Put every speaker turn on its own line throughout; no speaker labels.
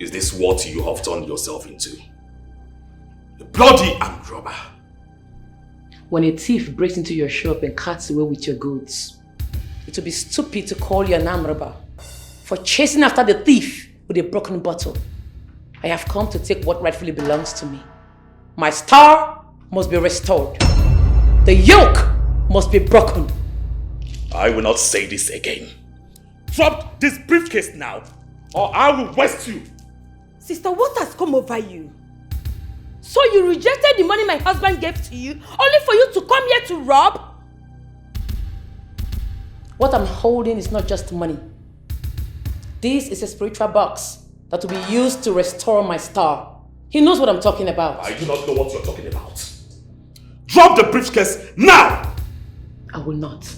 Is this what you have turned yourself into? A bloody armed robber.
When a thief breaks into your shop and cuts away with your goods, it would be stupid to call you an armed robber for chasing after the thief with a broken bottle. I have come to take what rightfully belongs to me. My star must be restored. The yoke must be broken.
I will not say this again. Drop this briefcase now, or I will waste you.
Sister, what has come over you? So you rejected the money my husband gave to you, only for you to come here to rob?
What I'm holding is not just money. This is a spiritual box that will be used to restore my star. He knows what I'm talking about.
I do not know what you're talking about. Drop the briefcase now!
I will not.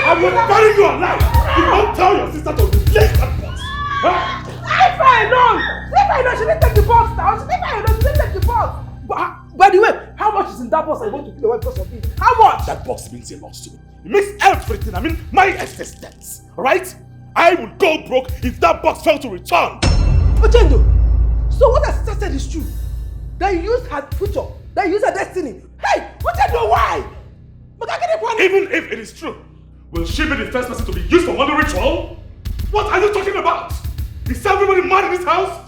I will bury you alive! You don't tell your sister to release that box! Huh?
Leave her alone! Leave her alone! She didn't take the box now! Leave her alone! She didn't take the box! By the way, how much is in that box I want to kill away because of it? How much?
That box means a lot to me. It means everything. I mean, my existence. Alright? I would go broke if that box failed to return.
Ochendo, so what her sister said is true? That you use her future, that you use her destiny. Hey, Ochendo, why?
Even if it is true, will she be the first person to be used for money ritual? What are you talking about? Is everybody mad in this house?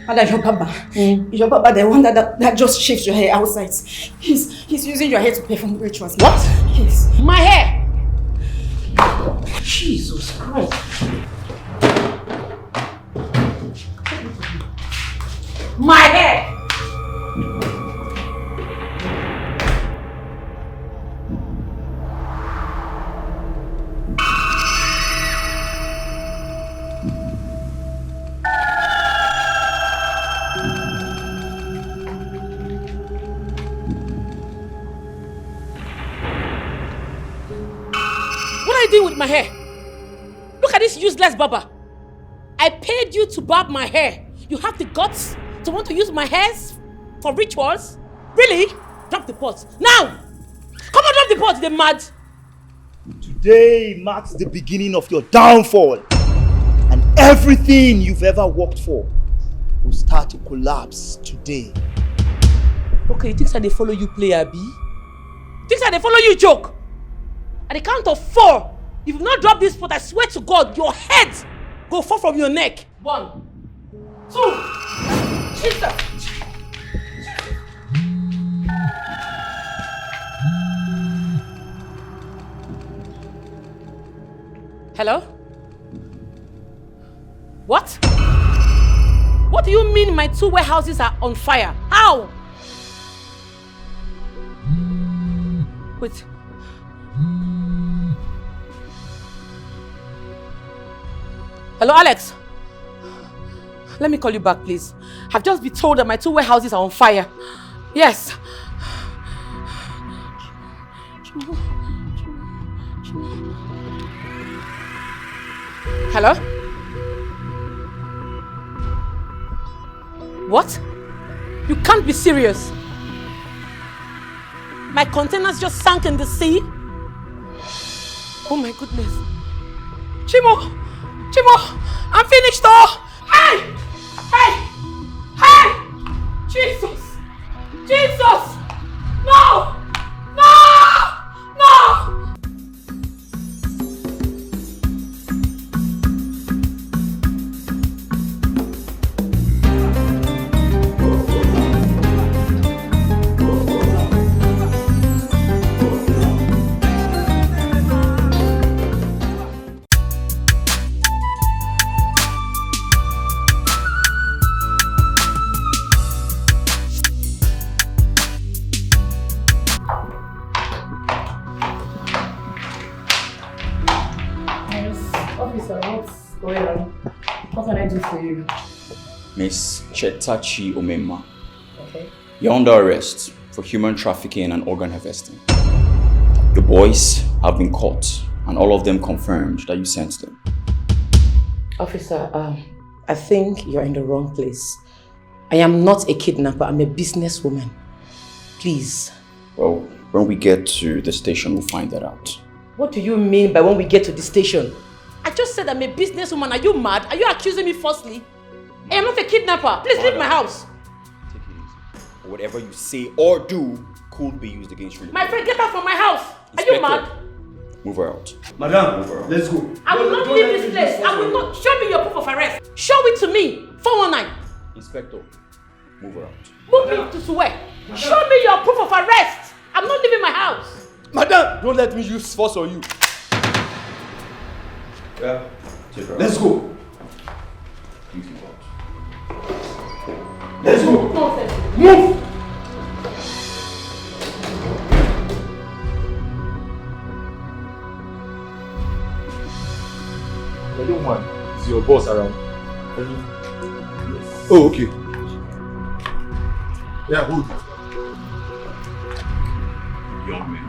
Ada, your baba. Your baba, the one that just shaved your hair outside. He's using your hair to perform rituals.
What?
Yes.
My hair! Jesus Christ. My hair! With my hair. Look at this useless barber. I paid you to barb my hair. You have the guts to want to use my hairs for rituals? Really? Drop the pot. Now! Come on, drop the pot, they're mad.
Today marks the beginning of your downfall. And everything you've ever worked for will start to collapse today.
Okay, you think that they follow you play, Abi? Think that they follow you joke? At the count of 4, if you not drop this pot, I swear to God, your head go fall from your neck. 1, 2, Jesus. Hello? What? What do you mean my 2 warehouses are on fire? How? Wait. Hello, Alex. Let me call you back, please. I've just been told that my 2 warehouses are on fire. Yes. Hello? What? You can't be serious. My containers just sank in the sea?
Oh my goodness. Chimo! I'm finished though! Hey! Jesus! No!
What can I do for you?
Miss Chetachi Omema.
Okay.
You're under arrest for human trafficking and organ harvesting. The boys have been caught and all of them confirmed that you sent them.
Officer, I think you're in the wrong place. I am not a kidnapper, I'm a businesswoman. Please.
Well, when we get to the station, we'll find that out.
What do you mean by when we get to the station? I just said I'm a businesswoman. Are you mad? Are you accusing me falsely? I am not a kidnapper. Please leave my house.
Take it easy. Whatever you say or do could be used against you.
My friend, get out from my house. Are you mad?
Move her out.
Madam, let's go.
I will not leave this place. I will not. Show me your proof of arrest. Show it to me. 419.
Inspector, move her out.
Move me to where? Show me your proof of arrest. I'm not leaving my house.
Madam, don't let me use force on you.
Yeah, take her out.
Let's go.
Please move out.
Let's go.
Nonsense.
Move.
I don't want. Is your boss around? Oh, okay. Yeah, hold it.
Young man,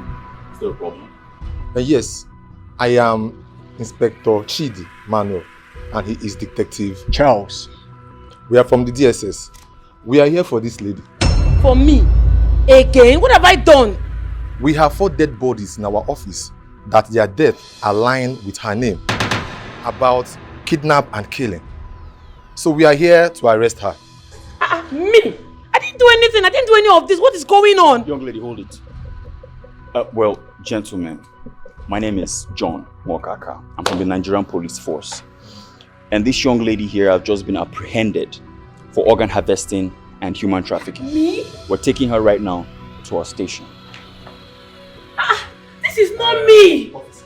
is there a problem?
Yes, I am Inspector Chidi Manuel, and he is Detective Charles. We are from the DSS. We are here for this lady.
For me? Again? What have I done?
We have 4 dead bodies in our office that their deaths align with her name about kidnap and killing. So we are here to arrest her.
Me? I didn't do anything. I didn't do any of this. What is going on?
Young lady, hold it. Well, gentlemen, my name is John Mokaka. I'm from the Nigerian Police Force. And this young lady here has just been apprehended for organ harvesting and human trafficking.
Me?
We're taking her right now to our station.
This is not me.
Officer,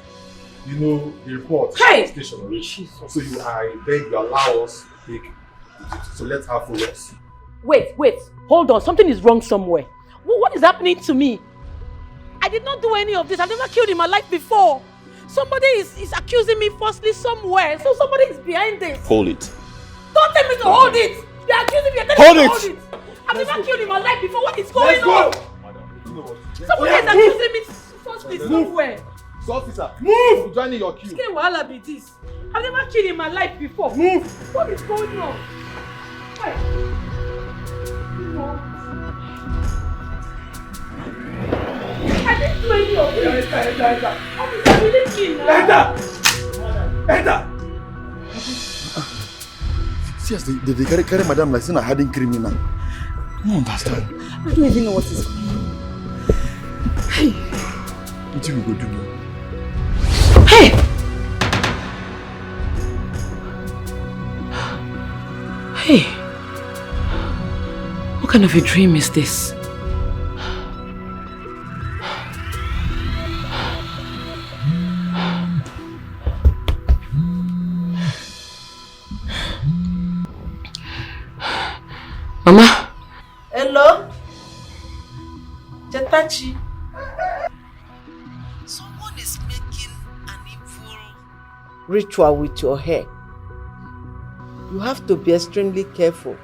you know the report
Hey!
station already. So I beg you allow us to take to let her follow us.
Wait. Hold on. Something is wrong somewhere. What is happening to me? I did not do any of this. I've never killed in my life before. Somebody is accusing me falsely somewhere. So somebody is behind this.
Hold it.
Don't tell me to hold it. You're accusing me.
Hold
Me
it.
to hold it. I've never killed in my life before. What is going
Let's
on?
go.
You know what?
Somebody is accusing me falsely somewhere.
So officer, move! Joining your queue.
Can wahala be this? I've never killed in my life before.
Move.
What is going on? Hey. I didn't do any of this.
Enter.
I didn't kill now.
Enter.
See as they carry madam like saying a hardened criminal. I don't understand.
I don't even know what is going on. Hey.
What you go do now?
Hey! Hey! What kind of a dream is this? Mama?
Hello? Chetachi? Someone is making an evil ritual with your hair. You have to be extremely careful.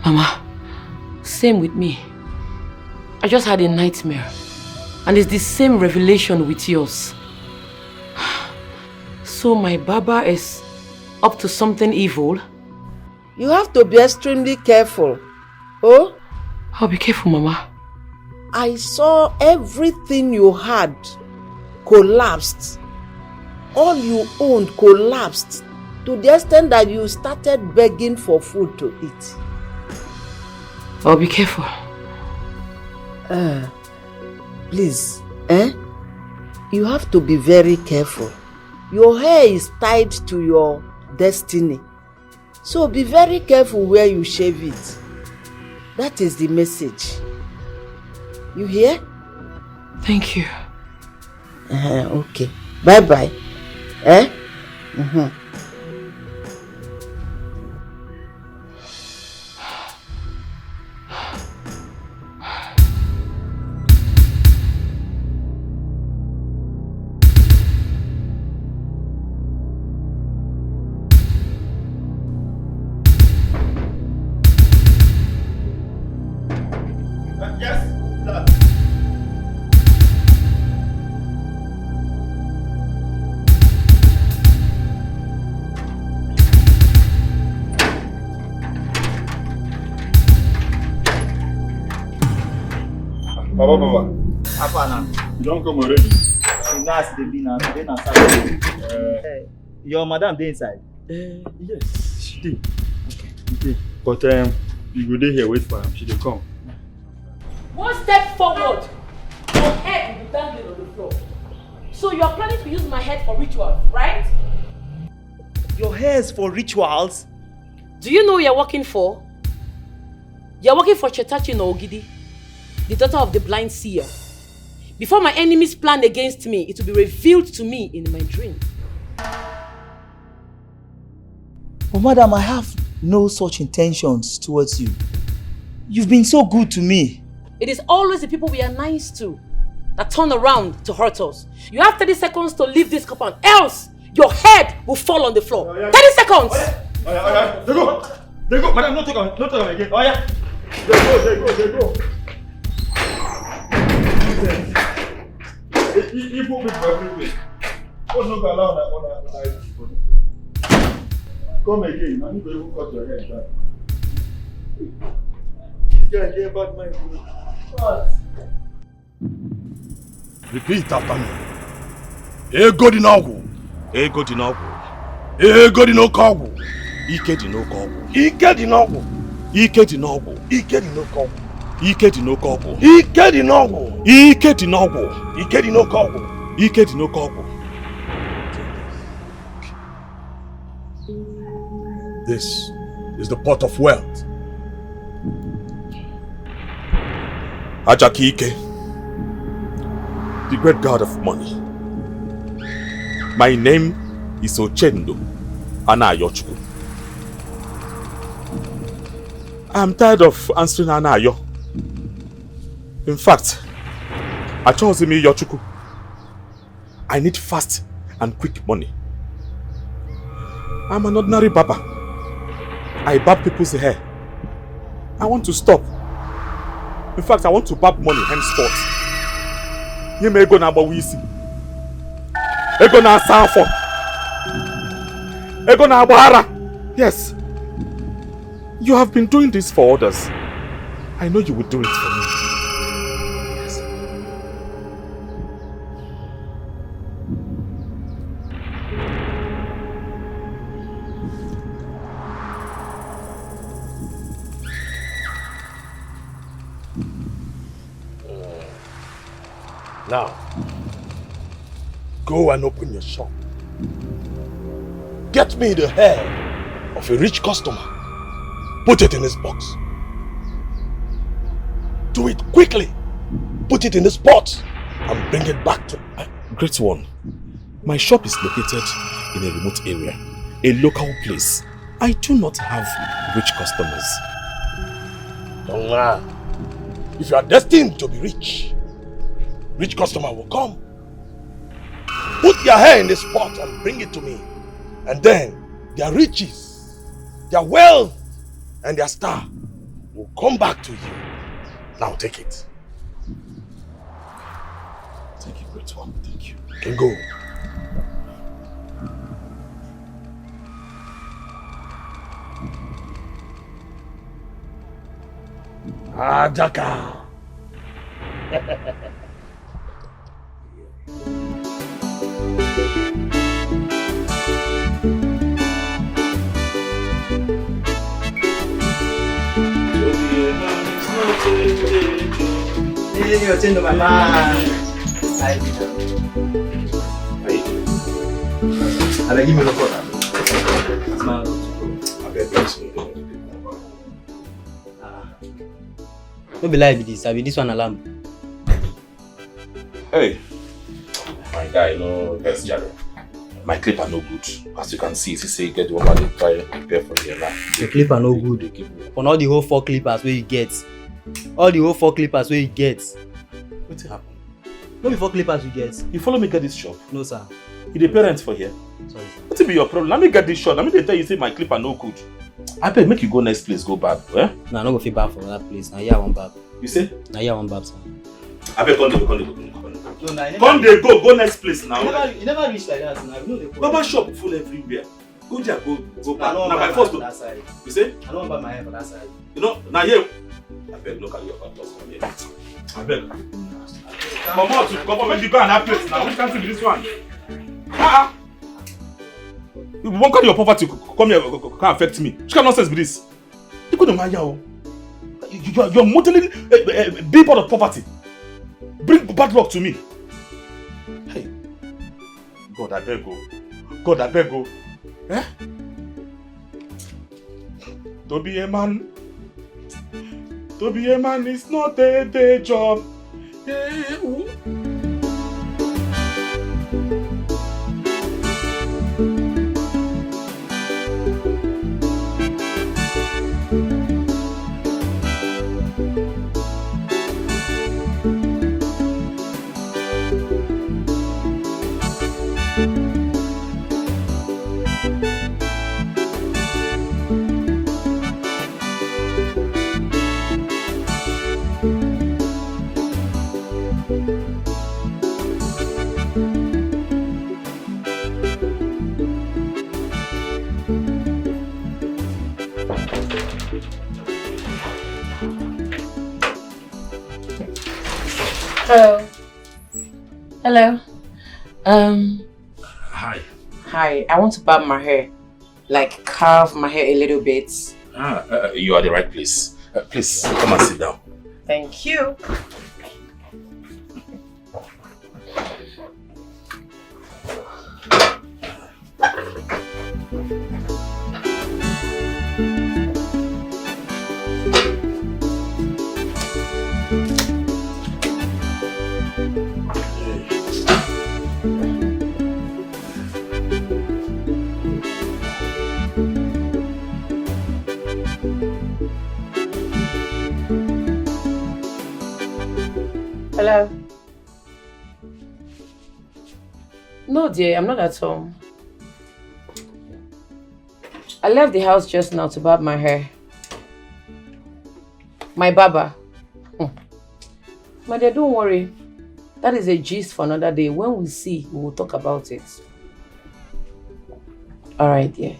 Mama, same with me. I just had a nightmare. And it's the same revelation with yours. So my barber is up to something evil?
You have to be extremely careful. Oh?
I'll be careful, Mama.
I saw everything you had collapsed all you owned collapsed to the extent that you started begging for food to eat.
Oh, be careful.
Please, you have to be very careful. Your hair is tied to your destiny. So be very careful where you shave it. That is the message. You hear?
Thank you.
Okay. Bye-bye.
Baba.
Apana.
You don't come already.
Nice to be now. Your madam dey inside.
Yes, she did. Okay. But you go there here, wait for her. She dey come.
One step forward, your head will be dangling on the floor. So you are planning to use my head for rituals, right?
Your hair is for rituals?
Do you know who you're working for? You're working for Chetachi no Ogidi, the daughter of the blind seer. Before my enemies plan against me, it will be revealed to me in my dream.
But madam, I have no such intentions towards you. You've been so good to me.
It is always the people we are nice to that turn around to hurt us. You have 30 seconds to leave this compound, else your head will fall on the floor. 30 seconds!
They go. Madam, not talk on again. Oh yeah. They go. He put me for everything. What's not allowed that one? Come again. I need to cut your hair down. Get back my food. What?
Repeat after me. Ego di n'ọgwụ. Ego di n'ọgwụ. Ego di n'oke ọgwụ. Ike di n'oke ọgwụ. Ike di n'ọgwụ. Ike di n'ọgwụ. Ike di n'oke ọgwụ. Ike di n'oke ọgwụ. Ike di n'ọgwụ. Ike di n'ọgwụ. Ike di n'oke ọgwụ. Ike di n'oke ọgwụ. This is the pot of wealth. Ajakike, the great god of money. My name is Ochendo Anayochukwu. I'm tired of answering Anayo. In fact, I chose me Yochukwu. I need fast and quick money. I'm an ordinary barber. I barb people's hair. I want to stop. In fact, I want to barb money henceforth. You may go now, but we see. Ego na Safo. Ego na Bahara. Yes. You have been doing this for others. I know you will do it for me. Yes. Now, go and open your shop. Get me the hair of a rich customer. Put it in this box. Do it quickly. Put it in this pot and bring it back to me. Great one. My shop is located in a remote area, a local place. I do not have rich customers. Young man, if you are destined to be rich, rich customer will come. Put their hair in this pot and bring it to me. And then their riches, their wealth, and their star will come back to you. Now take it. Thank you, great one. Thank you. You can go. Ajaka.
Give me your change, my man. I give me the phone. Don't be like this. I be this one alarm.
Hey, my guy, no, best Jaro. My clip are no good. As you can see, he say get the one they try and prepare for the now.
Your clip are no good. On all the whole 4 clippers where you get. All the whole 4 clippers where you get.
What's happened?
No be 4 clippers you get.
You follow me get this shop?
No, sir.
You the parents for here?
Sorry, sir.
What be your problem? Let me get this shot. Let me tell you say my clip are no good. I bet make you go next place, go back. Eh?
Nah, I no go feel bad for that place. Now here I want back.
You say?
Now here I want back, sir.
I bet come they go next place now.
You never reach like that. Now. You know the
Baba shop full everywhere. Go there, go back.
Now
my first
that side.
You say?
I don't buy my hair for that side.
You know, now here. I beg, look at your father's from here. I beg. Come on to government the and that place now. Which country be this one? You won't call your poverty come here can affect me. Which kind of nonsense be this? You couldn't mind you. You're modeling a big part of poverty. Bring bad luck to me. Hey, God, I beg you. God, I beg you. Eh? To be a man. To be a man is not a day job. Yeah.
Hello. Hello.
Hi.
Hi. I want to barb my hair. Like carve my hair a little bit.
You are the right place. Please come and sit down.
Thank you. Hello? No, dear, I'm not at home. I left the house just now to barb my hair. My barber. My dear, don't worry. That is a gist for another day. When we see, we will talk about it. Alright, dear.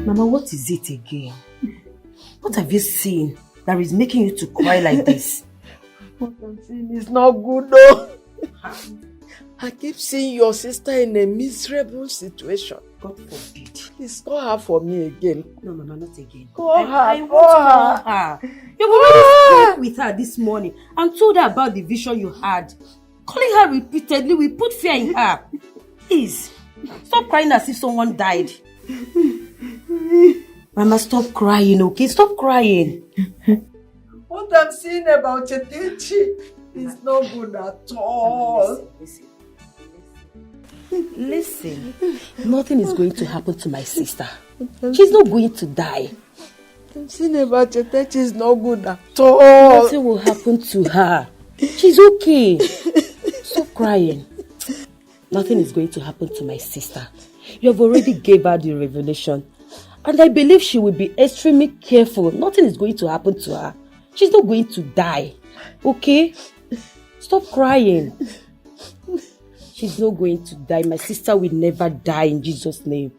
Mama, what is it again? What have you seen that is making you to cry like this?
What I'm seeing is not good though. I keep seeing your sister in a miserable situation.
God forbid.
Please call her for me again.
No, Mama, not again.
Call her.
I won't call her. You've already spoke with her this morning and told her about the vision you had. Calling her repeatedly will put fear in her. Please, stop crying as if someone died. Mama, stop crying, okay? Stop crying.
What I'm seeing about Chetechi is not good at all.
Listen. Nothing is going to happen to my sister. She's not going to die.
I'm saying about your touch is not good at all.
Nothing will happen to her. She's okay. Stop crying. Nothing is going to happen to my sister. You have already gave her the revelation. And I believe she will be extremely careful. Nothing is going to happen to her. She's not going to die. Okay? Stop crying. She's not going to die. My sister will never die in Jesus' name.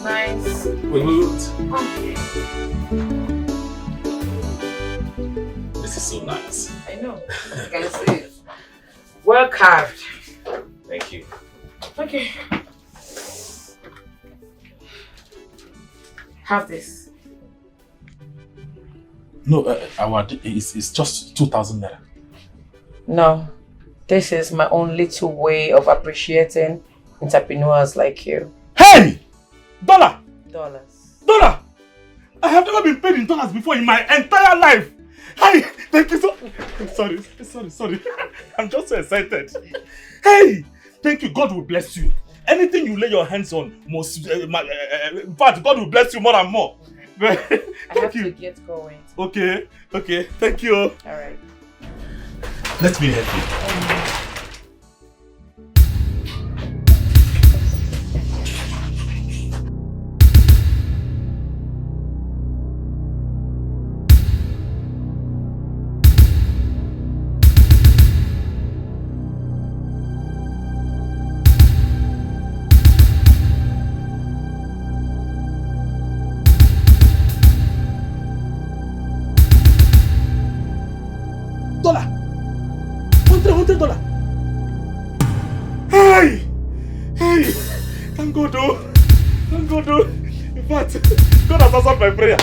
Nice.
Okay. This is so nice.
I know. I can see it. Well carved.
Thank you.
Okay. Have this.
No, it's just 2,000 naira.
No. This is my own little way of appreciating entrepreneurs like you.
Hey! Dollar!
Dollars.
Dollar! I have never been paid in dollars before in my entire life. Hey! Thank you so... Sorry. I'm just so excited. Hey! Thank you. God will bless you. Anything you lay your hands on, in fact, God will bless you more and more.
I have to get going.
Okay. Thank you.
Alright.
Let me help you. $100. Hey! Thank God, oh. In fact, God has answered my prayer.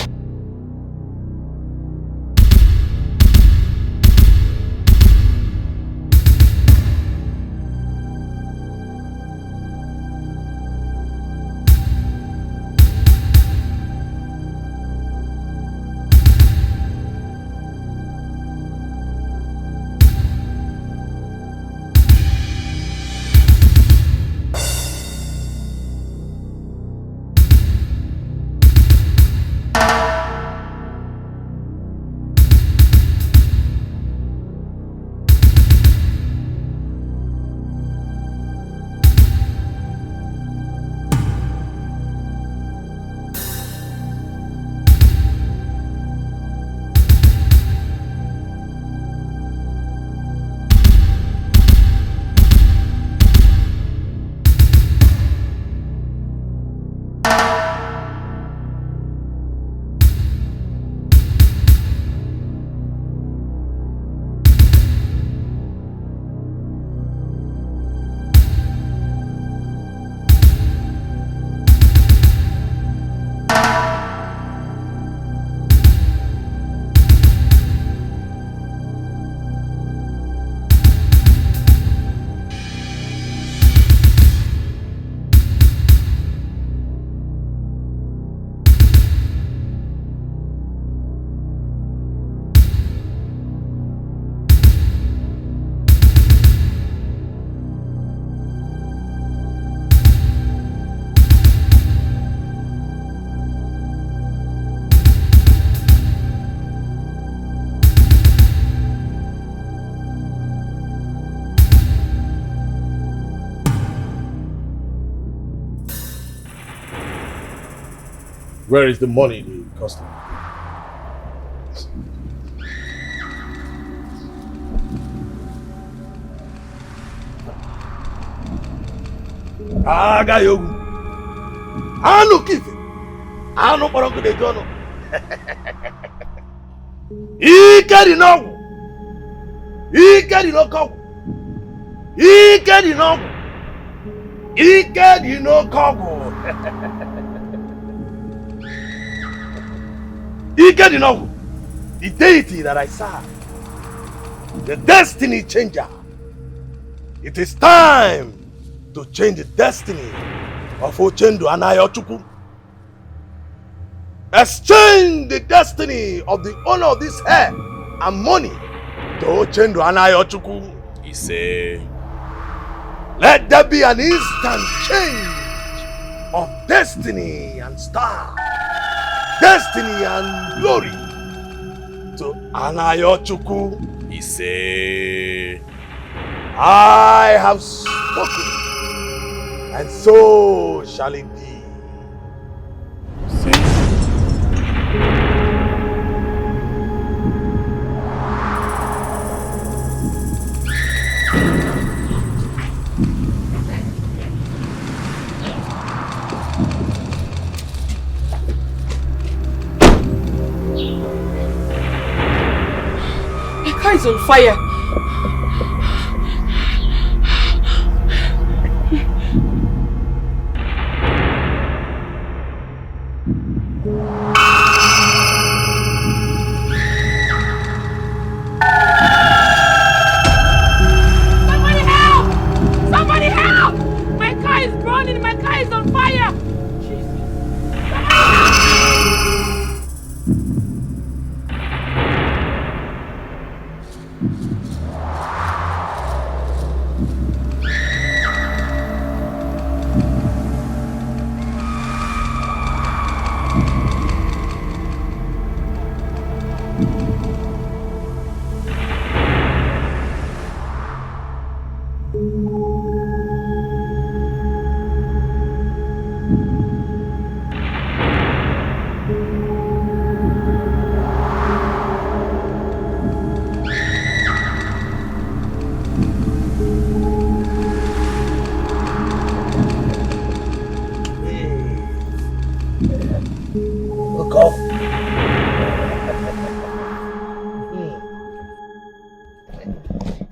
Where is the money the customer?
Agayogu. Anu kife. Anu parangu de jono. Ikeri no. Ikeri no ko. Ikeri no. Ikeri no ko. Igedinogu, the deity that I serve, the destiny changer. It is time to change the destiny of Ochendu Anayochukwu. Exchange the destiny of the owner of this hair and money to Ochendu Anayochukwu. He say, let there be an instant change of destiny and star, destiny and glory to Anayochukwu. He say, I have spoken, and so shall it be.
My car is on fire.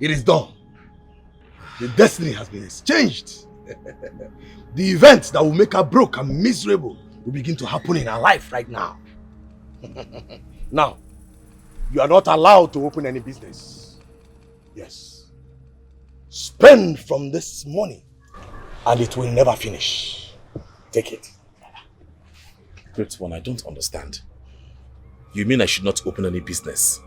It is done. The destiny has been exchanged. The events that will make her broke and miserable will begin to happen in her life right now. Now, you are not allowed to open any business. Yes. Spend from this money and it will never finish. Take it.
Great one, I don't understand. You mean I should not open any business?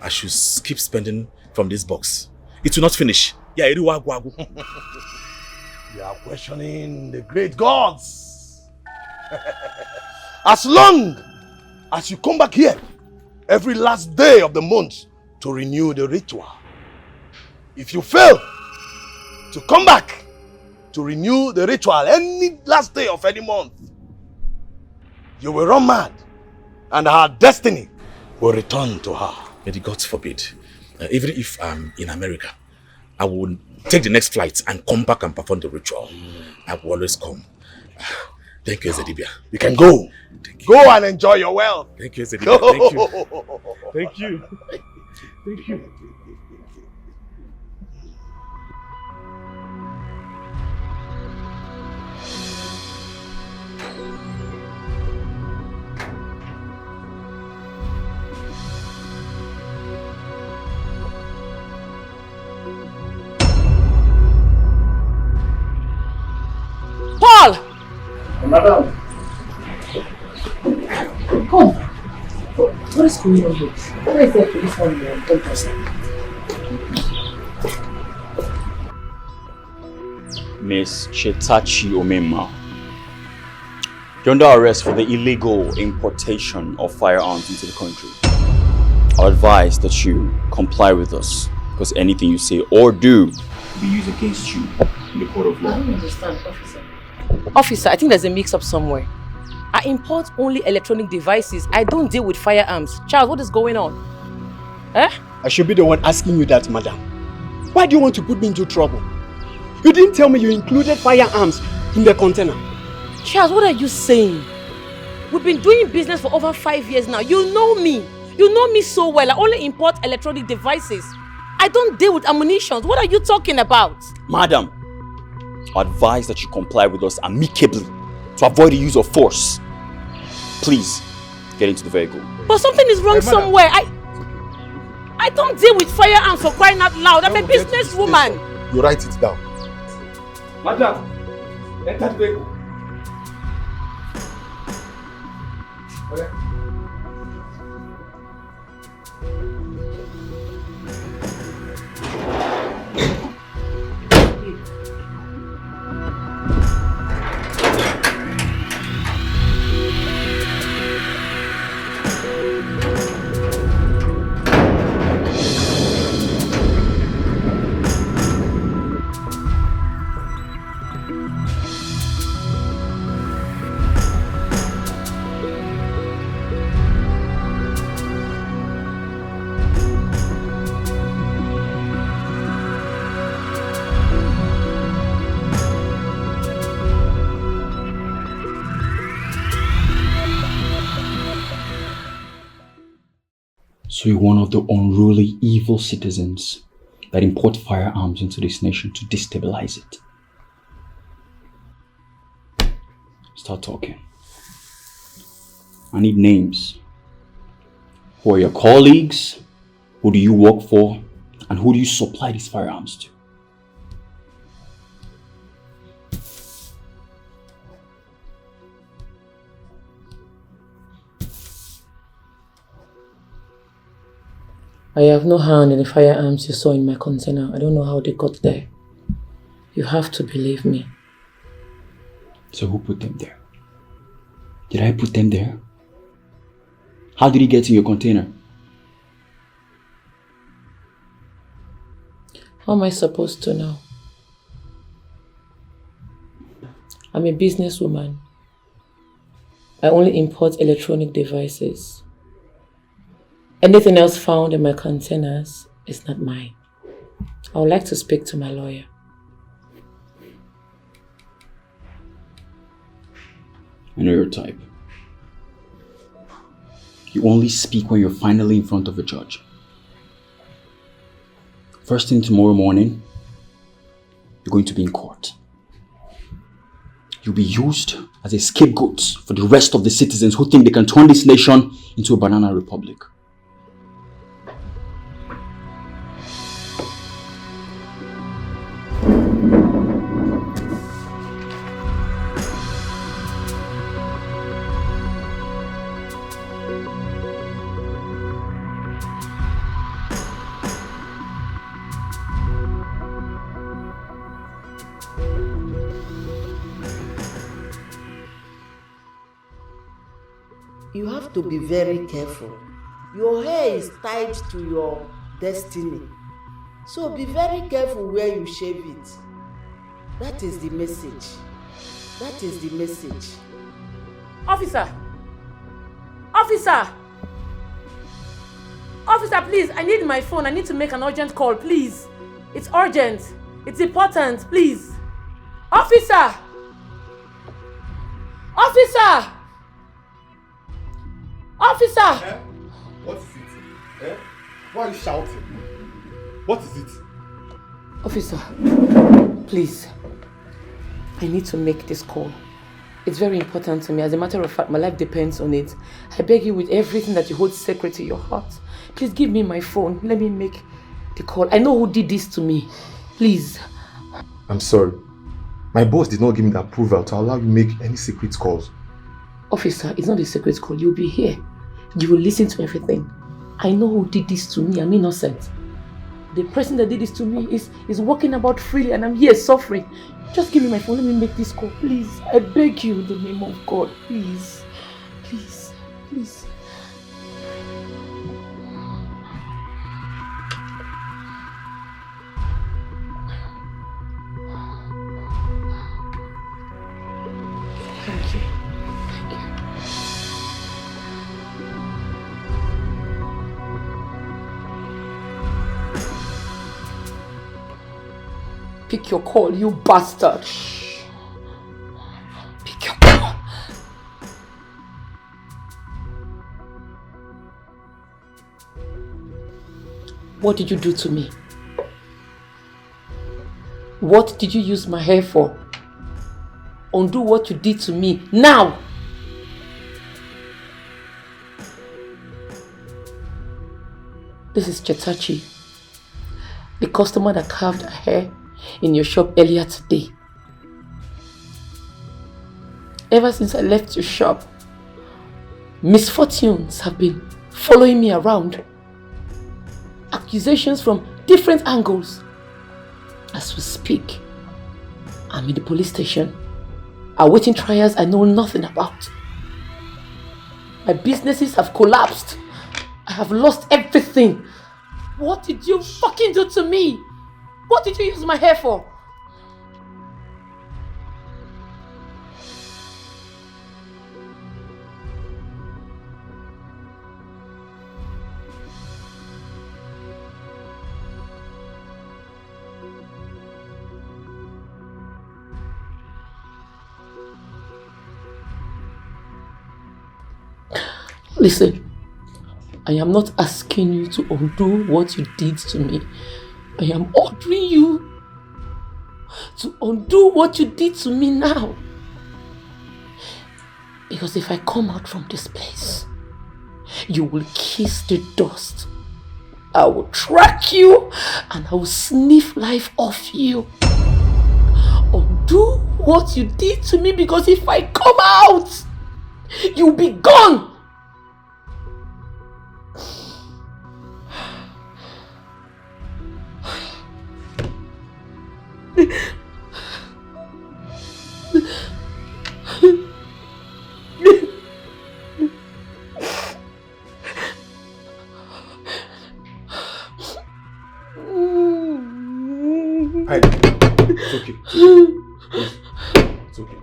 I should keep spending from this box. It will not finish. Yeah,
you are questioning the great gods. As long as you come back here every last day of the month to renew the ritual. If you fail to come back to renew the ritual any last day of any month, you will run mad and her destiny will return to her.
May the gods forbid. Even if I'm in America, I will take the next flight and come back and perform the ritual. I will always come. Thank you, Ezedibia.
You can go. Go and enjoy your wealth.
Thank you, Ezedibia. Thank you. Thank you. Thank you.
Paul!
Madam.
Come. What is going on here? Where is the police on the person?
Miss Chetachi Omema, you're under arrest for the illegal importation of firearms into the country. I advise that you comply with us, because anything you say or do will be used against you in the court of law.
I don't understand, officer.
Officer, I think there's a mix-up somewhere. I import only electronic devices. I don't deal with firearms. Charles, what is going on? Eh?
I should be the one asking you that, madam. Why do you want to put me into trouble? You didn't tell me you included firearms in the container.
Charles, what are you saying? We've been doing business for over 5 years now. You know me. You know me so well. I only import electronic devices. I don't deal with ammunition. What are you talking about?
Madam, I advise that you comply with us amicably to avoid the use of force. Please, Get into the vehicle.
But something is wrong somewhere. I don't deal with firearms for crying out loud. I'm a businesswoman.
You write it down.
Madam, enter the vehicle. Okay.
So you're one of the unruly, evil citizens that import firearms into this nation to destabilize it. Start talking. I need names. Who are your colleagues? Who do you work for? And who do you supply these firearms to?
I have no hand in the firearms you saw in my container. I don't know how they got there. You have to believe me.
So who put them there? Did I put them there? How did he get in your container?
How am I supposed to know? I'm a businesswoman. I only import electronic devices. Anything else found in my containers is not mine. I would like to speak to my lawyer.
I know your type. You only speak when you're finally in front of a judge. First thing tomorrow morning, you're going to be in court. You'll be used as a scapegoat for the rest of the citizens who think they can turn this nation into a banana republic.
You have to be very careful. Your hair is tied to your destiny. So be very careful where you shave it. That is the message. That is the message.
Officer! Officer! Officer, please, I need my phone. I need to make an urgent call, please. It's urgent. It's important, please. Officer! Officer! Officer!
What is it? Why are you shouting? What is it?
Officer, please. I need to make this call. It's very important to me. As a matter of fact, my life depends on it. I beg you with everything that you hold sacred to your heart. Please give me my phone. Let me make the call. I know who did this to me. Please.
I'm sorry. My boss did not give me the approval to allow you to make any secret calls.
Officer, it's not a secret call. You'll be here. You will listen to everything. I know who did this to me. I'm innocent. The person that did this to me is walking about freely and I'm here suffering. Just give me my phone. Let me make this call, please. I beg you in the name of God. Please. Please. Please. Thank you. Pick your call, you bastard. Pick your call. What did you do to me? What did you use my hair for? Undo what you did to me now. This is Chetachi, the customer that carved her hair in your shop earlier today. Ever since I left your shop, misfortunes have been following me around. Accusations from different angles. As we speak, I'm in the police station, awaiting trials I know nothing about. My businesses have collapsed. I have lost everything. What did you fucking do to me? What did you use my hair for? Listen, I am not asking you to undo what you did to me. I am ordering you to undo what you did to me now. Because if I come out from this place, you will kiss the dust. I will track you and I will sniff life off you. Undo what you did to me, because if I come out, you'll be gone.
Hi. It's okay. It's okay.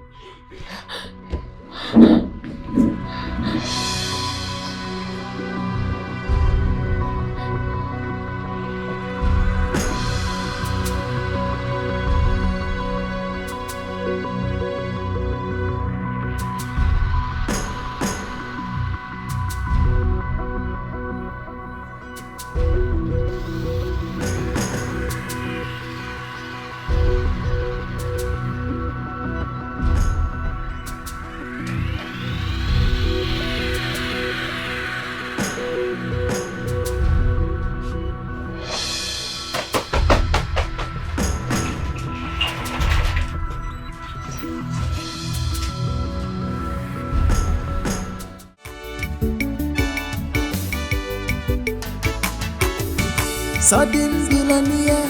Sudden billionaire,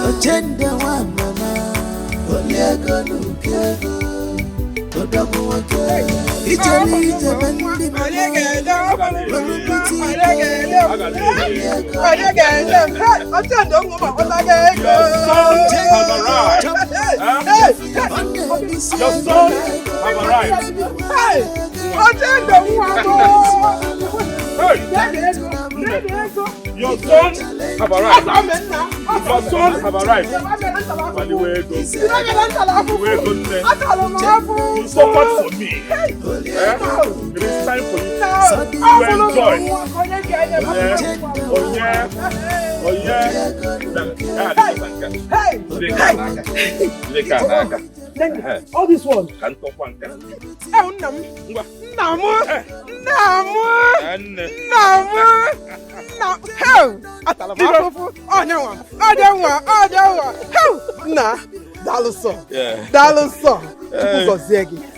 agenda one mama, Oliego Nukego, Odamuaka, Italy, Japan,
Your son have arrived. Your son have arrived. You suffered for me. It is time for you to enjoy. Oh yeah.
All this one.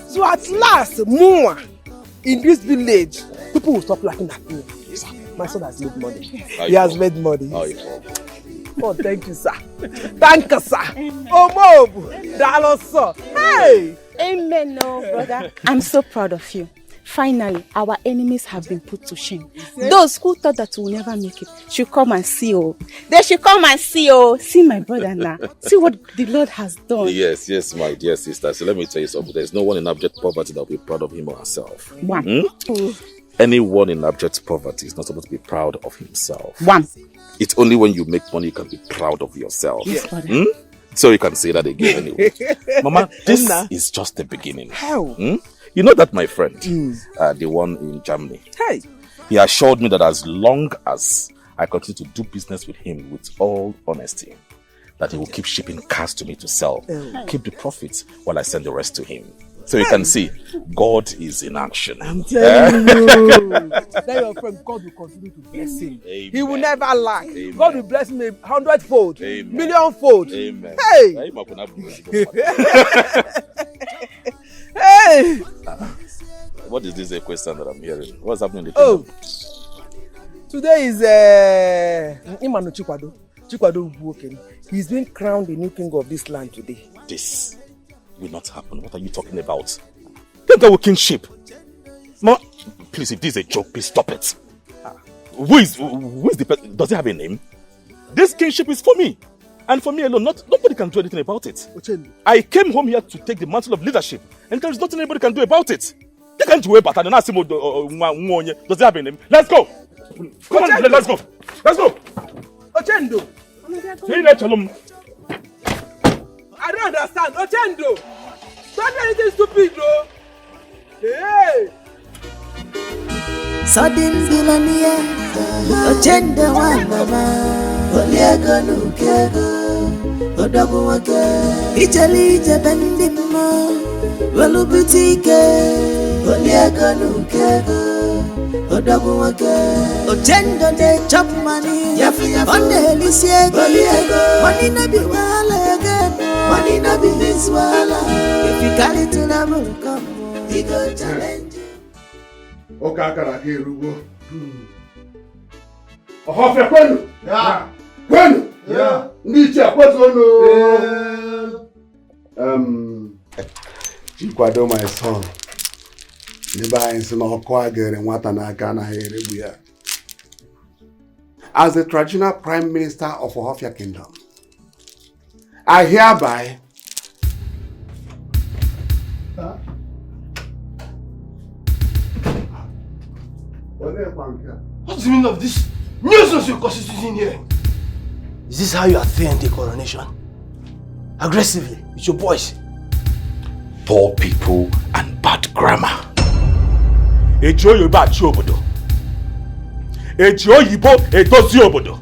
So at last, more in this village, people will stop laughing at me. My son has made money. He has made money. Oh, thank you, sir. Thank you, sir. Oh, Mob, Daloso. Hey!
Amen, no, brother. I'm so proud of you. Finally, our enemies have been put to shame. Those who thought that we'll never make it should come and see, oh. They should come and see, oh. See my brother now. See what the Lord has done.
Yes, my dear sister. So let me tell you something. There's no one in abject poverty that will be proud of him or herself.
One.
Anyone in abject poverty is not supposed to be proud of himself.
One.
It's only when you make money you can be proud of yourself.
Yes, brother.
So you can say that again anyway. Mama, this is just the beginning.
How?
You know that my friend, the one in Germany,
Hey!
he assured me that as long as I continue to do business with him with all honesty, that he will keep shipping cars to me to sell, keep the profits while I send the rest to him. So you can see, God is in action.
I'm telling you. Tell your friend, God will continue to bless him.
Amen.
He will never lack.
Amen.
God will bless him 100-fold,
Amen.
million-fold.
Amen.
Hey! Hey!
What is this question that I'm hearing? What's happening in the
Oh,
kingdom?
today is Imanu Chikwado. Chikwado Ubuoken. He's been crowned the new king of this land today.
This will not happen. What are you talking about? Don't go with kingship. Ma, please, if this is a joke, please stop it. Who is the person? Does he have a name? This kingship is for me. And for me alone, nobody can do anything about it. I came home here to take the mantle of leadership, and there is nothing anybody can do about it. They can't do it better than Asimo. Does he have a name? Let's go! Come on, let's go! Let's go!
Ochendo! I don't understand. Ochendo! Don't do anything stupid, bro! Hey!
Sudden billionaire, Ochendo one mama, Oliego Nukego, Odogo Wake, Italy Jabendimo, Welu Boutique, Oliego Nukego, Odogo Wake, Ochendo de chop money, on the Lycée, Oliego, money no be wala again, money no be his wala. If you carry to the will come, he go challenge.
Okay, I gotta hear you. Half a kwenu? Yeah. Kwenu? Yeah. Nicha, what's on?
Chikwado, my son. Never in some Okwagere and Watanagana here. As the traditional Prime Minister of Ohofia Kingdom, I hereby
What's the meaning of this nuisance you're constituting here?
Is this how you are saying the coronation? Aggressively, with your voice?
Poor people and bad grammar. Ejo Yoruba achi obodo. Ejo Yibo edozi obodo.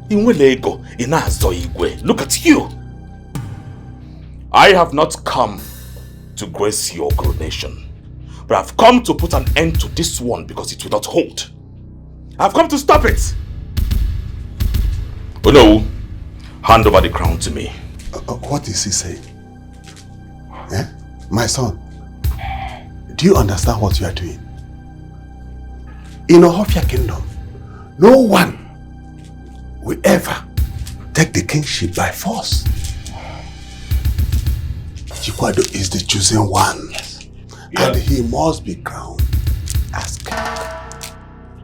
Inwele ego ina-azo igwe. Look at you. I have not come to grace your coronation, but I've come to put an end to this one because it will not hold. I've come to stop it. Oh no, hand over the crown to me.
What is he saying? Eh? My son, do you understand what you are doing? In Ohofia Kingdom, no one will ever take the kingship by force. Chikwado is the chosen one, and he must be crowned as king.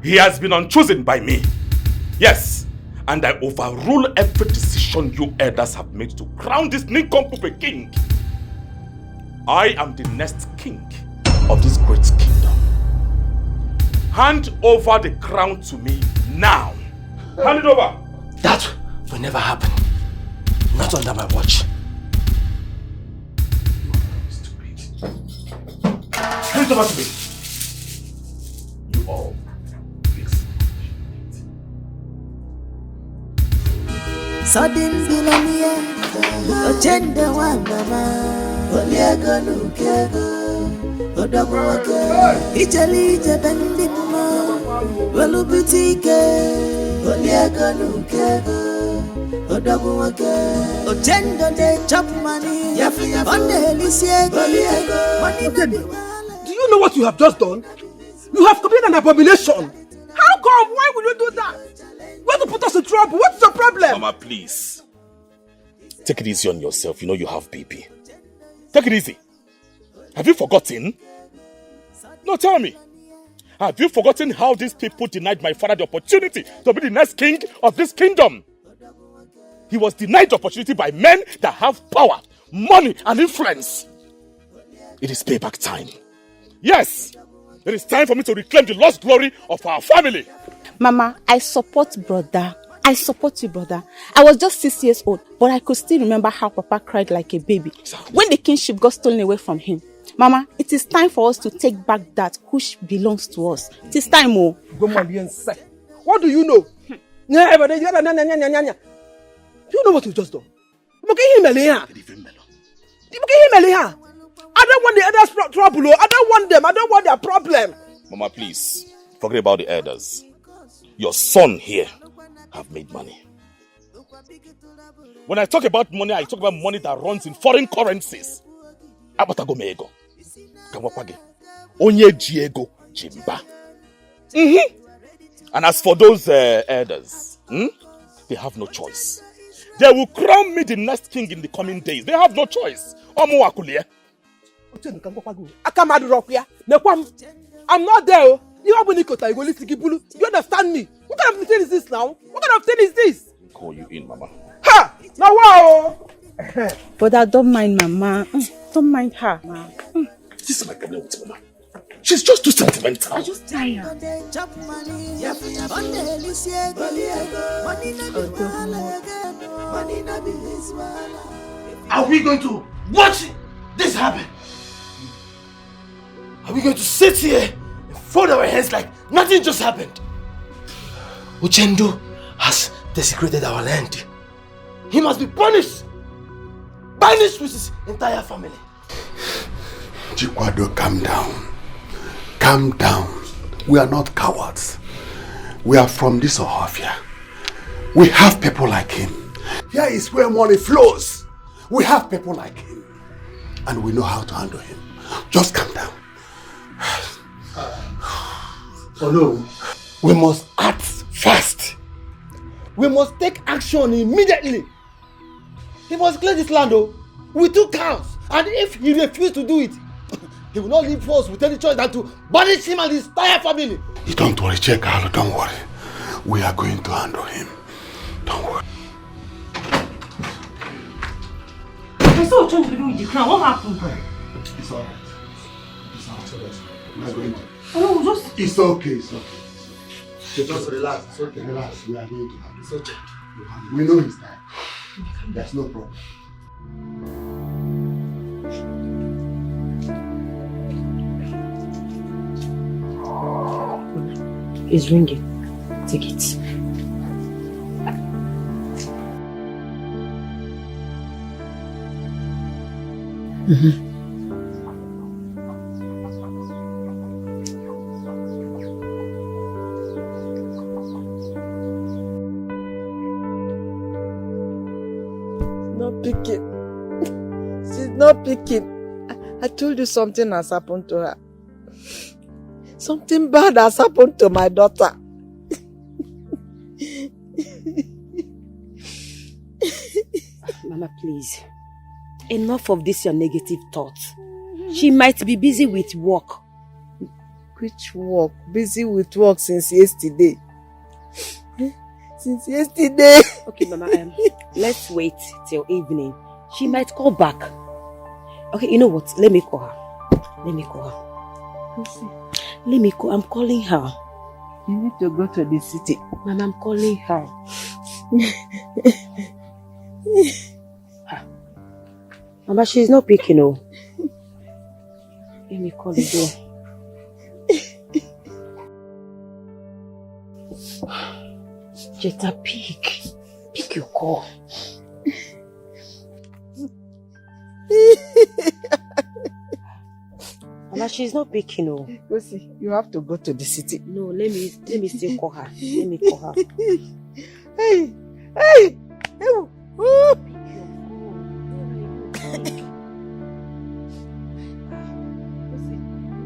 He has been unchosen by me. Yes, and I overrule every decision you elders have made to crown this nincompoop a king. I am the next king of this great kingdom. Hand over the crown to me now. Hand it over.
That will never happen. Not under my watch.
Hand it over to me. You all.
Sudden billionaire, Ochendo one mama, Oliego Nukego, Odogo Wake, Italy Jabendimo, Welu Boutique, Oliego Nukego, Odogo Wake, Ochendo de chop money, on the Lycée, Oliego, money.
Do you know what you have just done? You have committed an abomination. How come? Why will you do that? You want to put us in trouble? What's your problem?
Mama, please. Take it easy on yourself. You know you have baby. Take it easy. Have you forgotten? No, tell me. Have you forgotten how these people denied my father the opportunity to be the next king of this kingdom? He was denied the opportunity by men that have power, money, and influence. It is payback time. Yes, it is time for me to reclaim the lost glory of our family.
Mama, I support brother. I support you, brother. I was just 6 years old, but I could still remember how Papa cried like a baby when the kingship got stolen away from him. Mama, it is time for us to take back that which belongs to us. It is time, oh.
What do you know? Do you know what you've just done? I I don't want the elders' trouble. I don't want them. I don't want their problem.
Mama, please, forget about the elders. Your son here have made money. When I talk about money, I talk about money that runs in foreign currencies. Abatago meego. Kawapage. Onye jiego jimba. And as for those elders, they have no choice. They will crown me the next king in the coming days. They have no choice. Omo akulie.
I'm not there. You understand me? What kind of thing is this now? What kind of thing is this?
Call you in, Mama.
Ha! Now wow!
But I don't mind Mama. Don't mind her.
This is my problem with Mama. She's just too sentimental.
I just tired.
Are we going to watch this happen? Are we going to sit here and fold our hands like nothing just happened? Uchendu has desecrated our land. He must be punished. Banished with his entire family.
Chikwado, calm down. Calm down. We are not cowards. We are from this Ohafia. We have people like him. Here is where money flows. We have people like him. And we know how to handle him. Just calm down.
Oh no. We must act fast. We must take action immediately. He must clear this land with 2 cows. And if he refuses to do it, he will not leave us with any choice than to banish him and his entire family.
You don't worry, Chekalo, don't worry. We are going to handle him. Don't worry.
I saw John to do with the crown. What happened?
It's alright. It's alright. We are going to.
Oh, just...
It's okay, it's okay. Just relax. It's okay. Relax. We are going to handle. It's okay. We know his time. There's no problem.
It's ringing. Take it.
Not picking. She's not picking. I told you something has happened to her. Something bad has happened to my daughter.
Mama, please. Enough of this your negative thoughts. She might be busy with work.
Which work? Busy with work since yesterday. Since yesterday.
Okay, Mama, let's wait till evening. She might call back. Okay, you know what? Let me call her. Let me call her. Let me call. I'm calling her.
You need to go to the city.
Mama, I'm calling her. Mama, she's not picking, oh. Let me call again. Jetta, pick. Pick your call. Mama, she's not picking, oh.
Go see, you have to go to the city.
No, let me still call her. Let me call her.
Hey! Oh.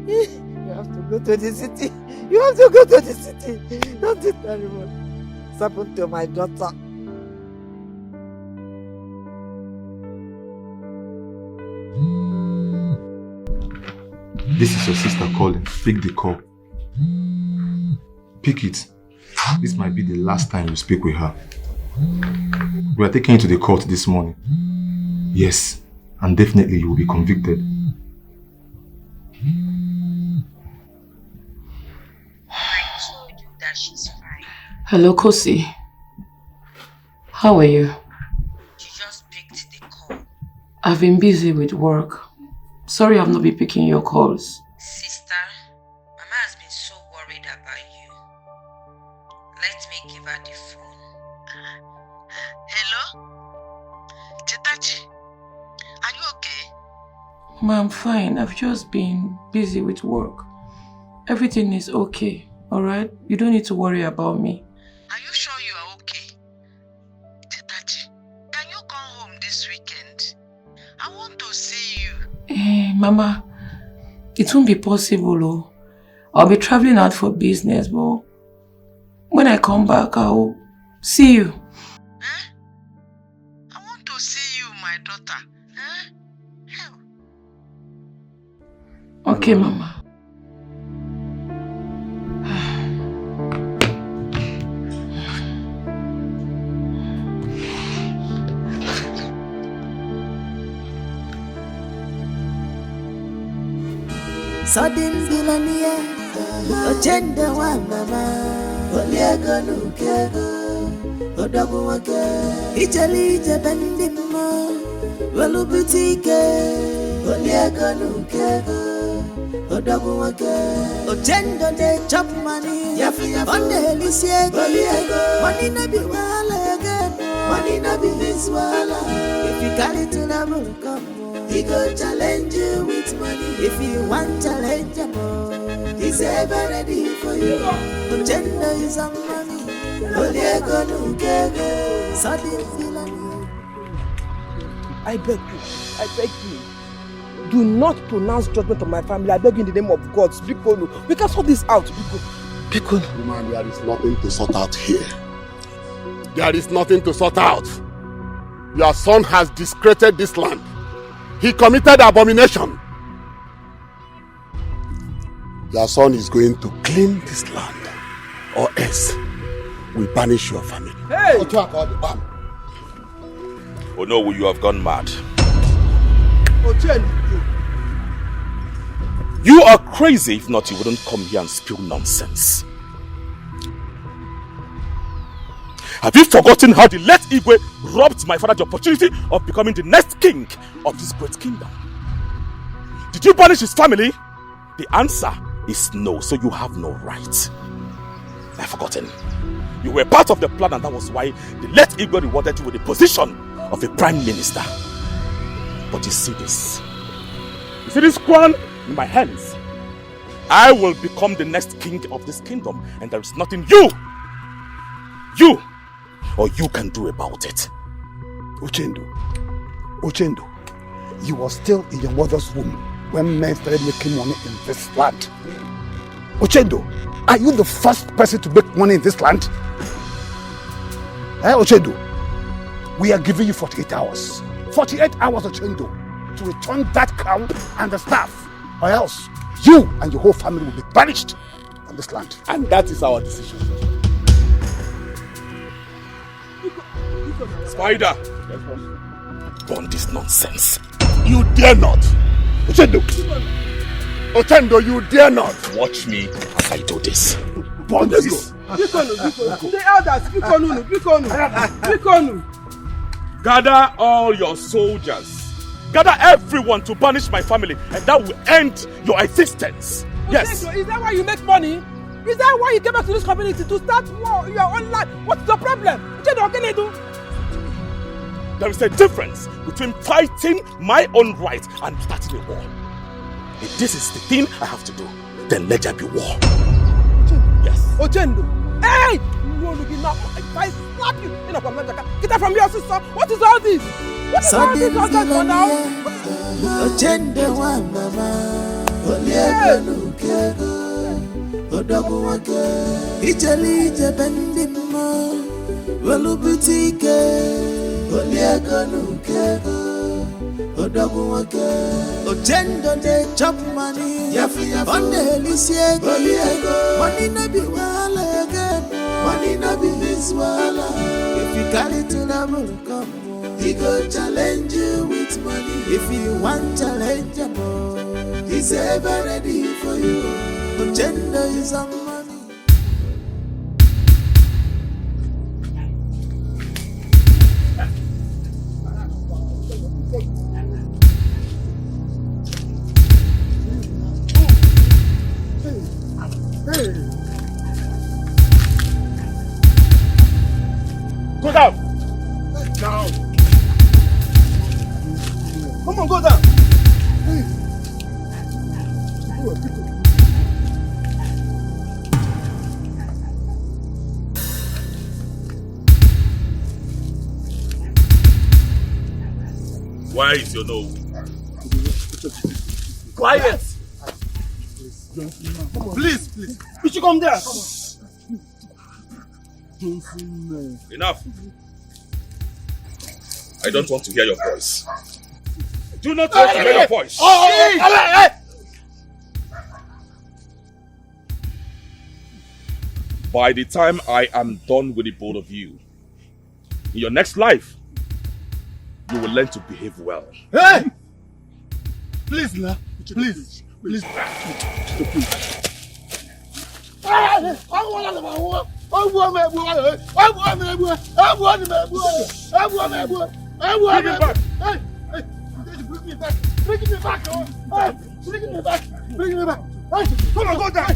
You have to go to the city. You have to go to the city. Don't do terrible. What's happened to my daughter?
This is your sister calling. Pick the call. Pick it. This might be the last time you speak with her. We are taking you to the court this morning. Yes, and definitely you will be convicted.
I told you that she's fine.
Hello, Kosi. How are you?
She just picked the call.
I've been busy with work. Sorry I've not been picking your calls.
Sister, Mama has been so worried about you. Let me give her the phone. Hello? Chetachi, are you okay?
Ma, I'm fine. I've just been busy with work. Everything is okay, alright? You don't need to worry about me.
Are you sure you are okay? Tetachi, can you come home this weekend? I want to see you.
Mama, it won't be possible, oh. I'll be traveling out for business, but when I come back, I'll see you.
I want to see you, my daughter.
Okay, Mama.
Sudden billionaire, agenda one mama, Oliago Nukego, Odago wake, Italy Jabandimo, Velubutike, Oliago Nukego, Odago wake, Ogenda de chop money, on the Lycée, money no be wala again, money no be his wala. If you carry to the come. He go challenge you with money. If you want challenge him, he's ever ready for you. Agenda is a money. Oliego Nukego, sudden villain.
I beg you. Do not pronounce judgment on my family. I beg you in the name of God. Speak on. We can sort this out. Speak on.
Woman, there is nothing to sort out here. There is nothing to sort out. Your son has discredited this land. He committed abomination. Your son is going to clean this land, or else we banish your family.
Hey! Oh no, you have gone mad. You are crazy. If not, you wouldn't come here and spew nonsense. Have you forgotten how the late Igwe robbed my father the opportunity of becoming the next king of this great kingdom? Did you banish his family? The answer is no, so you have no right. I've forgotten. You were part of the plan, and that was why the late Igwe rewarded you with the position of a prime minister. But you see this? You see this crown in my hands? I will become the next king of this kingdom, and there is nothing you can do about it.
Uchendo, you were still in your mother's womb when men started making money in this land. Uchendo, are you the first person to make money in this land? Uchendo, we are giving you 48 hours. 48 hours, Uchendo, to return that crown and the staff, or else you and your whole family will be banished from this land.
And that is our decision.
Spider! Burn this nonsense.
You dare not! Ochendo, you dare not!
Watch me as I do this.
Burn this!
The elders,
Gather all your soldiers. Gather everyone to banish my family, and that will end your existence. Yes.
Is that why you make money? Is that why you came back to this community to start war in your own life? What's the problem? What can I do?
There is a difference between fighting my own rights and starting a war. If this is the thing I have to do, then let there be war. Yes.
Ochendo! Hey! You want to be now? If I slap you in a commander, get that from your sister. What is all this? What is all this nonsense for now?
Ochendo one mama, Oliego Nukego, Odago wake, Italy Jabandimo, Velubutike. Oliego Nukego, Odago wake, Ogenda de chop money, on the Lycée, money no be wala again, money no be his wala. If you carry to the come, he go challenge you with money. If you want challenge him, he's ever ready for you. Ogenda is a money.
Go down!
Down! Come on, go down!
Where is your nose?
Quiet! Please, please. You should come there.
Enough. I don't want to hear your voice. Do not want to hear your voice. By the time I am done with the both of you, in your next life, you will learn to behave well.
Hey! Please, la. Please. Please. Bring me back. Come on, go down.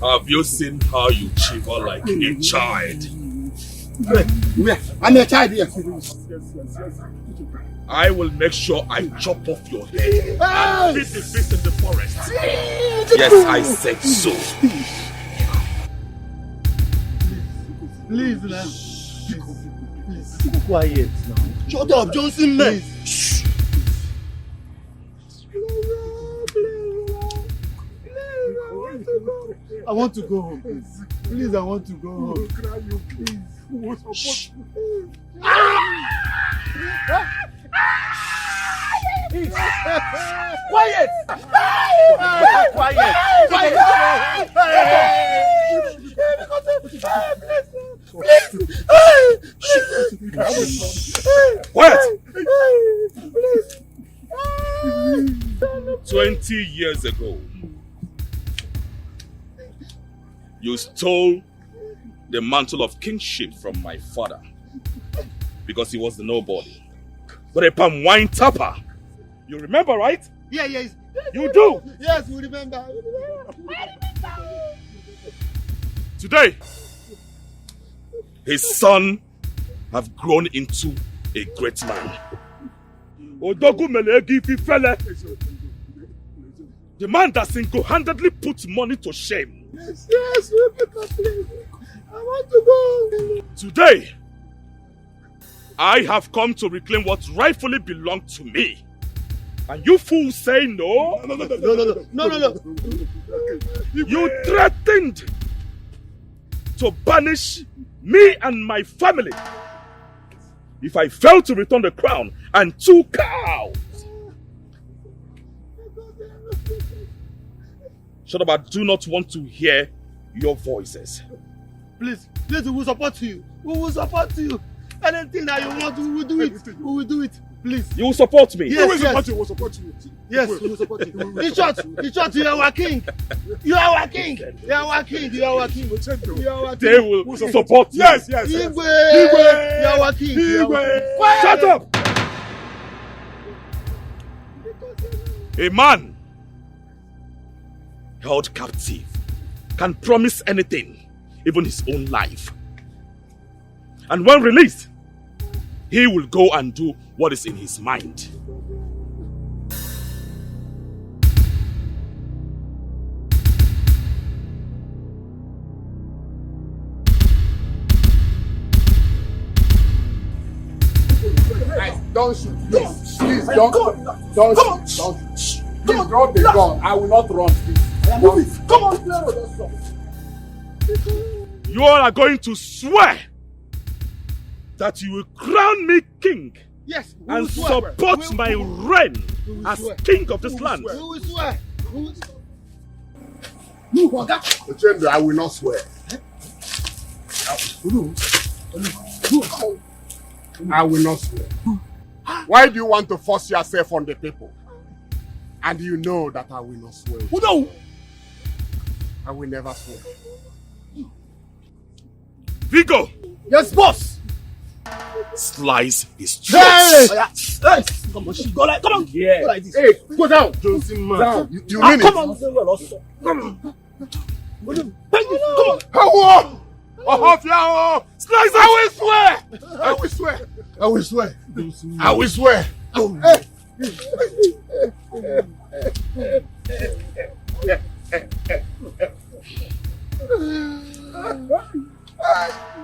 Have you seen how you shiver like a child?
I'm a child here.
I will make sure I chop off your head and beat the beast in the forest. Yes, I said so.
Please, man. Please, quiet now. Shut up, Johnson, man. Shh. I want to go home, please. Please, I want to go home. Cry, you please. Shh. Quiet!
Quiet! 20 years ago, you stole the mantle of kingship from my father because he was the nobody. But a palm wine tapper. You remember, right?
Yeah, yes.
You do?
Yes, we remember.
Today, his son have grown into a great man. The man that single-handedly puts money to shame.
Yes, Rebecca, please. I want to go.
Today, I have come to reclaim what rightfully belonged to me. And you fools say no?
No.
You threatened to banish me and my family if I fail to return the crown and 2 cows. Shut up, I do not want to hear your voices.
Please, we will support you. We will support you. Anything that you want, we will do it. We will do it. Please.
You will support me?
Yes,
We will support
you. We will support you. Yes, we will support you. In short, you are our king. You are our king. You are our king. You are our king. You are our king.
They will support you.
Yes. Igwe. You are our king.
Shut up! A man held captive can promise anything, even his own life. And when released, he will go and do what is in his mind.
Don't shoot, please. Please, don't shoot. Please, drop the gun. I will not run, please. Move it. Come on,
You all are going to swear that you will crown me king.
Yes,
and support my reign as king of this land.
We will swear.
Ochendo, I will not swear. I will not swear. Why do you want to force yourself on the people? And you know that I will not swear.
No.
I will never swear.
Vigo!
Yes, boss!
Slice his throat.
Hey! Come on, go like, come on.
Yeah.
Go like this.
Hey, go down.
Johnson, man.
Down. You mean
come
it?
on. Come on.
Come on. Ohofia! Slice it! I will swear! I will swear! I will swear! I will swear!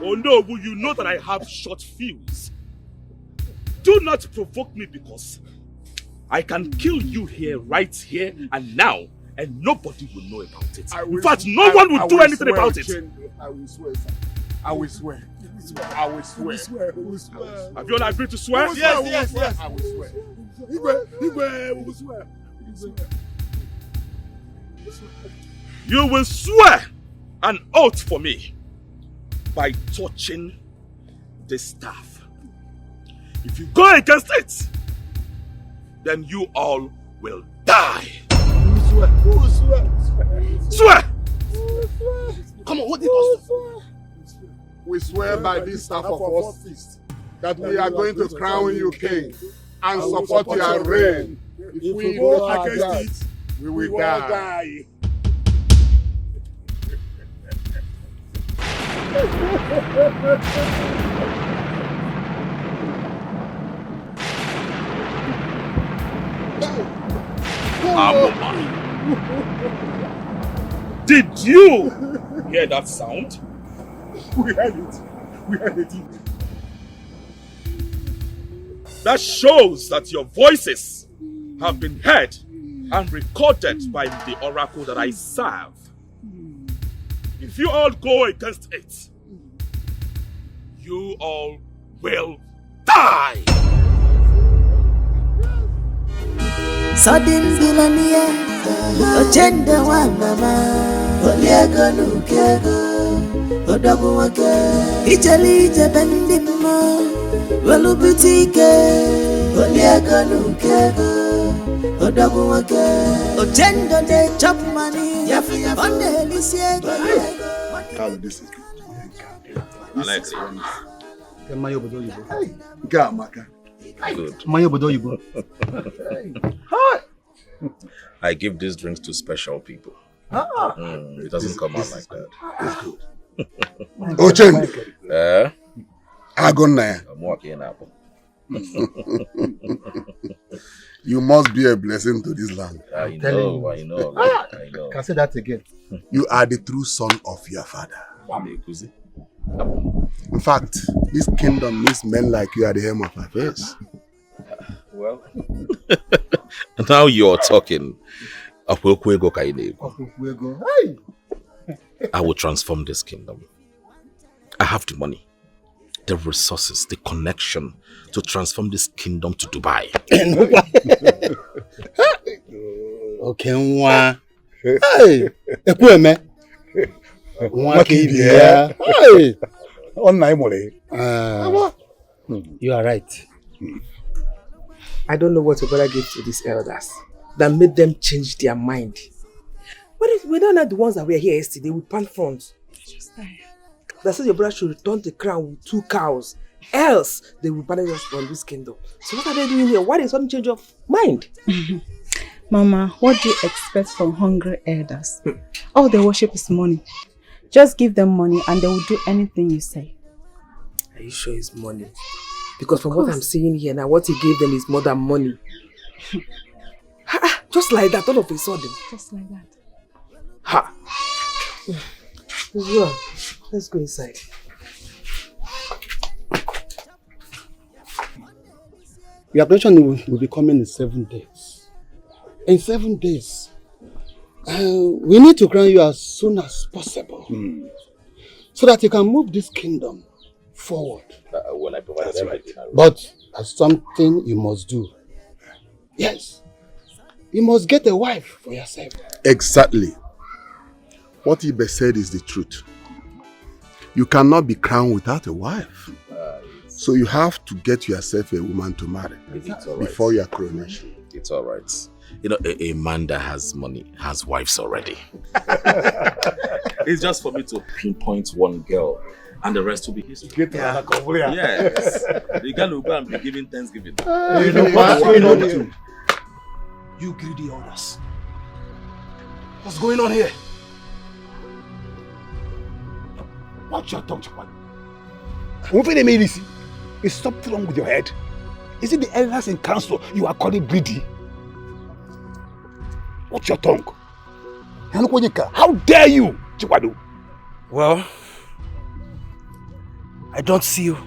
Oh no, will you know that I have short fuse? Do not provoke me because I can kill you here, right here and now, and nobody will know about it. In fact, no one will do anything about it.
I will swear, sir. I will swear. I will swear.
Have you all agreed to swear?
Yes. I will swear. We will swear.
You will swear an oath for me by touching this staff. If you go against it, then you all will die. Swear!
Come on, what did you swear? We swear by this staff of office that we are going to crown you king and support your reign. If we go against it, we will die.
Did you hear that sound?
We heard it. We heard it.
That shows that your voices have been heard and recorded by the oracle that I serve. If you all go against it, you all will die.
Sudden billionaire, agenda one mama, Oliago Nukego, Odabuake, Italy, Jabendimo, Velubutike, Oliago Nukego, Odabuake, agenda de chop money, on the Lycée.
This is good.
Alex.
Gamaka.
Good. I give these drinks to special people. It doesn't come out like that.
It's good. Ochen. Agonaya.
I'm walking up.
You must be a blessing to this land.
I know.
Can I say that again?
You are the true son of your father. In fact, this kingdom needs men like you at the helm of affairs.
Well, now you're talking. I will transform this kingdom. I have the money, the resources, the connection to transform this kingdom to Dubai.
Okay, hey, Ekweme. Hey, you are right.
I don't know what your brother gave to these elders that made them change their mind. But if we don't have the ones that were here yesterday with pan fronts. That says your brother should return the crown with 2 cows. Else, they will banish us from this kingdom. So what are they doing here? Why is sudden change of mind?
Mama, what do you expect from hungry elders? All they worship is money. Just give them money and they will do anything you say.
Are you sure it's money? Because from what I'm seeing here now, what he gave them is more than money. Just like that, all of a sudden.
Just like that.
Ha! Well, let's go inside.
Your operation will be coming in 7 days. In 7 days, we need to crown you as soon as possible. So that you can move this kingdom forward.
When I provide everything.
But there's something you must do. Yes. You must get a wife for yourself.
Exactly. What Ibe said is the truth. You cannot be crowned without a wife. So you have to get yourself a woman to marry before your coronation.
It's all right. You know, a man that has money has wives already. It's just for me to pinpoint one girl and the rest will be history. Yes. The girl will go and be giving Thanksgiving.
You know what's going on here?
You greedy others. What's going on here?
Watch your tongue, Chapman. Is something wrong with your head? Is it the elders in council you are calling greedy? Watch your tongue. How dare you, Chikwado?
Well, I don't see you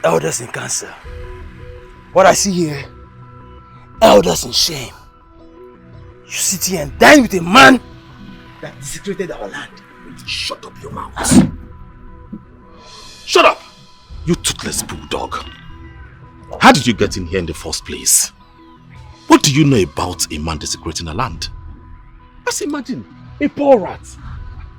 elders in council. What I see here, elders in shame. You sit here and dine with a man that desecrated our land.
Shut up your mouth. Shut up! You toothless bulldog. How did you get in here in the first place? What do you know about a man desecrating a land? Just imagine a poor rat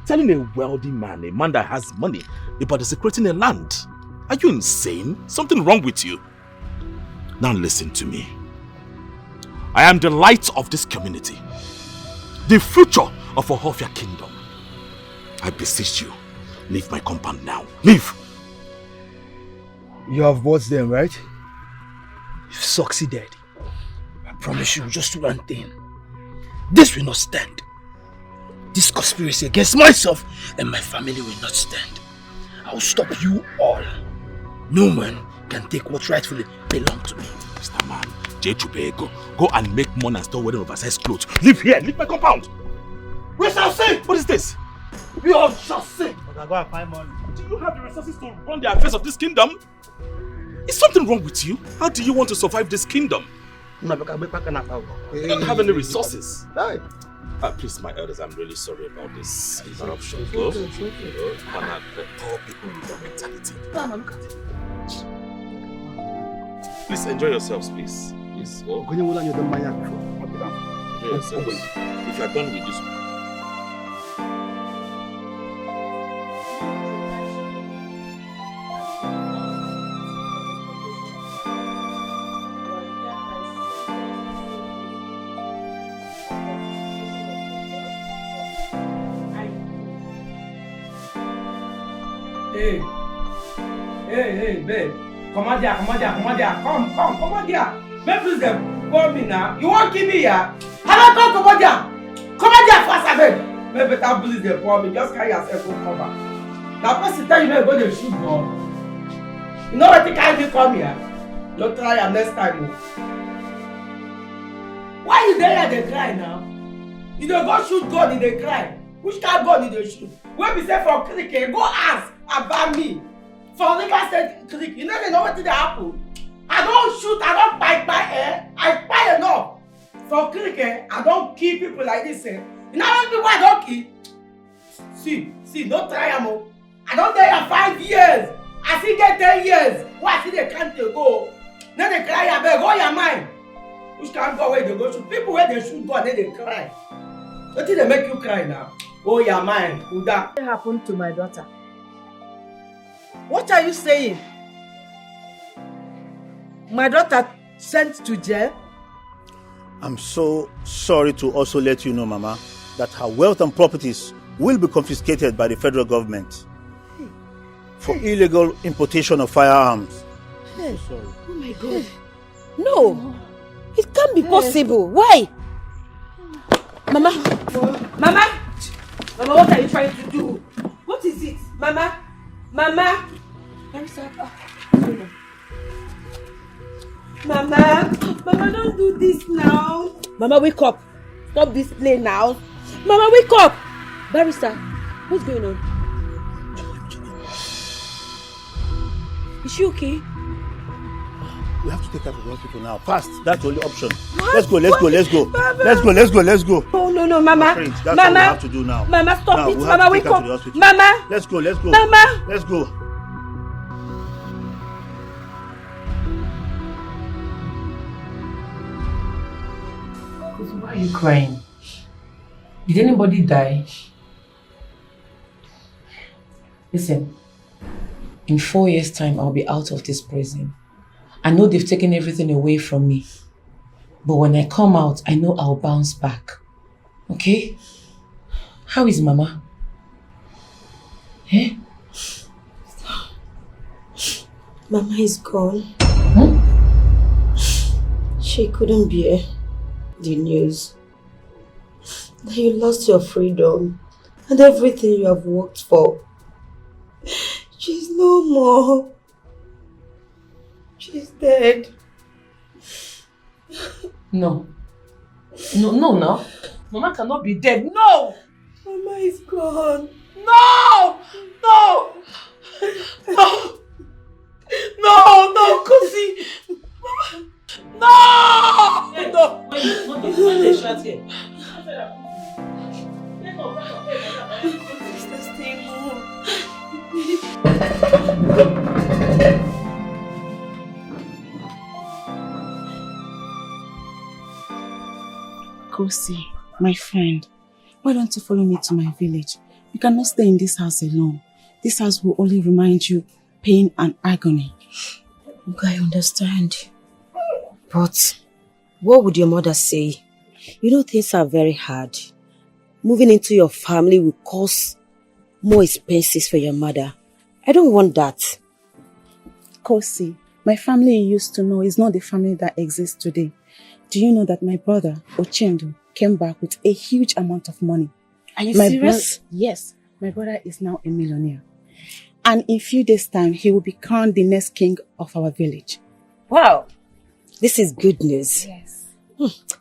telling a wealthy man, a man that has money, about desecrating a land. Are you insane? Something wrong with you? Now listen to me. I am the light of this community, the future of Ohofia kingdom. I beseech you, leave my compound now. Leave!
You have watched them, right? You've succeeded. I promise you just one thing. This will not stand. This conspiracy against myself and my family will not stand. I will stop you all. No man can take what rightfully belongs to me.
Mr. Man, go and make money and start wearing oversized clothes. Leave here, leave my compound. We shall see. What is this? We all shall see.
Go and find money.
Do you have the resources to run the affairs of this kingdom? Is something wrong with you? How do you want to survive this kingdom? You don't have any resources. Please, my elders, I'm really sorry about this interruption. Go. Poor people with your mentality. Look at it. Please enjoy yourselves, please. Please go. Enjoy yourselves. If you are done with this.
Hey, babe. Come on there. Come on there. Babe, please call me now. You won't kill me here? How about come on there? Come on there fast, babe. Babe, better please they call me. Just carry yourself to cover. Now, person tell you to go to shoot gun. You know what you carry me come here? Don't try am next time. Why you there they cry now? You don't go shoot gun, they cry. Which kind of gun they shoot? When we say for cricket, go ask about me. For River State Creek, you know they know what did happen. I don't shoot, I don't bite my hair. I bite enough. For cricket, I don't kill people like this. You know how many people I don't kill? See, don't try them. I don't tell you 5 years. I still get 10 years. Why see they can't go? Then they cry, I beg, go your mind. Which can't go where they go shoot? People where they shoot go and then they cry. What did they make you cry now? Oh, your mind, Uda.
What happened to my daughter? What are you saying? My daughter sent to jail?
I'm so sorry to also let you know, Mama, that her wealth and properties will be confiscated by the federal government for illegal importation of firearms.
Hey. Sorry. Oh my God. No, it can't be possible. Why? Mama, what are you trying to do? What is it? Mama. Mama, don't do this now. Mama, wake up. Stop this play now. Mama, wake up. Barrister, what's going on? Is she okay?
We have to take her to the hospital now. Fast. That's the only option.
What?
Let's go.
No, Mama.
That's what we have to do now.
Mama, stop
now,
it. Mama, wake up. Mama.
Let's go.
Mama.
Let's go.
Why are you crying? Did anybody die? Listen, in 4 years' time, I'll be out of this prison. I know they've taken everything away from me. But when I come out, I know I'll bounce back. Okay? How is Mama? Eh?
Mama is gone. She couldn't bear the news that you lost your freedom and everything you have worked for.
No more. She's dead.
No. No. Mama cannot be dead. No!
Mama is gone.
No! No! No! No, Kosi! No! No! When they shot here.
Sister, stay home.
Kosi, my friend, why don't you follow me to my village? You cannot stay in this house alone. This house will only remind you pain and agony.
Look, I understand. But what would your mother say? You know things are very hard. Moving into your family will cause more expenses for your mother. I don't want that.
Kosi, my family you used to know is not the family that exists today. Do you know that my brother, Ochendo, came back with a huge amount of money?
Are you serious?
Yes, my brother is now a millionaire. And in a few days' time, he will be crowned the next king of our village.
Wow, this is good news.
Yes.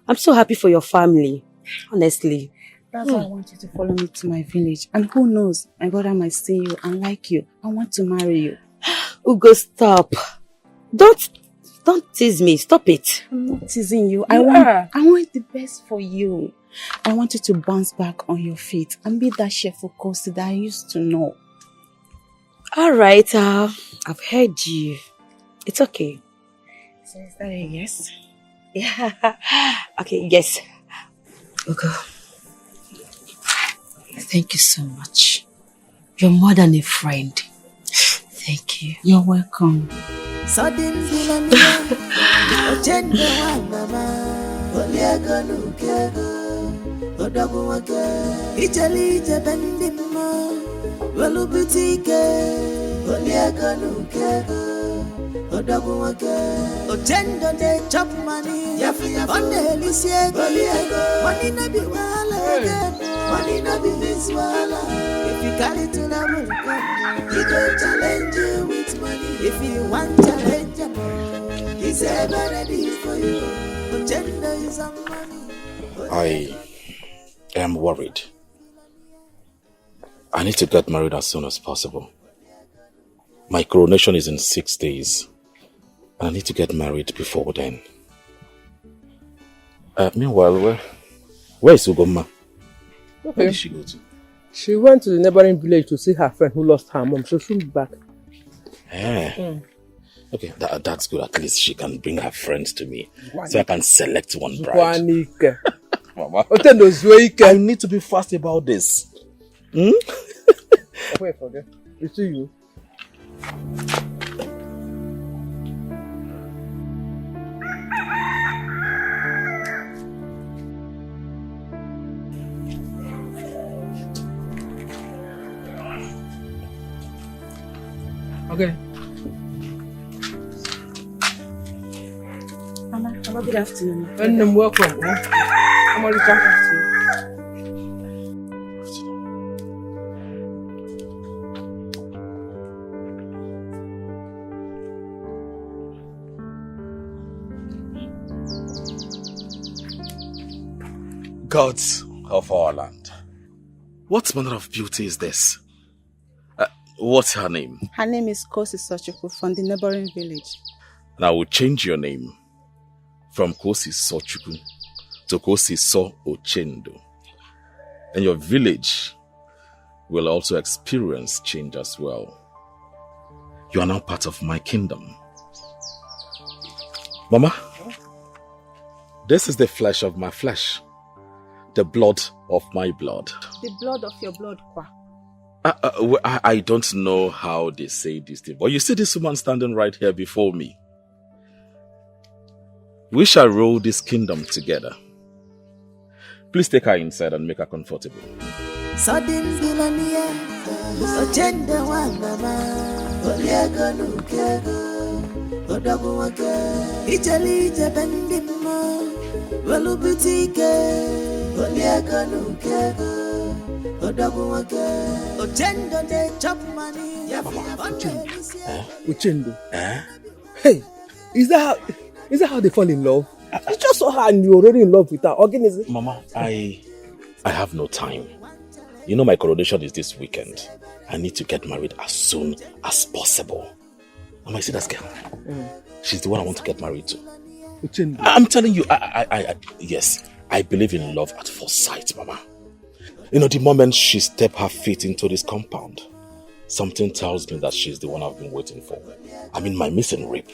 I'm so happy for your family, honestly.
That's why I want you to follow me to my village. And who knows, my brother might see you and like you. I want to marry you.
Ugo, stop. Don't tease me. Stop it.
I'm not teasing you. I want the best for you. I want you to bounce back on your feet and be that cheerful Kosi that I used to know.
All right, I've heard you. It's okay.
So is that a yes?
Yeah. Okay, yes. Ugo, thank you so much. You're more than a friend. Thank you.
You're welcome.
Ochendo de chop money, on the helice, money no be wala again, money no be this wala. If you carry to the moon, he go challenge you with money. If you want challenge him, he's ever ready for you. Ochendo is some money.
I am worried. I need to get married as soon as possible. My coronation is in 6 days. And I need to get married before then. Meanwhile, where is Ugoma?
Okay.
Where did she go to?
She went to the neighboring village to see her friend who lost her mom, so she'll be back.
Okay, that's good. At least she can bring her friends to me. So I can select one bride. Mama. I need to be fast about this.
Wait for them. It's to you. Okay.
Mama, good afternoon.
And welcome. I'm already talking to you.
Gods of our land, what manner of beauty is this? What's her name?
Her name is Kosi Sochukwu from the neighboring village.
And I will change your name from Kosi Sochukwu to Kosi So Ochendo. And your village will also experience change as well. You are now part of my kingdom. Mama, this is the flesh of my flesh, the blood of my blood.
The blood of your blood, Kwa.
I don't know how they say this thing, but you see this woman standing right here before me. We shall rule this kingdom together. Please take her inside and make her comfortable.
Ochendo de chop money,
Uchendu. Hey, is that how they fall in love? You just saw her and you're already in love with her. Organism.
Mama, I have no time. You know my coronation is this weekend. I need to get married as soon as possible. Am I see that girl? She's the one I want to get married to.
Uchendu.
I'm telling you, yes, I believe in love at first sight, Mama. You know, the moment she stepped her feet into this compound, something tells me that she's the one I've been waiting for. I mean, my missing rib.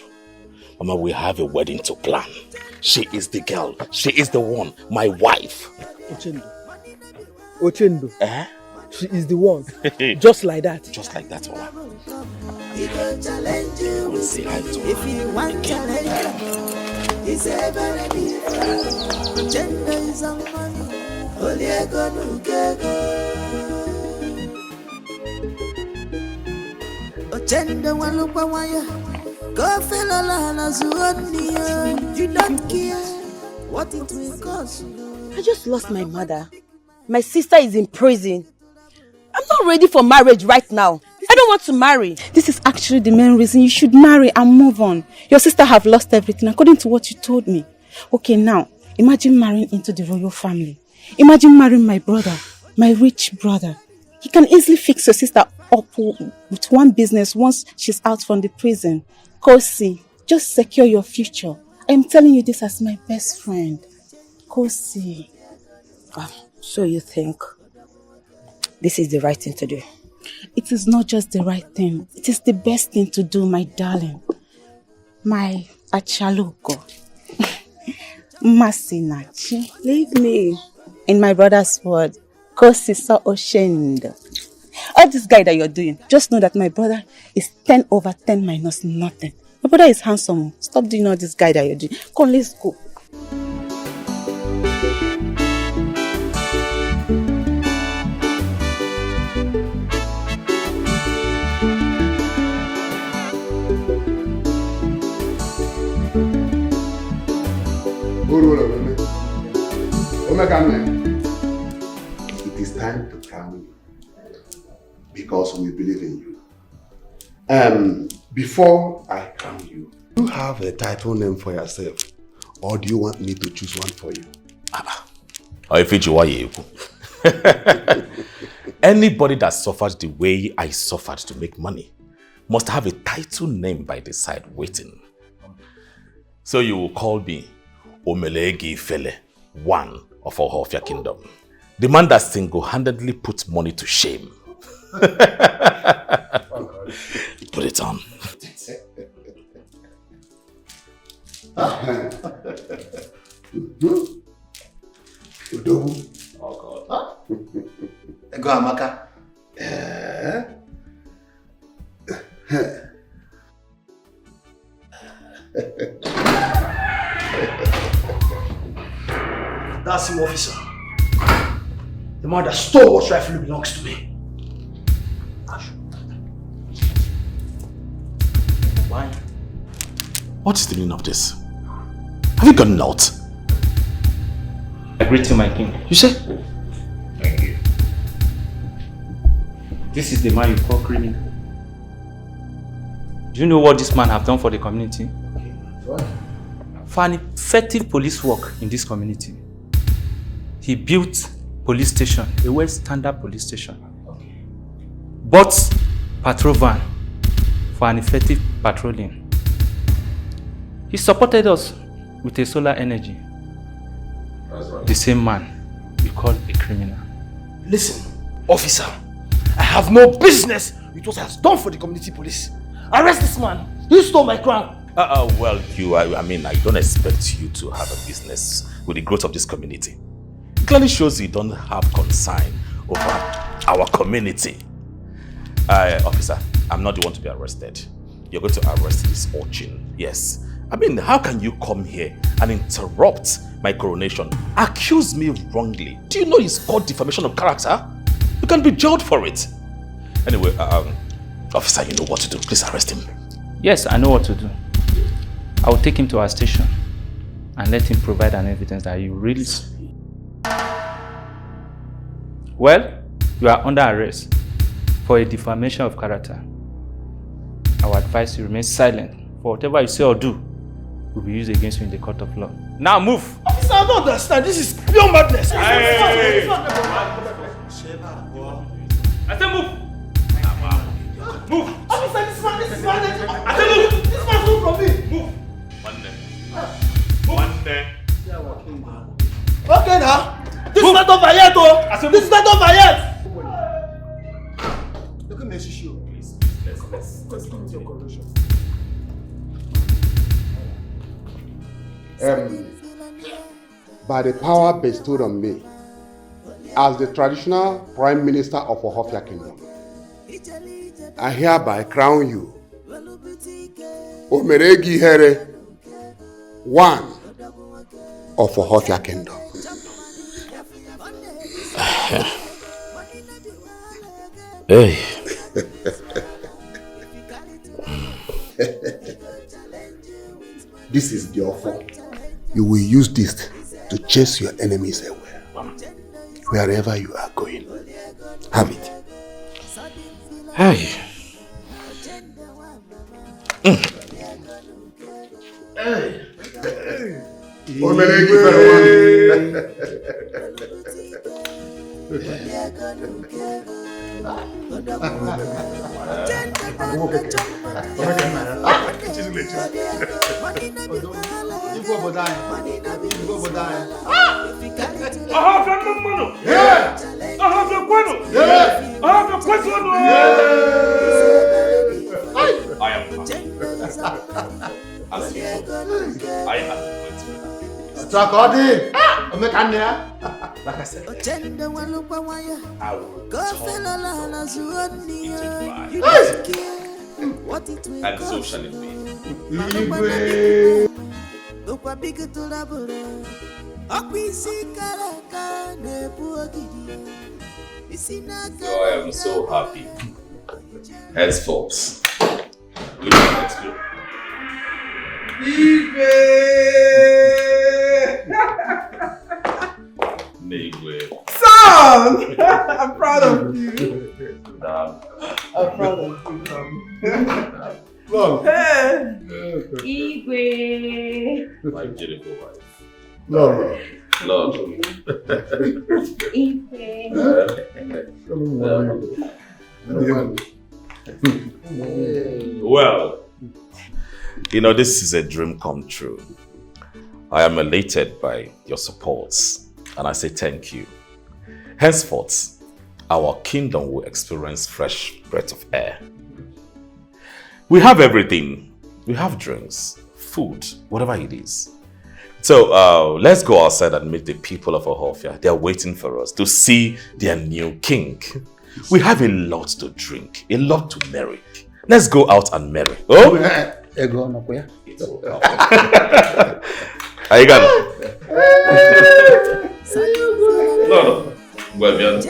Mama, we have a wedding to plan. She is the girl. She is the one. My wife.
Uchendu. She is the one. Just like that.
Just like that, Mama.
Say hi to her. If you want challenge, it's ever ready. Gender is on money. Oliego nukego. Ochenda walupa waya. Go fella la zuania. You don't care what it will cost.
I just lost my mother. My sister is in prison. I'm not ready for marriage right now. I don't want to marry.
This is actually the main reason you should marry and move on. Your sister have lost everything according to what you told me. Okay, now, imagine marrying into the royal family. Imagine marrying my brother, my rich brother. He can easily fix your sister up with one business once she's out from the prison. Kosi, just secure your future. I'm telling you this as my best friend. Kosi.
So you think this is the right thing to do?
It is not just the right thing. It is the best thing to do, my darling. My Achaloko. Masinachi.
Leave me.
In my brother's word, Kosi so oshendo. All this guy that you're doing, just know that my brother is 10 over 10 minus nothing. My brother is handsome. Stop doing all this guy that you're doing. Come, let's go.
It is time to crown you because we believe in you. Before I crown you, do you have a title name for yourself, or do you want me to choose one for you?
Anybody that suffered the way I suffered to make money must have a title name by the side waiting. So you will call me Omelegi Fele, one of Ohofia Kingdom. The man that single-handedly puts money to shame. Put it on.
Oh God. Go Amaka.
That's him, officer. The man that stole what rightfully belongs to me.
Why? What is the meaning of this? Have you gone out?
I greet you, my king.
You say?
Thank you. This is the man you call criminal. Do you know what this man have done for the community?
What?
For an effective police work in this community, he built police station, a well-standard police station. Bought patrol van for an effective patrolling. He supported us with a solar energy. That's right. The same man we call a criminal.
Listen, officer, I have no business with what he has done for the community police. Arrest this man. He stole my crown.
Well, I mean, I don't expect you to have a business with the growth of this community. It clearly shows you don't have concern over our community. Officer, I'm not the one to be arrested. You're going to arrest this urchin. Yes. I mean, how can you come here and interrupt my coronation? Accuse me wrongly. Do you know it's called defamation of character? You can be jailed for it. Anyway, officer, you know what to do. Please arrest him.
Yes, I know what to do. I will take him to our station and let him provide an evidence that you really... Well, you are under arrest for a defamation of character I would advise you remain silent. For whatever you say or do will be used against you in the court of law. Now move!
Officer, I don't understand. This is pure madness.
Hey. I said move! Move!
Officer, this man.
I said move!
This man's moved from me.
Move! One day.
Okay now. This is not over yet, oh. This is not over yet. Look at me, show.
Please, let's continue your condition.
By the power bestowed on me as the traditional Prime Minister of Ohofia Kingdom, I hereby crown you Omeregi Here, one of Ohofia Kingdom.
Hey.
This is the offer. You will use this to chase your enemies away, wherever you are going. Have it.
Hey.
Hey.
Like I said, I will and so shall it be. So I am so happy. Henceforth, we will explore.
Son! I'm proud of you. I'm proud of you, son.
Igwe.
My beautiful wife.
Lord.
Well, you know, this is a dream come true. I am elated by your supports, and I say thank you. Henceforth, our kingdom will experience fresh breath of air. We have everything. We have drinks, food, whatever it is. So let's go outside and meet the people of Ohofia. They are waiting for us to see their new king. We have a lot to drink, a lot to marry. Let's go out and marry. Oh? Are you gonna? No. Well, bien.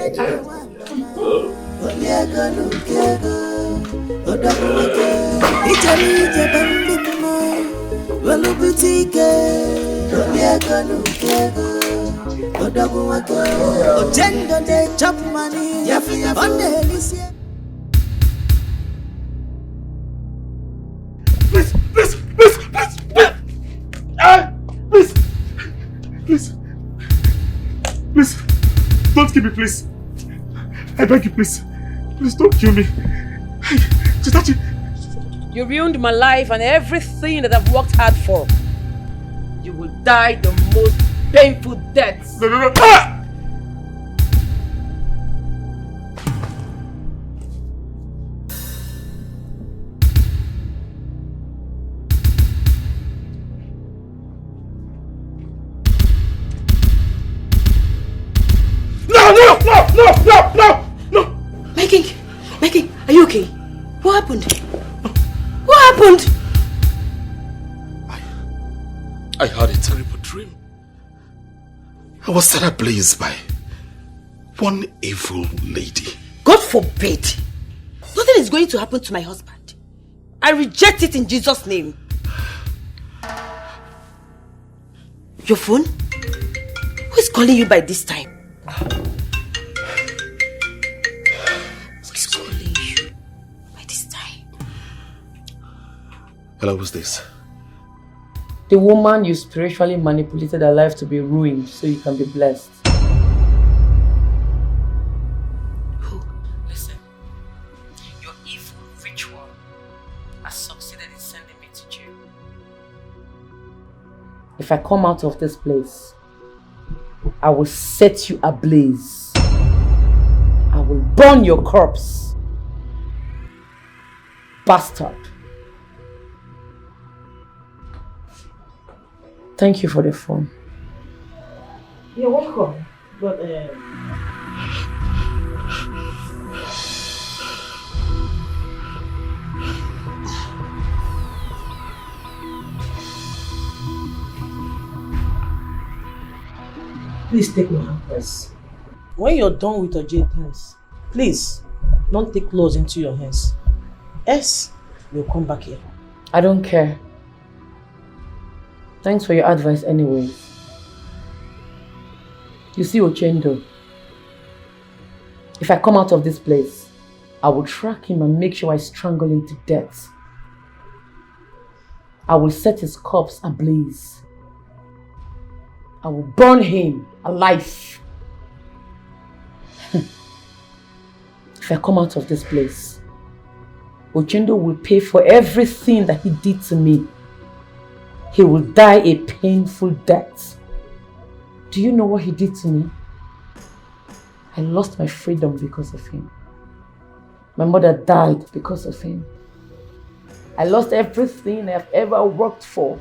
Please, don't kill me, please. I beg you, please. Please don't kill me. Chitachi.
You ruined my life and everything that I've worked hard for. You will die the most painful death.
No. Ah! No!
My king, are you okay? What happened? What happened?
I had a terrible dream. I was set ablaze by one evil lady.
God forbid! Nothing is going to happen to my husband. I reject it in Jesus' name. Your phone? Who is calling you by this time?
Hello, who's this?
The woman you spiritually manipulated her life to be ruined so you can be blessed. Listen, your evil ritual has succeeded in sending me to jail. If I come out of this place, I will set you ablaze. I will burn your corpse. Bastard. Thank you for the phone.
You're welcome. But please take my advice. When you're done with your jail times, please don't take laws into your hands. Else, you'll come back here.
I don't care. Thanks for your advice anyway. You see Ochendo, if I come out of this place, I will track him and make sure I strangle him to death. I will set his corpse ablaze. I will burn him alive. If I come out of this place, Ochendo will pay for everything that he did to me. He will die a painful death. Do you know what he did to me? I lost my freedom because of him. My mother died because of him. I lost everything I've ever worked for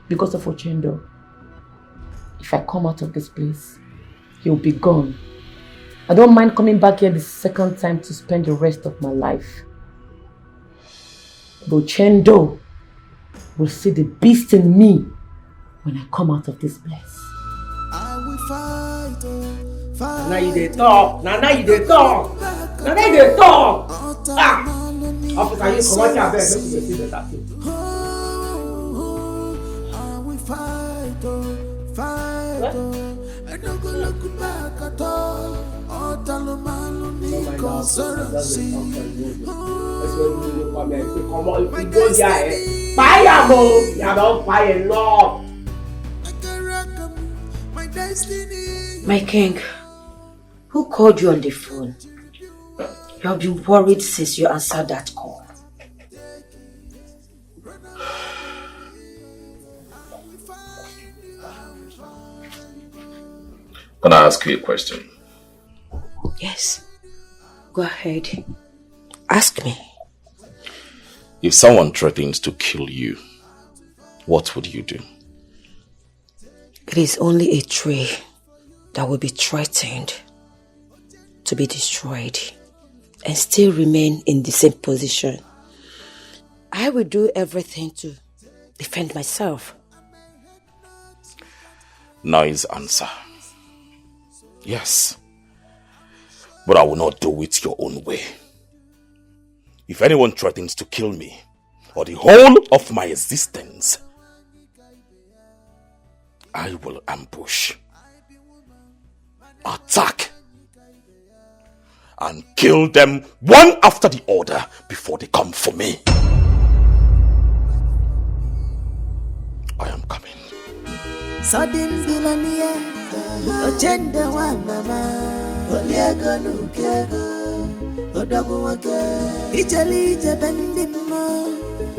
because of Ochendo. If I come out of this place, he'll be gone. I don't mind coming back here the second time to spend the rest of my life. But Ochendo will see the beast in me when I come out of this place.
Now you dey talk. Now you dey talk. Now you dey talk. Ah! Officer, you come out here, make you see better thing.
My king, who called you on the phone? You have been worried since you answered that call.
Can I ask you a question?
Yes. Go ahead. Ask me.
If someone threatens to kill you, what would you do?
It is only a tree that will be threatened to be destroyed and still remain in the same position. I will do everything to defend myself.
Nice answer. Yes. But I will not do it your own way. If anyone threatens to kill me, or the whole of my existence, I will ambush, attack, and kill them one after the other before they come for me. I am coming.
Sudden Bilania, Ochendo Mama, Oliago Nukego, Odaguake, Ijali Jabendimo,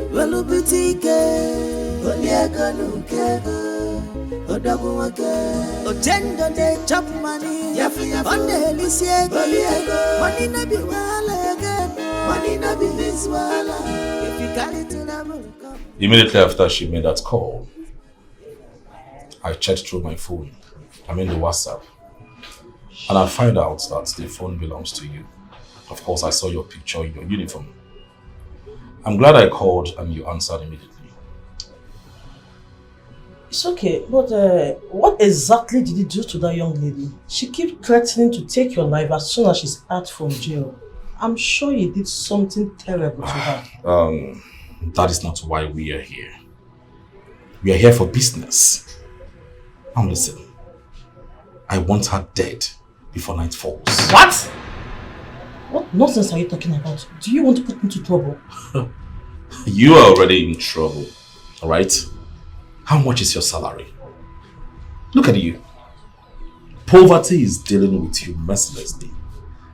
Velubutike, Oliago Nukego, Odaguake, Ochendo de chop money, on the Lycée, money no be wala again, money no be this wala, if you carry to the
Immediately after she made that call, I checked through my phone, the WhatsApp, and I find out that the phone belongs to you. Of course, I saw your picture in your uniform. I'm glad I called and you answered immediately.
It's okay, but what exactly did you do to that young lady? She keeps threatening to take your life as soon as she's out from jail. I'm sure you did something terrible to her.
That is not why we are here. We are here for business. And listen, I want her dead before night falls.
What? What nonsense are you talking about? Do you want to put me into trouble?
You are already in trouble, alright? How much is your salary? Look at you. Poverty is dealing with you mercilessly,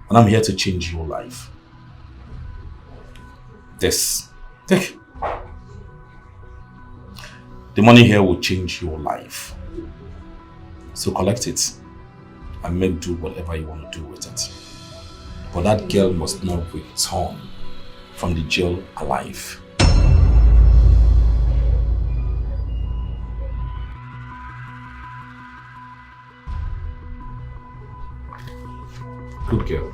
and I'm here to change your life. This. Take. The money here will change your life. So collect it and make do whatever you want to do with it. But that girl must not return from the jail alive. Good girl.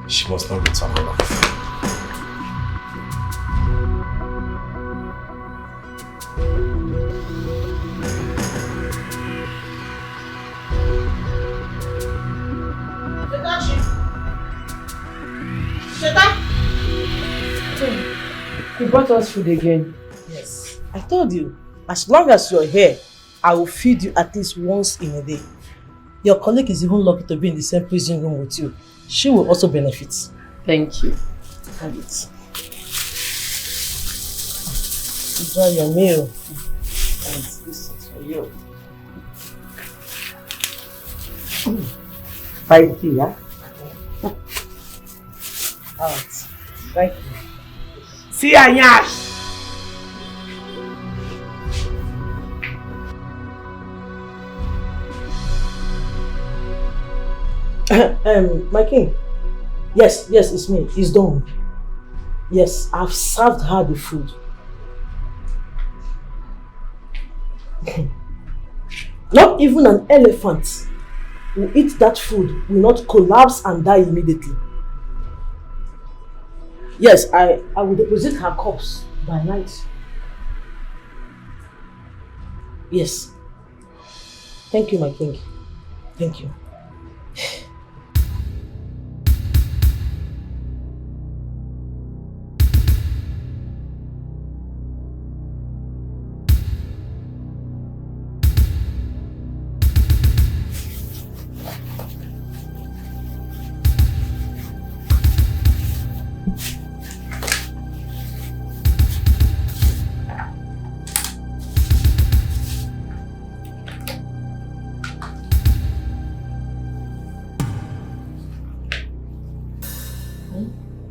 She must not return alive.
You brought us food again.
Yes. I told you, as long as you're here, I will feed you at least once in a day. Your colleague is even lucky to be in the same prison room with you. She will also benefit.
Thank you.
Have it. Enjoy your meal. And this is for you. Thank you, yeah? Alright. Thank you.
See ya, Nyash! My king. Yes, it's me. It's done. Yes, I've served her the food. Not even an elephant who eats that food will not collapse and die immediately. Yes, I will deposit her corpse by night. Yes. Thank you, my king. Thank you.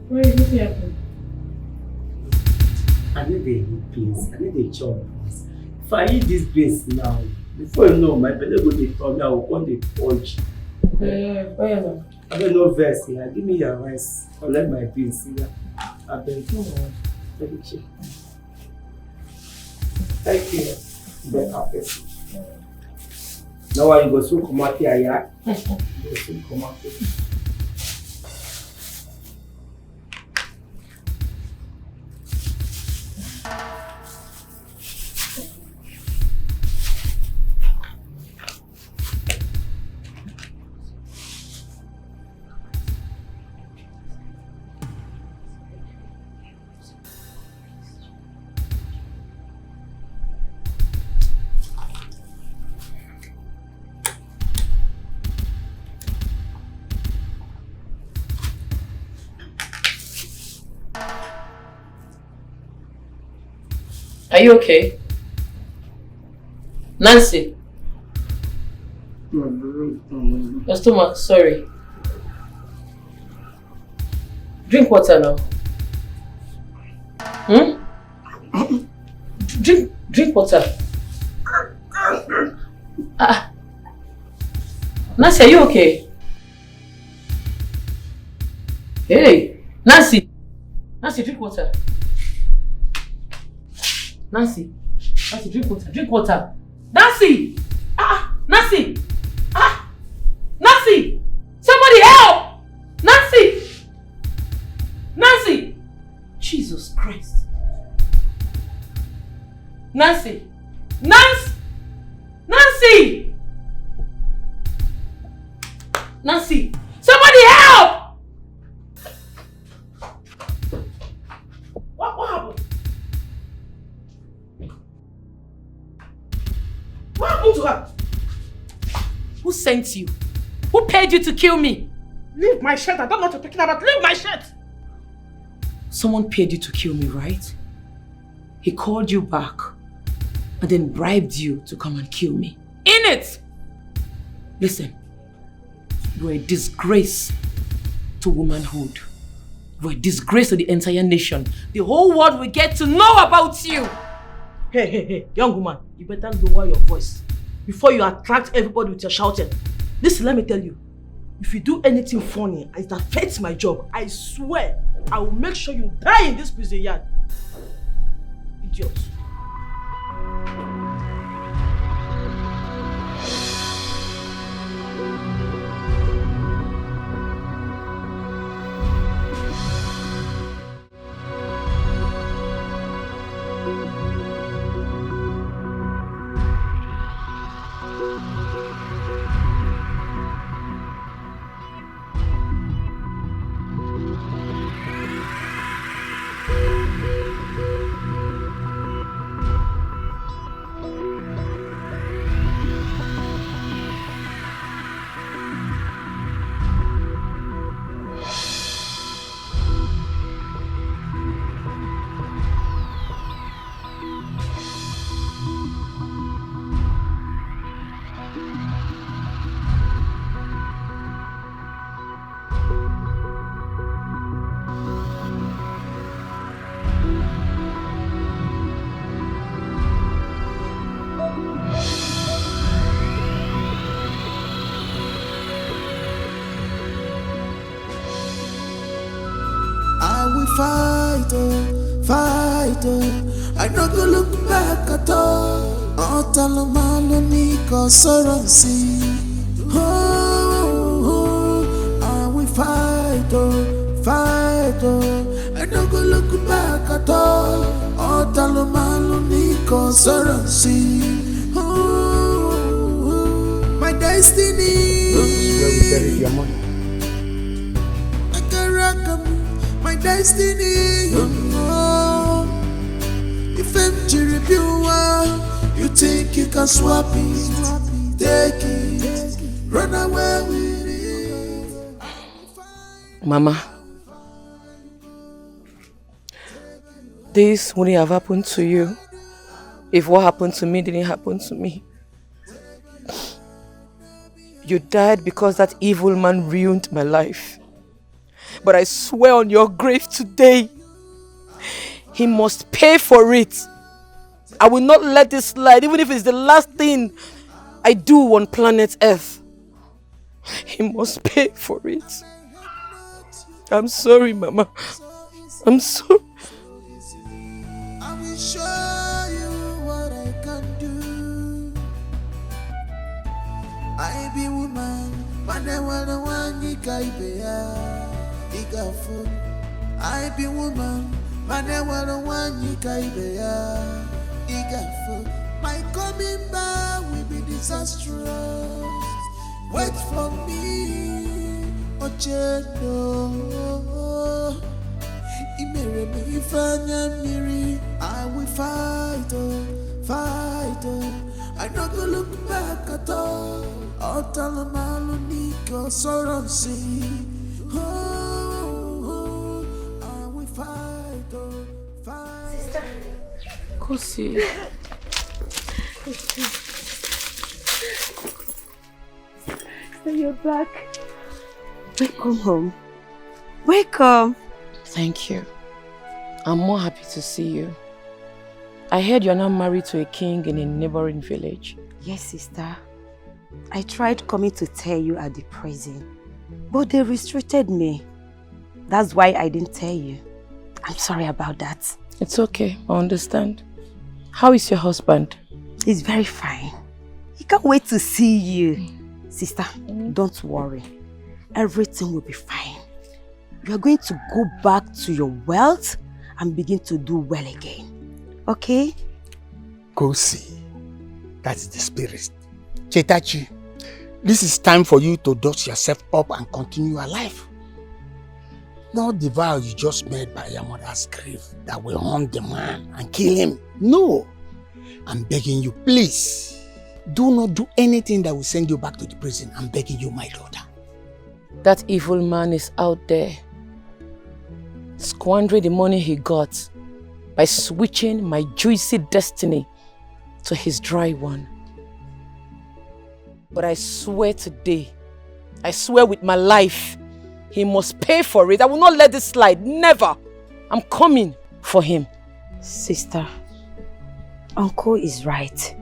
What is this happening?
I need a beans. I need a chop. If I eat this beans now, before you know, my belly will be from me. I will come the punch. I don't know verse here. Give me your rice. I'll let my beans here. I beg you. Let me check. Thank you. Better person. Now I go so come out here, yeah? Go so come out here.
Are you okay? Nancy? Your stomach, sorry. Drink water now. Drink water. Nancy, are you okay? Hey, Nancy! Nancy, drink water. Nancy, drink water. Drink water. Nancy! Nancy! Nancy! Somebody help! Nancy! Nancy! Jesus Christ. Nancy! Nancy! Nancy! Somebody help! What
one?
Who sent you? Who paid you to kill me?
Leave my shirt. I don't know what you're talking about. Leave my shirt.
Someone paid you to kill me, right? He called you back and then bribed you to come and kill me.
In it!
Listen, you are a disgrace to womanhood. You are a disgrace to the entire nation. The whole world will get to know about you.
Hey, young woman, you better lower your voice before you attract everybody with your shouting. Listen, let me tell you, if you do anything funny and it affects my job, I swear I will make sure you die in this prison yard. Idiot.
Fight, I no go look back at all. Otalo malo ni consorancy. I will fight, I no go look back at all. Otalo malo ni consorancy. My destiny.
This is where we bury your money.
My destiny, if I'm you think you can swap it, take it, run away with it.
Mama, this wouldn't have happened to you if what happened to me didn't happen to me. You died because that evil man ruined my life. But I swear on your grave today, he must pay for it. I will not let this slide, even if it's the last thing I do on planet Earth. He must pay for it. I'm sorry, Mama. I'm sorry.
I will show you what I can do. I be woman, but I want the one you can be. I be woman, but I want the one you can be. My coming back will be disastrous. Wait for me, Ochendo. I will fight, I don't go look back at all. Otalo malo niko soransi. I will fight.
Sister, go see.
So you're back. Welcome home. Welcome.
Thank you. I'm more happy to see you. I heard you're now married to a king in a neighboring village.
Yes, sister. I tried coming to tell you at the prison, but they restricted me. That's why I didn't tell you. I'm sorry about that.
It's okay, I understand. How is your husband?
He's very fine. He can't wait to see you. Sister, don't worry. Everything will be fine. You are going to go back to your wealth and begin to do well again. Okay?
Go see. That's the spirit. Chetachi, this is time for you to dust yourself up and continue your life. Not the vow you just made by your mother's grave that will hunt the man and kill him. No. I'm begging you, please.
Do not do anything that will send you back to the prison. I'm begging you, my daughter.
That evil man is out there, squandering the money he got by switching my juicy destiny to his dry one. But I swear today, I swear with my life, he must pay for it. I will not let this slide, never. I'm coming for him.
Sister, Uncle is right.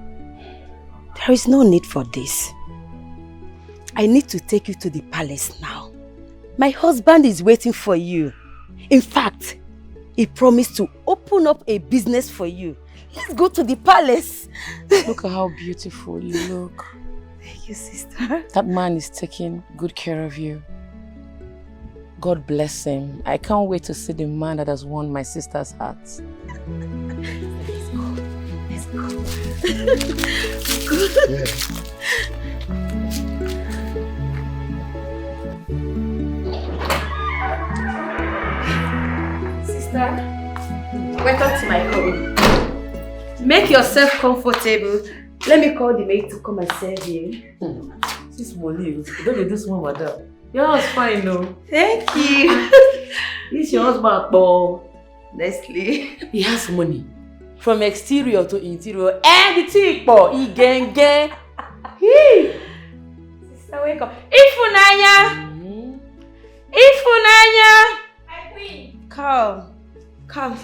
There is no need for this. I need to take you to the palace now. My husband is waiting for you. In fact, he promised to open up a business for you. Let's go to the palace.
Look at how beautiful you look.
Thank you, sister.
That man is taking good care of you. God bless him. I can't wait to see the man that has won my sister's heart.
Let's go. Let's go.
Yeah.
Sister, welcome to my home. Make yourself comfortable. Let me call the maid to come and serve you.
This money, don't do this one, madam. Your house fine, though.
Thank you.
This your husband, Paul.
Nestle.
He has money. From exterior to interior. And the thing, Paul. He gang.
Sister, wake up. Ifunanya! Ifunanya! My queen. Come.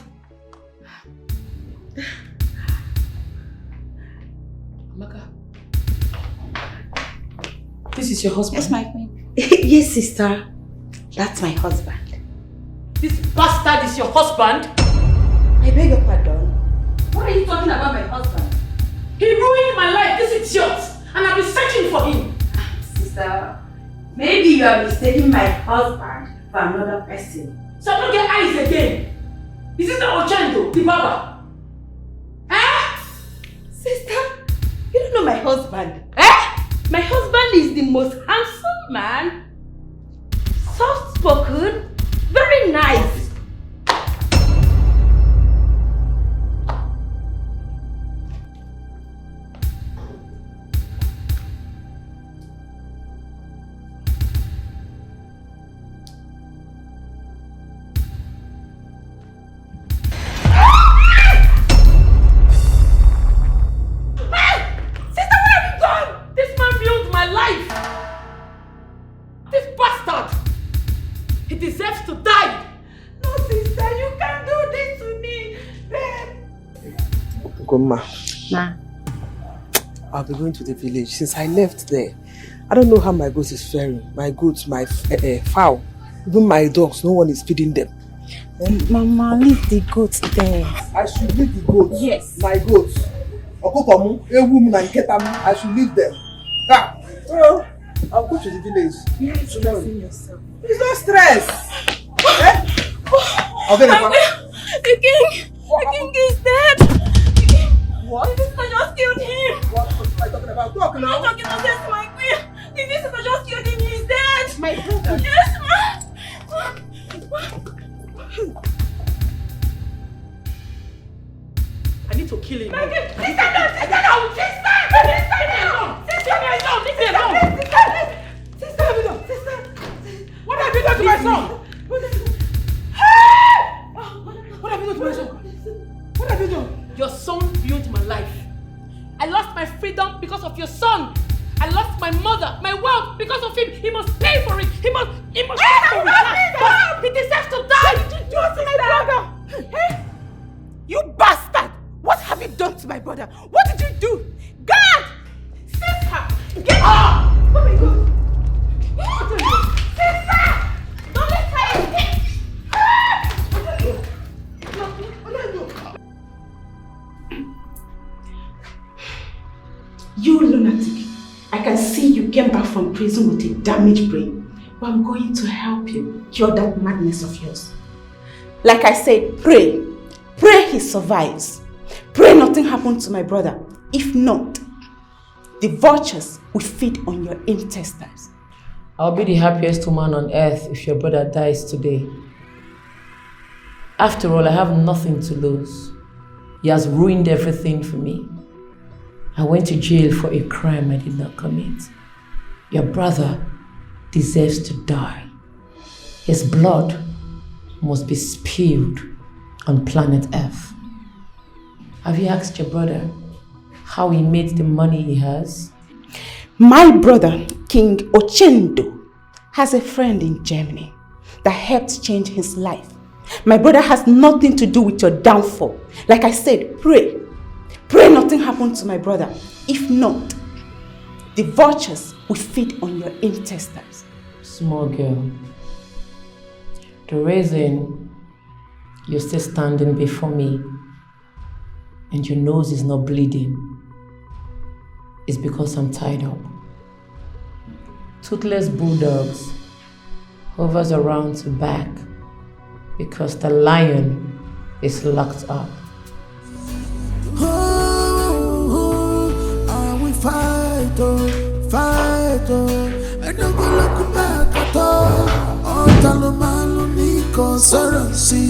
Amaka. This is your husband?
Yes, my queen. Yes, sister. That's my husband.
This bastard is your husband?
I beg your pardon. What are you talking about my husband?
He ruined my life, this idiot! And I've been searching for him.
Sister, maybe you are mistaking my husband for another person.
So I don't get eyes again. Is this the Ochendo, the barber?
Sister, you don't know my husband. My husband is the most handsome man, soft-spoken, very nice.
Ma. I'll be going to the village. Since I left there, I don't know how my goat is faring. My goats, my fowl, even my dogs, no one is feeding them.
Mama, leave the goats there.
I should leave the goats?
Yes.
My goats. I should leave them. I'll go to the village.
Yes, yourself.
It's no stress.
The king is dead.
What?
The visitor just killed him.
What am I talking about? Talk now.
You're talking nonsense, my queen. The visitor just killed him. He's dead.
My brother.
Yes, ma.
I need to kill him.
My queen, sister, no, sister, no, sister.
What have you done to my son? What have you done to my son? What have you done? Your son ruined my life. I lost my freedom because of your son. I lost my mother, my wealth because of him. He must pay for it. He must pay for it. He deserves to die.
What did you do to my brother? Hey? You bastard! What have you done to my brother? What did you do? God! Sister! Get up! Oh my God! Sister! Don't let her escape!
You lunatic. I can see you came back from prison with a damaged brain. But I'm going to help you cure that madness of yours. Like I said, pray. Pray he survives. Pray nothing happens to my brother. If not, the vultures will feed on your intestines.
I'll be the happiest woman on earth if your brother dies today. After all, I have nothing to lose. He has ruined everything for me. I went to jail for a crime I did not commit. Your brother deserves to die. His blood must be spilled on planet Earth. Have you asked your brother how he made the money he has?
My brother, King Ochendo, has a friend in Germany that helped change his life. My brother has nothing to do with your downfall. Like I said, pray. Pray nothing happens to my brother. If not, the vultures will feed on your intestines.
Small girl, the reason you're still standing before me and your nose is not bleeding is because I'm tied up. Toothless bulldogs hovers around to back because the lion is locked up.
I will fight, oh, fight, oh. I don't go look back at all. Oh, Talomalo Nico Saransi.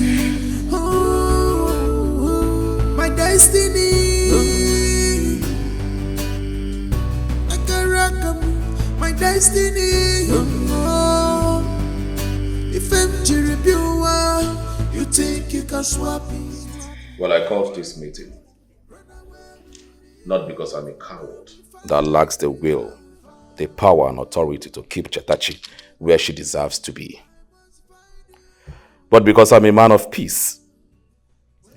My destiny. I can rock my destiny. If I'm you think you can swap it?
Well, I called this meeting not because I'm a coward that lacks the will, the power and authority to keep Chetachi where she deserves to be, but because I'm a man of peace,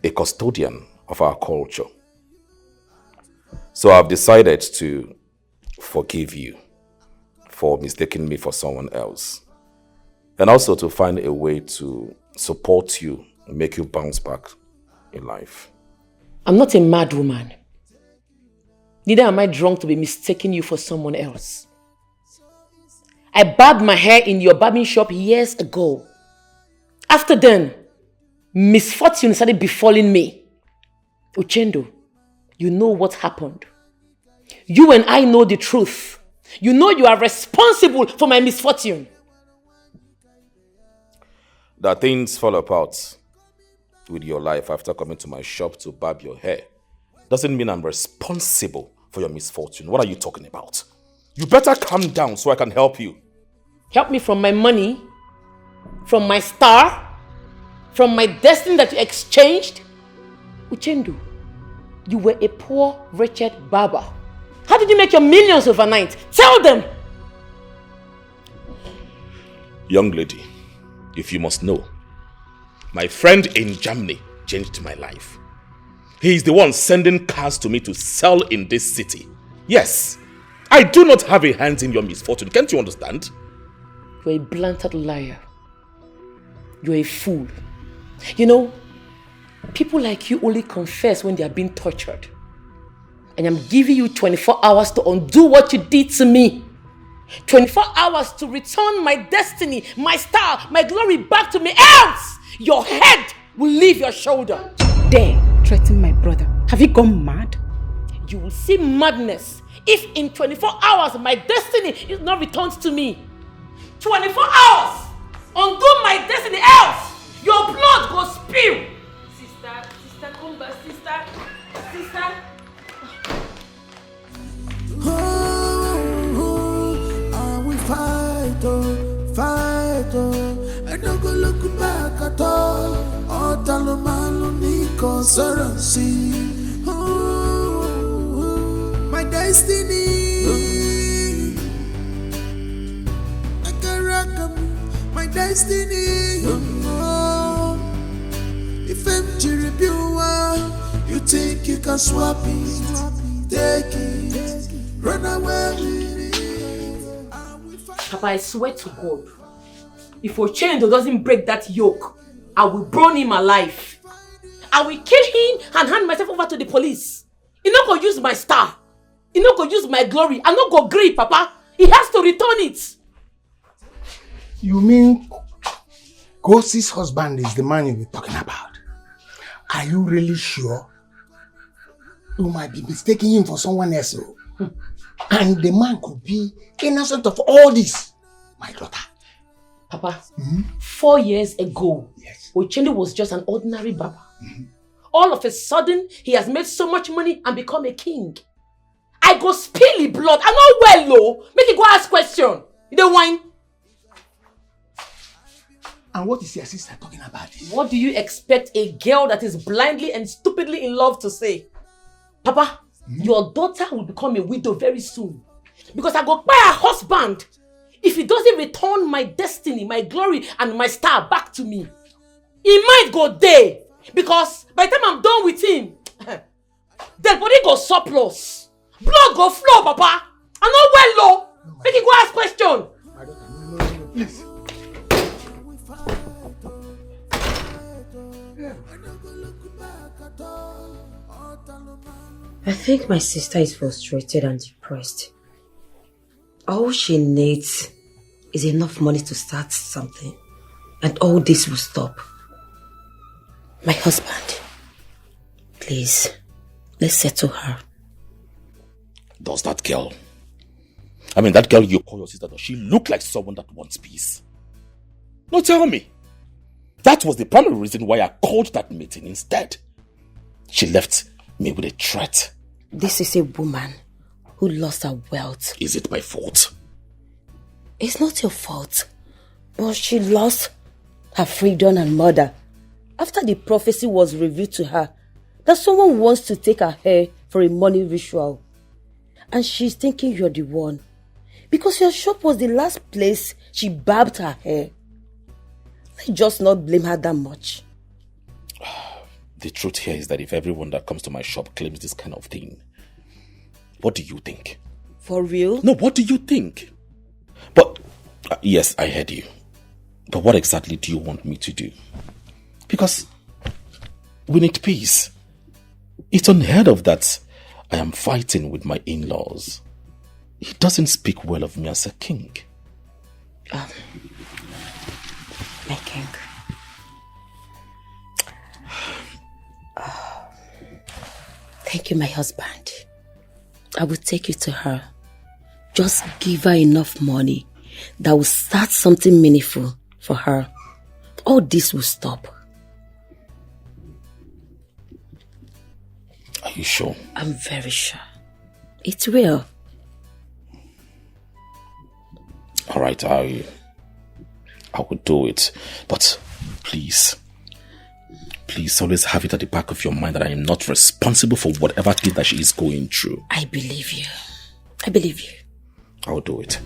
a custodian of our culture. So I've decided to forgive you for mistaking me for someone else, and also to find a way to support you and make you bounce back in life.
I'm not a mad woman. Neither am I drunk to be mistaking you for someone else. I barbed my hair in your barbing shop years ago. After then, misfortune started befalling me. Ochendo, you know what happened. You and I know the truth. You know you are responsible for my misfortune.
That things fall apart with your life after coming to my shop to barb your hair doesn't mean I'm responsible for your misfortune. What are you talking about? You better calm down so I can help you.
Help me from my money, from my star, from my destiny that you exchanged. Uchendu, you were a poor, wretched barber. How did you make your millions overnight? Tell them!
Young lady, if you must know, my friend in Germany changed my life. He is the one sending cars to me to sell in this city. Yes, I do not have a hand in your misfortune. Can't you understand?
You're a blunted liar. You're a fool. You know, people like you only confess when they are being tortured. And I'm giving you 24 hours to undo what you did to me. 24 hours to return my destiny, my star, my glory back to me. Else, your head will leave your shoulder.
Dare threaten my brother. Have you gone mad?
You will see madness if in 24 hours my destiny is not returned to me. 24 hours! Undo my destiny, else your blood will spill. Sister, come back, sister.
I will fight, oh, fight, oh. I don't go look back at all. Oh, Talomalo Nico Saransi. My destiny. I can rock my destiny. If I'm you think you can swap it, take it, run away.
Papa, I swear to God, if Ochendo doesn't break that yoke, I will burn him alive. I will kill him and hand myself over to the police. He not gonna use my star. He not gonna use my glory. I'm not gonna agree, Papa. He has to return it.
You mean Kosi's husband is the man you were talking about? Are you really sure? You might be mistaking him for someone else. And the man could be innocent of all this. My daughter.
Papa, 4 years ago, Ochendo was just an ordinary barber. All of a sudden, he has made so much money and become a king. I go spill the blood. I know well, low. Make it go ask question. You don't whine.
And what is your sister talking about this?
What do you expect a girl that is blindly and stupidly in love to say? Papa, your daughter will become a widow very soon. Because I go buy a husband if he doesn't return my destiny, my glory, and my star back to me. He might go there. Because by the time I'm done with him, dead body go surplus. Blood go flow, Papa. I know well, low. Make it go ask question.
My daughter, no, please.
I think my sister is frustrated and depressed. All she needs is enough money to start something, and all this will stop. My husband, please, let's settle her.
Does that girl, that girl you call your sister, does she look like someone that wants peace? No, tell me. That was the primary reason why I called that meeting instead. She left me with a threat.
This is a woman who lost her wealth.
Is it my fault?
It's not your fault. But she lost her freedom and mother after the prophecy was revealed to her that someone wants to take her hair for a money ritual. And she's thinking you're the one. Because your shop was the last place she barbed her hair. Let's just not blame her that much.
The truth here is that if everyone that comes to my shop claims this kind of thing, what do you think?
For real?
No, what do you think? But, yes, I heard you. But what exactly do you want me to do? Because we need peace. It's unheard of that I am fighting with my in-laws. He doesn't speak well of me as a king.
My king. Thank you, my husband. I will take you to her. Just give her enough money that will start something meaningful for her. All this will stop.
Are you sure?
I'm very sure. It will.
Alright, I will do it. But please always have it at the back of your mind that I am not responsible for whatever thing that she is going through.
I believe you. I believe you.
I will do it.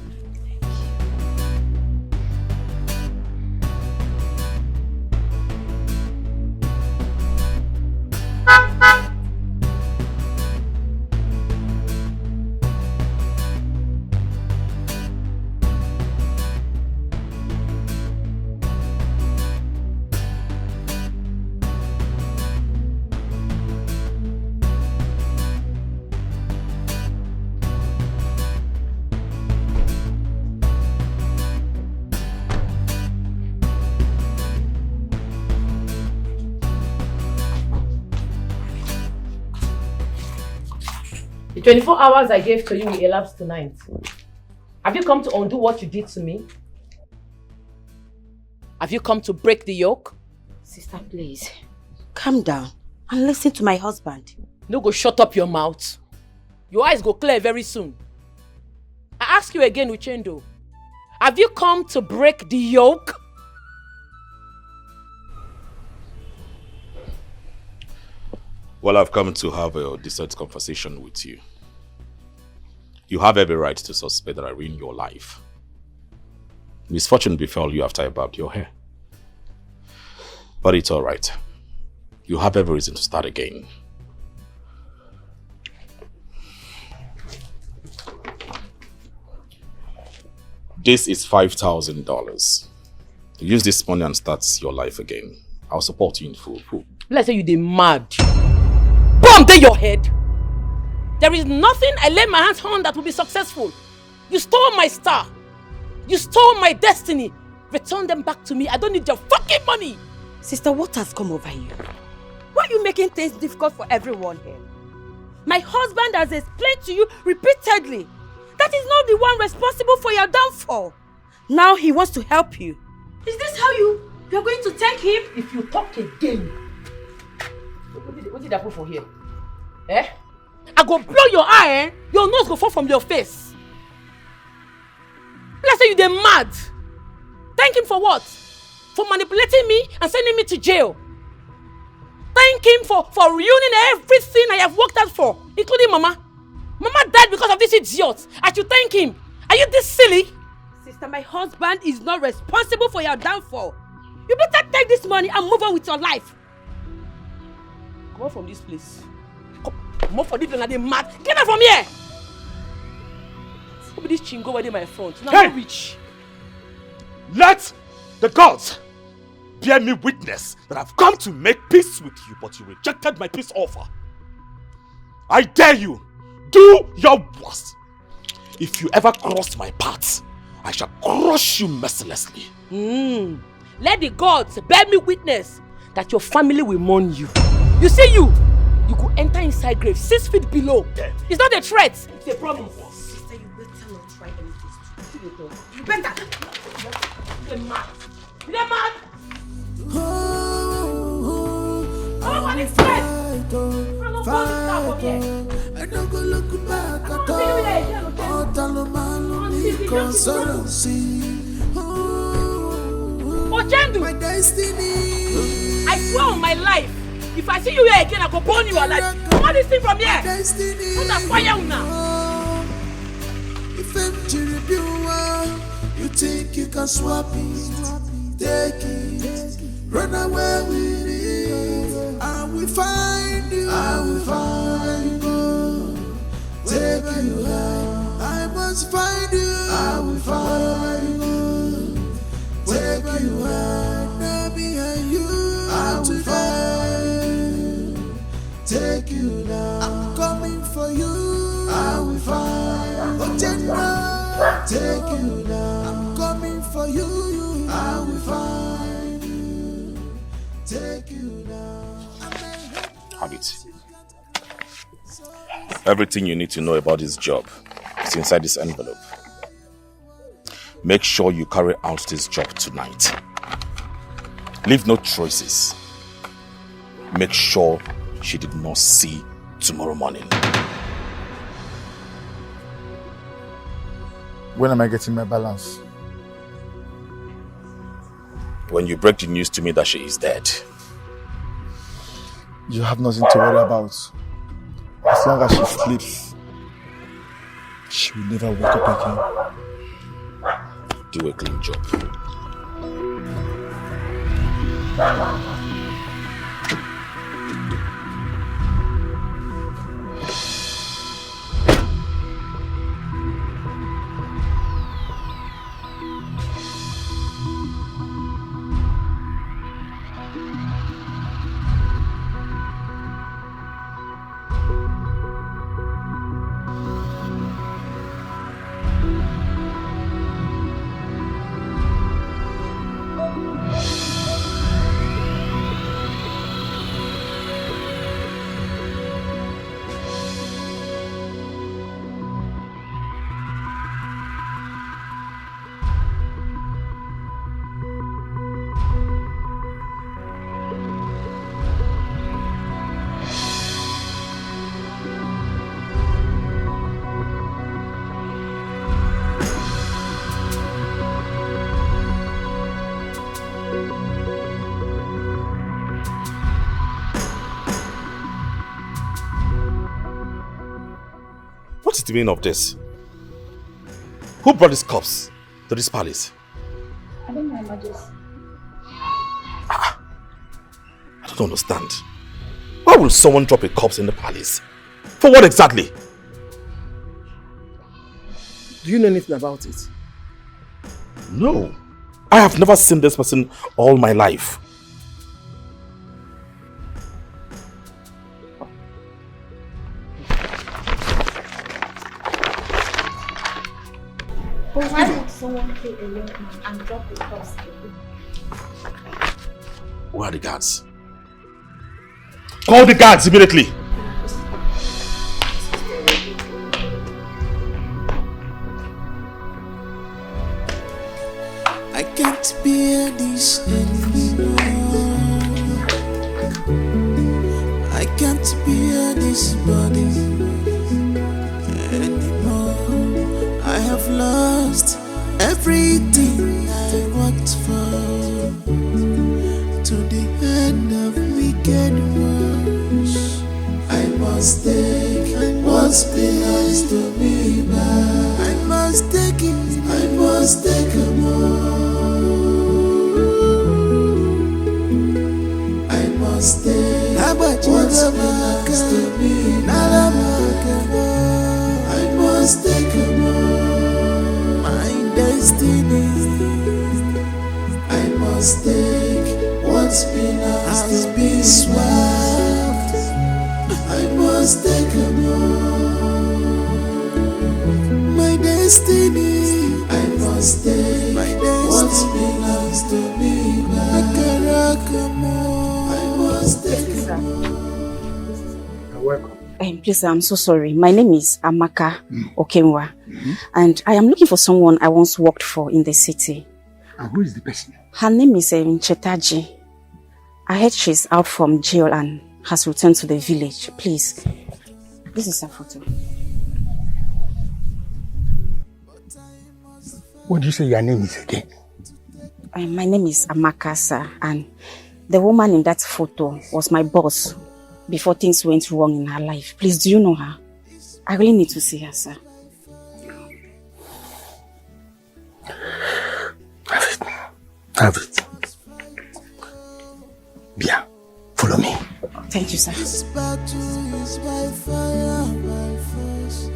The 24 hours I gave to you will elapse tonight. Have you come to undo what you did to me? Have you come to break the yoke?
Sister, please, calm down and listen to my husband.
No go shut up your mouth. Your eyes go clear very soon. I ask you again, Uchendo. Have you come to break the yoke?
Well, I've come to have a decent conversation with you. You have every right to suspect that I ruined your life. Misfortune befell you after I barbed your hair. But it's alright. You have every reason to start again. This is $5,000. Use this money and start your life again. I'll support you in full.
Let's say you dey mad. Bomb in your head. There is nothing I lay my hands on that will be successful. You stole my star. You stole my destiny. Return them back to me. I don't need your fucking money.
Sister, what has come over you? Why are you making things difficult for everyone here? My husband has explained to you repeatedly that he's not the one responsible for your downfall. Now he wants to help you. Is this how you're going to thank him?
If you talk again. What did I put for here? Eh?
I go blow your eye, your nose go fall from your face. Let's say you dey mad. Thank him for what? For manipulating me and sending me to jail. Thank him for ruining everything I have worked out for, including Mama. Mama died because of this idiot. I should thank him. Are you this silly?
Sister, my husband is not responsible for your downfall. You better take this money and move on with your life.
Come on from this place. Come on for this place, they mad. Get out from here! Look at this chingo where they my front. Now I'm rich.
Let the gods bear me witness that I've come to make peace with you, but you rejected my peace offer. I dare you, do your worst. If you ever cross my path, I shall crush you mercilessly.
Let the gods bear me witness that your family will mourn you. You see you could enter inside grave 6 feet below. It's not a threat, it's a promise.
Sister, you better not try anything stupid. You better. You're mad. You're mad. Oh, what is that?
I don't go look back at all.
My
destiny.
I swear on my life, if I see you here again, I go burn you alive. Come on, this thing from here. Put a fire now.
If you think you can swap it, take it, run away with it. I will find you. I will find you. Take you out. I must find you. I will find you. Take you out. Now behind you. I will find. Take you down. I'm coming for you. I will find. Oh, Jenna. Take you down. I'm coming for you. I will find you. Take you down.
Have it. Everything you need to know about this job is inside this envelope. Make sure you carry out this job tonight. Leave no traces. Make sure she did not see tomorrow morning.
When am I getting my balance?
When you break the news to me that she is dead.
You have nothing to worry about. As long as she sleeps, she will never wake up again.
Do a clean job. What is the meaning of this? Who brought these corpse to this palace?
I don't know, Majesty.
I don't understand. Why will someone drop a corpse in the palace? For what exactly?
Do you know anything about it?
No. I have never seen this person all my life.
But why would someone kill a young man and drop the corpse away?
Where are the guards? Call the guards immediately!
I can't bear this anymore. I I can't bear this body anymore. I have lost everything I worked for, to the end of wicked ones. I must take what's belongs to me back. I must take it, I must take it more. I must take what's belongs to me back. I must take it more. My destiny, I must take what's belongs to me swept. I must take a more. My destiny, I must take what belongs to me back. I must take a more.
You're welcome.
Please, I'm so sorry. My name is Amaka Okenwa, and I am looking for someone I once worked for in the city.
And who is the person?
Her name is Chetaji. I heard she's out from jail and has returned to the village. Please, this is her photo.
What do you say your name is again?
My name is Amaka, sir, and the woman in that photo was my boss before things went wrong in her life. Please, do you know her? I really need to see her, sir.
Have it. Bien. Follow me.
Thank you, sir.
This battle is by fire, by force.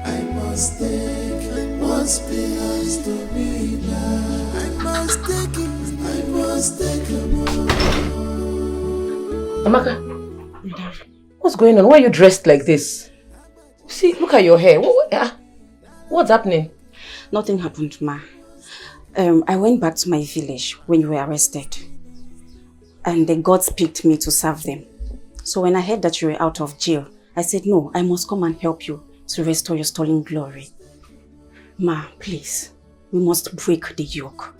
I must take what's belongs to me back. I must take it, I must take it more.
Amaka, what's going on? Why are you dressed like this? See, look at your hair. What's happening?
Nothing happened, ma. I went back to my village when you were arrested, and the gods picked me to serve them. So when I heard that you were out of jail, I said, no, I must come and help you to restore your stolen glory. Ma, please, we must break the yoke.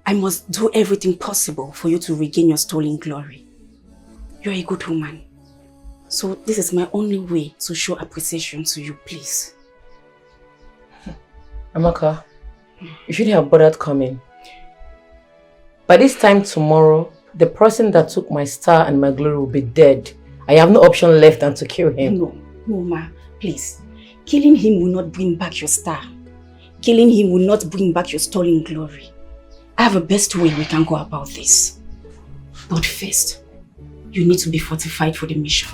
I must do everything possible for you to regain your stolen glory. You're a good woman. So this is my only way to show appreciation to you, please.
Amaka, you shouldn't have bothered coming. By this time tomorrow, the person that took my star and my glory will be dead. I have no option left than to kill him.
No, ma, please. Killing him will not bring back your star. Killing him will not bring back your stolen glory. I have a best way we can go about this. But first, you need to be fortified for the mission.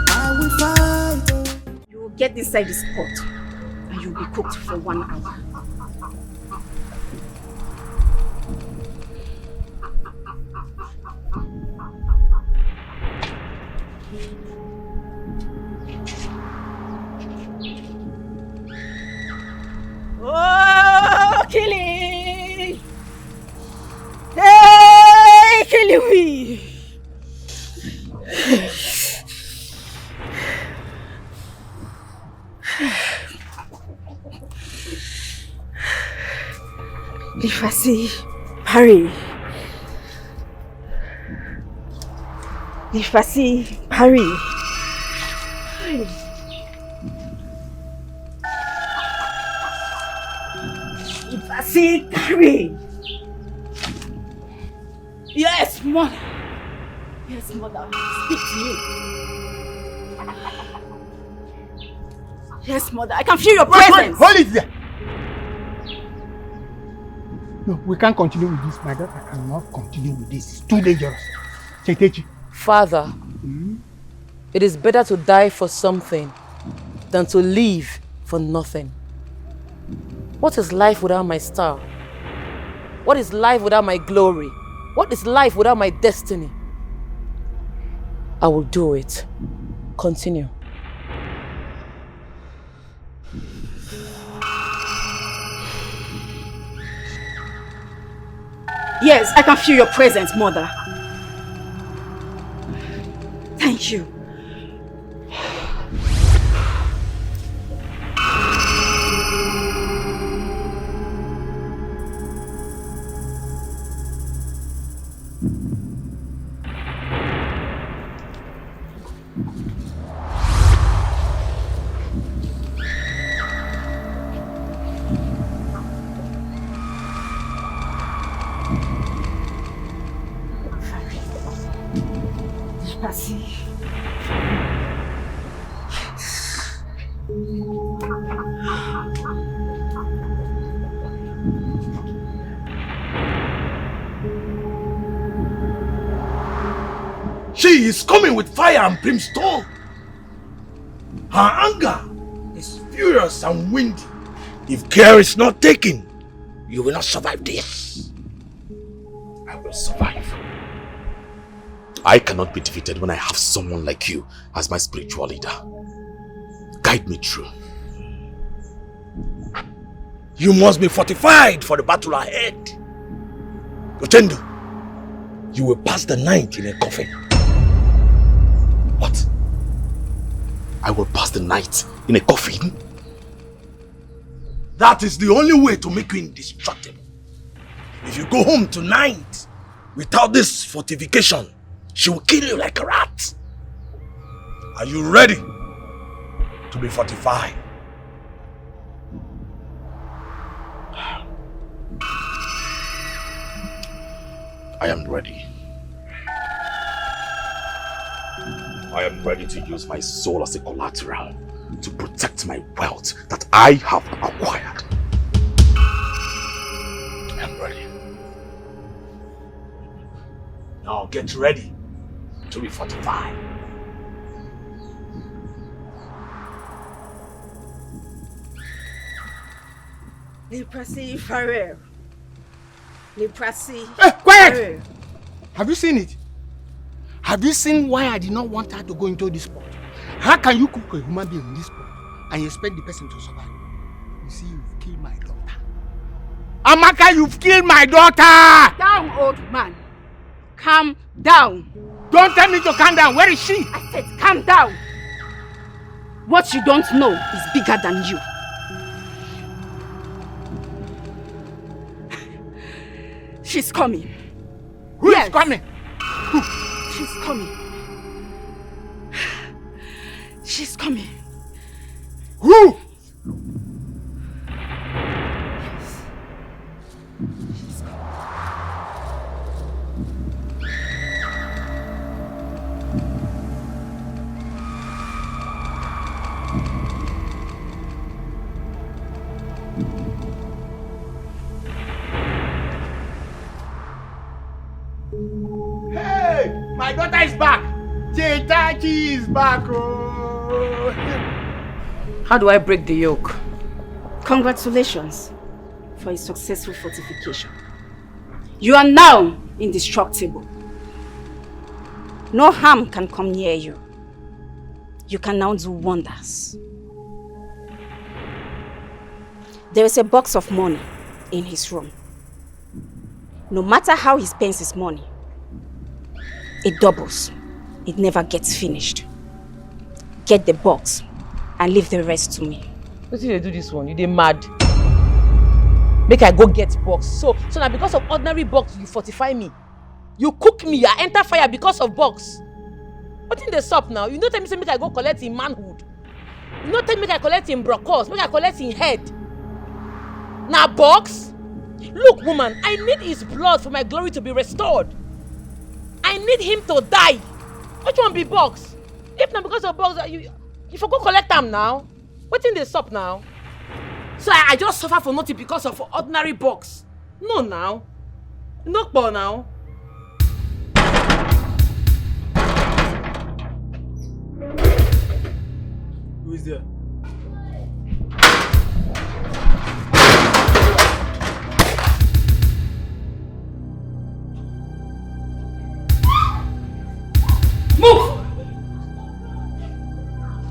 I will fight.
You will get inside this pot and you'll be cooked for 1 hour.
Oh, Killy! Hey, Killy!
Lifasi, Parry. Lifasi, Parry.
Lifasi, Parry. Yes, mother. Yes, mother. Speak to me. Yes, mother. I can feel your presence.
Hold it there. No, we can't continue with this. My daughter cannot continue with this. It's too dangerous. Chetechi.
Father, it is better to die for something than to live for nothing. What is life without my star? What is life without my glory? What is life without my destiny? I will do it. Continue.
Yes, I can feel your presence, mother. Thank you. Percy.
She is coming with fire and brimstone. Her anger is furious and windy. If care is not taken, you will not survive this. I will survive. I cannot be defeated when I have someone like you as my spiritual leader. Guide me through. You must be fortified for the battle ahead. Otendo, you will pass the night in a coffin. What? I will pass the night in a coffin? That is the only way to make you indestructible. If you go home tonight without this fortification, she will kill you like a rat. Are you ready to be fortified? I am ready. I am ready to use my soul as a collateral to protect my wealth that I have acquired. I am ready. Now get ready to be fortified.
Leprosy Farrell. Leprosy.
Hey, quiet! Farrell. Have you seen it? Have you seen why I did not want her to go into this pot? How can you cook a human being in this pot and you expect the person to survive? You see, you've killed my daughter. Amaka, you've killed my daughter!
Down, old man. Calm down.
Don't tell me to calm down. Where is she?
I said calm down. What you don't know is bigger than you. She's coming.
Who is coming?
She's coming. She's coming.
Who?
She's coming.
Hey, my daughter is back. Chetachi is back. Oh.
How do I break the yoke?
Congratulations for a successful fortification. You are now indestructible. No harm can come near you. You can now do wonders. There is a box of money in his room. No matter how he spends his money, it doubles. It never gets finished. Get the box and leave the rest to me.
What did they do this one? You dey mad? Make I go get box. So now because of ordinary box, you fortify me. You cook me, I enter fire because of box. What in the shop now? You don't tell me say make I go collect in manhood. You don't tell me make I collect in brocos, make I collect in head. Now box? Look, woman, I need his blood for my glory to be restored. I need him to die. Which one be box? If not because of box, you forgot collect them now. What in the shop now? So I just suffer for nothing because of ordinary box. No now. No for now.
Who is there?
Move!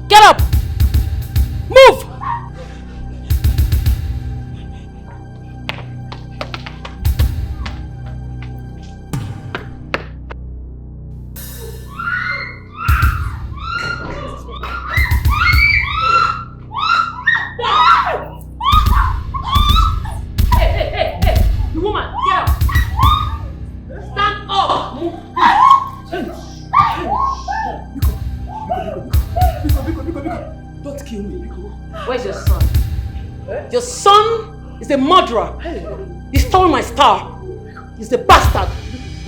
Get up! Move! Hey! You woman, get up! Stand up! Move!
Don't kill me, Biko.
Where's your son? Your son is a murderer. He stole my star. He's a bastard.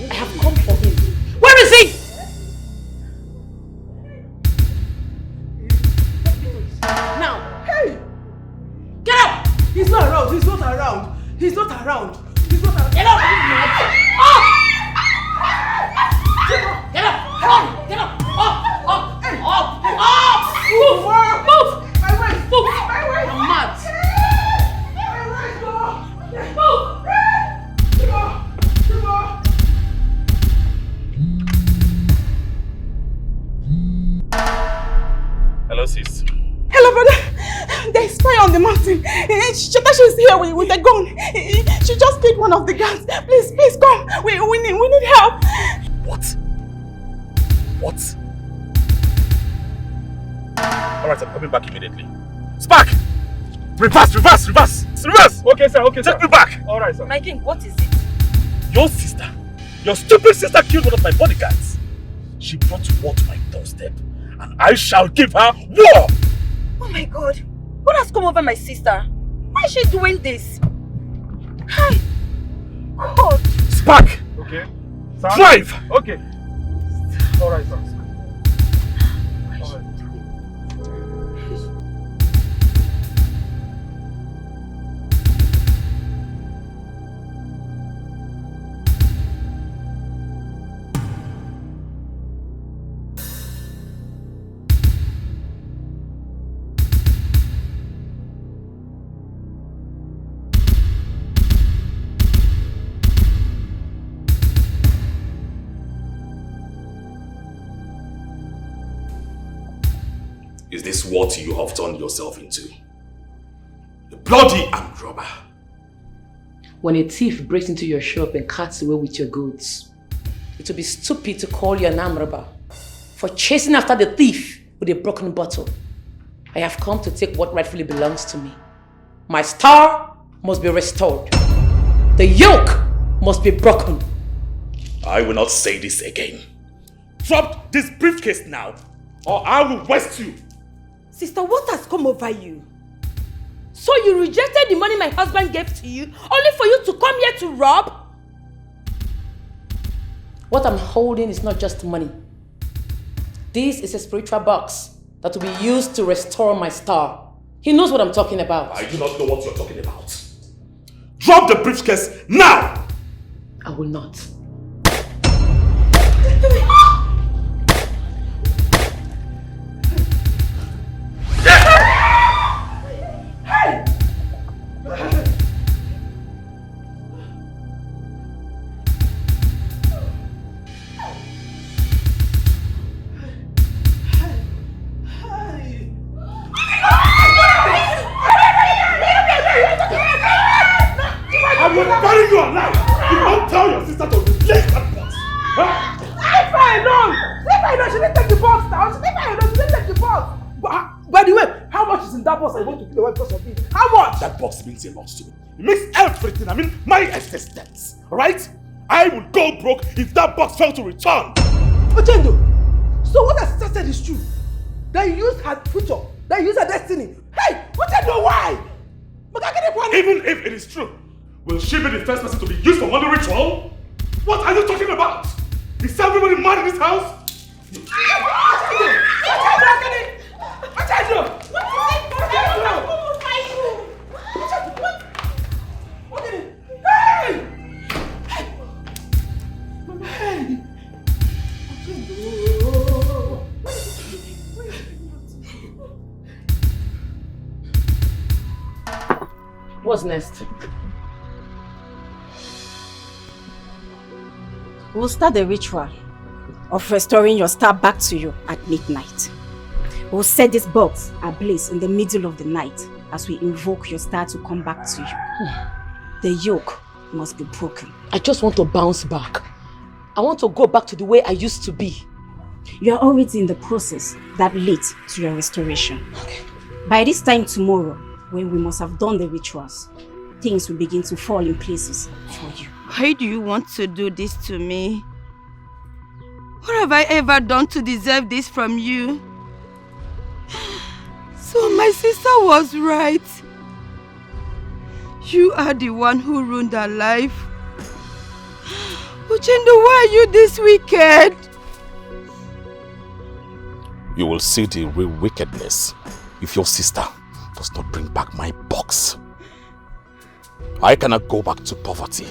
I have come for him. Where is he?
sis?
Hello, brother. There's fire on the mountain. Shotashi is here with a gun. She just killed one of the guards. Please come. We need help.
What? Alright, I'm coming back immediately. Spark! Reverse!
Okay, sir.
Take me back!
Alright, sir. My king, what is it?
Your sister, your stupid sister killed one of my bodyguards. She brought war to my doorstep, and I shall give her war!
Oh my God. What has come over my sister? Why is she doing this? Hi. God.
Spark!
Okay. Sir?
Drive!
Okay. Alright, sir.
Is this what you have turned yourself into? A bloody armed robber.
When a thief breaks into your shop and cuts away with your goods, it would be stupid to call you an armed robber for chasing after the thief with a broken bottle. I have come to take what rightfully belongs to me. My star must be restored. The yoke must be broken.
I will not say this again. Drop this briefcase now, or I will waste you.
Sister, what has come over you? So you rejected the money my husband gave to you, only for you to come here to rob?
What I'm holding is not just money. This is a spiritual box that will be used to restore my star. He knows what I'm talking about.
I do not know what you're talking about. Drop the briefcase now!
I will not.
I will bury you alive! You don't tell your sister to release that box! Huh?
Leave her alone! She didn't take the box now! She didn't take the box! By the way, how much is in that box I want to kill away because of it? How much?
That box means a lot to me. It means everything. I mean, my existence. Alright? I would go broke if that box failed to return.
Ochendo, so what her sister said is true? That you use her future, that you use her destiny. Hey, Ochendo, why?
Even if it is true, will she be the first person to be used for money ritual? What are you talking about? Is everybody mad in this house?
What's next?
We'll start the ritual of restoring your star back to you at midnight. We'll set this box ablaze in the middle of the night as we invoke your star to come back to you. The yoke must be broken.
I just want to bounce back. I want to go back to the way I used to be.
You are already in the process that led to your restoration. Okay. By this time tomorrow, when we must have done the rituals, things will begin to fall in places for you.
Why do you want to do this to me? What have I ever done to deserve this from you? So my sister was right. You are the one who ruined her life. Uchendo, why are you this wicked?
You will see the real wickedness if your sister does not bring back my box. I cannot go back to poverty.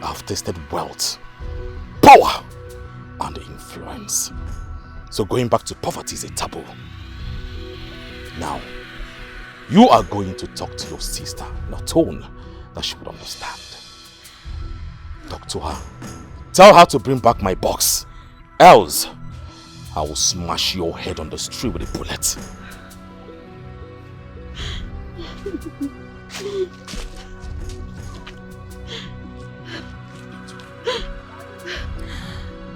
I've tasted wealth, power, and influence. So going back to poverty is a taboo. Now, you are going to talk to your sister in a tone that she would understand. Talk to her. Tell her to bring back my box. Else, I will smash your head on the street with a bullet.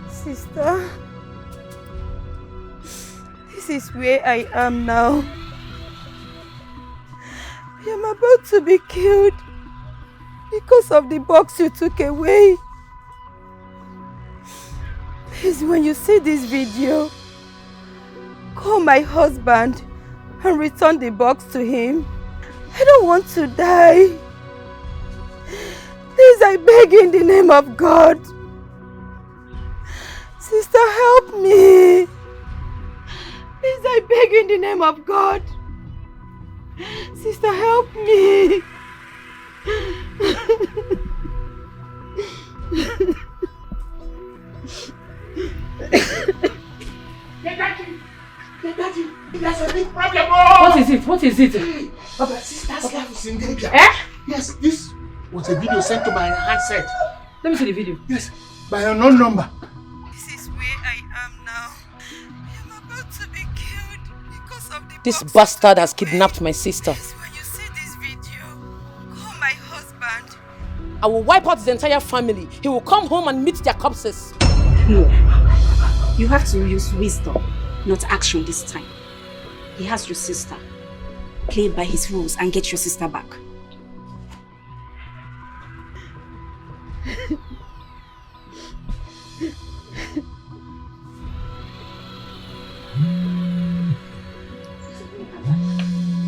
Sister, this is where I am now. I am about to be killed because of the box you took away. Please, when you see this video, call my husband and return the box to him. I don't want to die. Please, I beg you in the name of God. Sister, help me. Please, I beg you in the name of God. Sister, help me.
Daddy, there's a big problem. Oh!
What is it? What is it?
Papa, sister's life is in danger.
Eh?
Yes, this was a video sent to my handset.
Let me see the video.
Yes, by an unknown number.
This is where I am now. I am about to be killed because of the
This bastard has kidnapped my sister.
When you see this video, call my husband.
I will wipe out his entire family. He will come home and meet their corpses.
No. You have to use wisdom, not action this time. He has your sister. Play by his rules and get your sister back.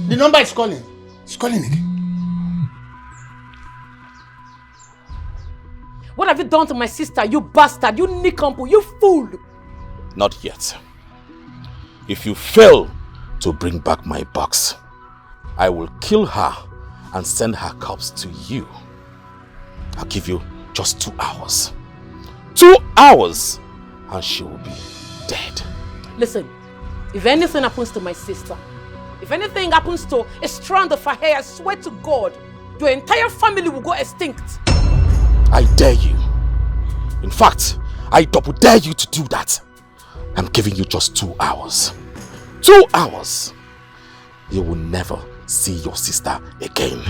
The number is calling. It's calling again.
What have you done to my sister, you bastard, you nincompoop, you fool?
Not yet. If you fail to bring back my box, I will kill her and send her corpse to you. I'll give you just 2 hours. 2 hours and she will be dead.
Listen, if anything happens to my sister, if anything happens to a strand of her hair, I swear to God, your entire family will go extinct.
I dare you. In fact, I double dare you to do that. I'm giving you just 2 hours. 2 hours. You will never see your sister again.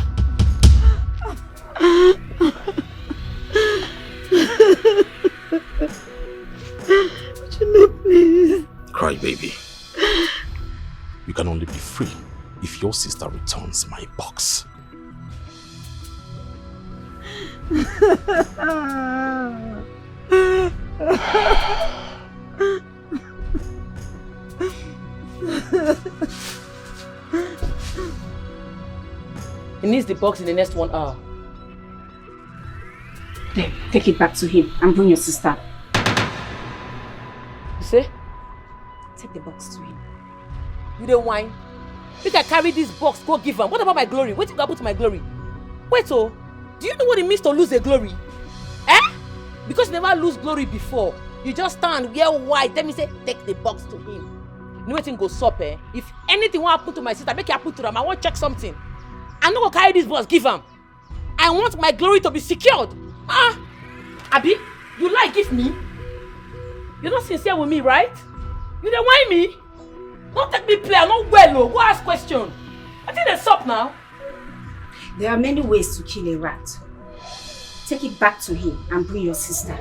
Please.
Cry, baby. You can only be free if your sister returns my box.
He needs the box in the next 1 hour.
Then take it back to him and bring your sister.
You say?
Take the box to him.
You don't whine. If I carry this box, go give him. What about my glory? What did you put to my glory? Wait, oh, do you know what it means to lose a glory? Eh? Because you never lose glory before. You just stand, wear white. Let me say, take the box to him. You know what thing goes up, eh? If anything will happen to my sister, make it happen to them. I want to check something. I'm not going to carry this box, give him. I want my glory to be secured. Ah, Abi, you like give me? You're not sincere with me, right? You don't whine me? Don't take me play, I'm not well, oh. Go ask question. I think that's up now.
There are many ways to kill a rat. Take it back to him and bring your sister.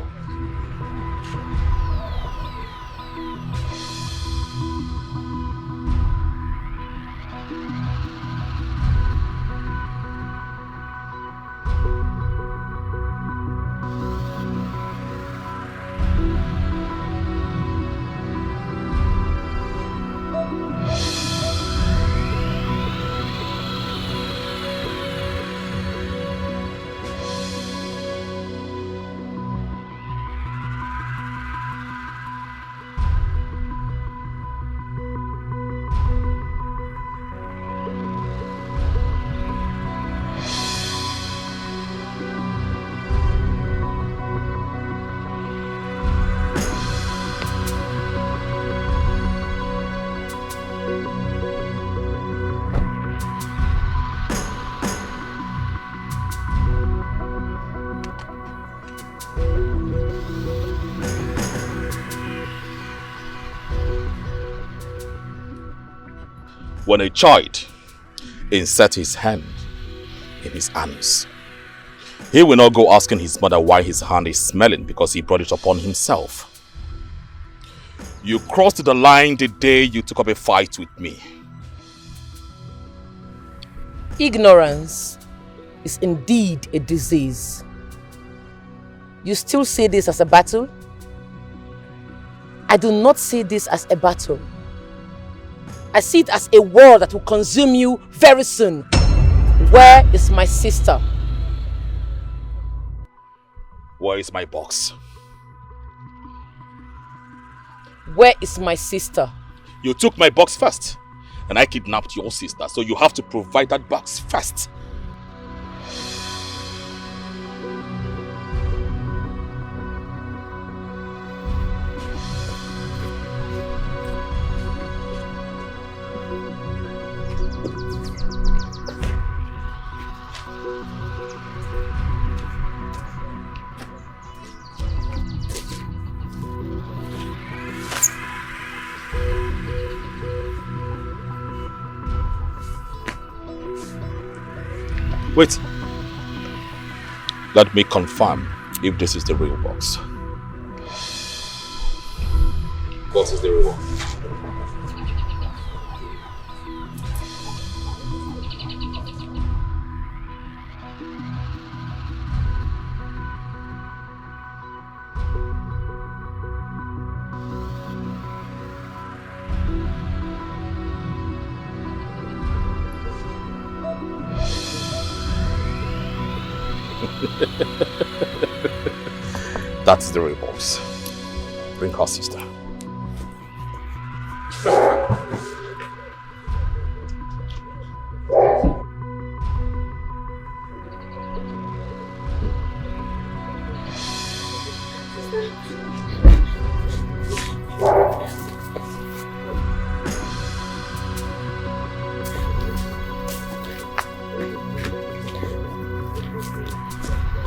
When a child inserts his hand in his anus, he will not go asking his mother why his hand is smelling because he brought it upon himself. You crossed the line the day you took up a fight with me.
Ignorance is indeed a disease. You still see this as a battle? I do not see this as a battle. I see it as a war that will consume you very soon. Where is my sister?
Where is my box?
Where is my sister?
You took my box first, and I kidnapped your sister, so you have to provide that box first. Wait. Let me confirm if this is the real box. What is the real one? That's the real box. Bring her sister.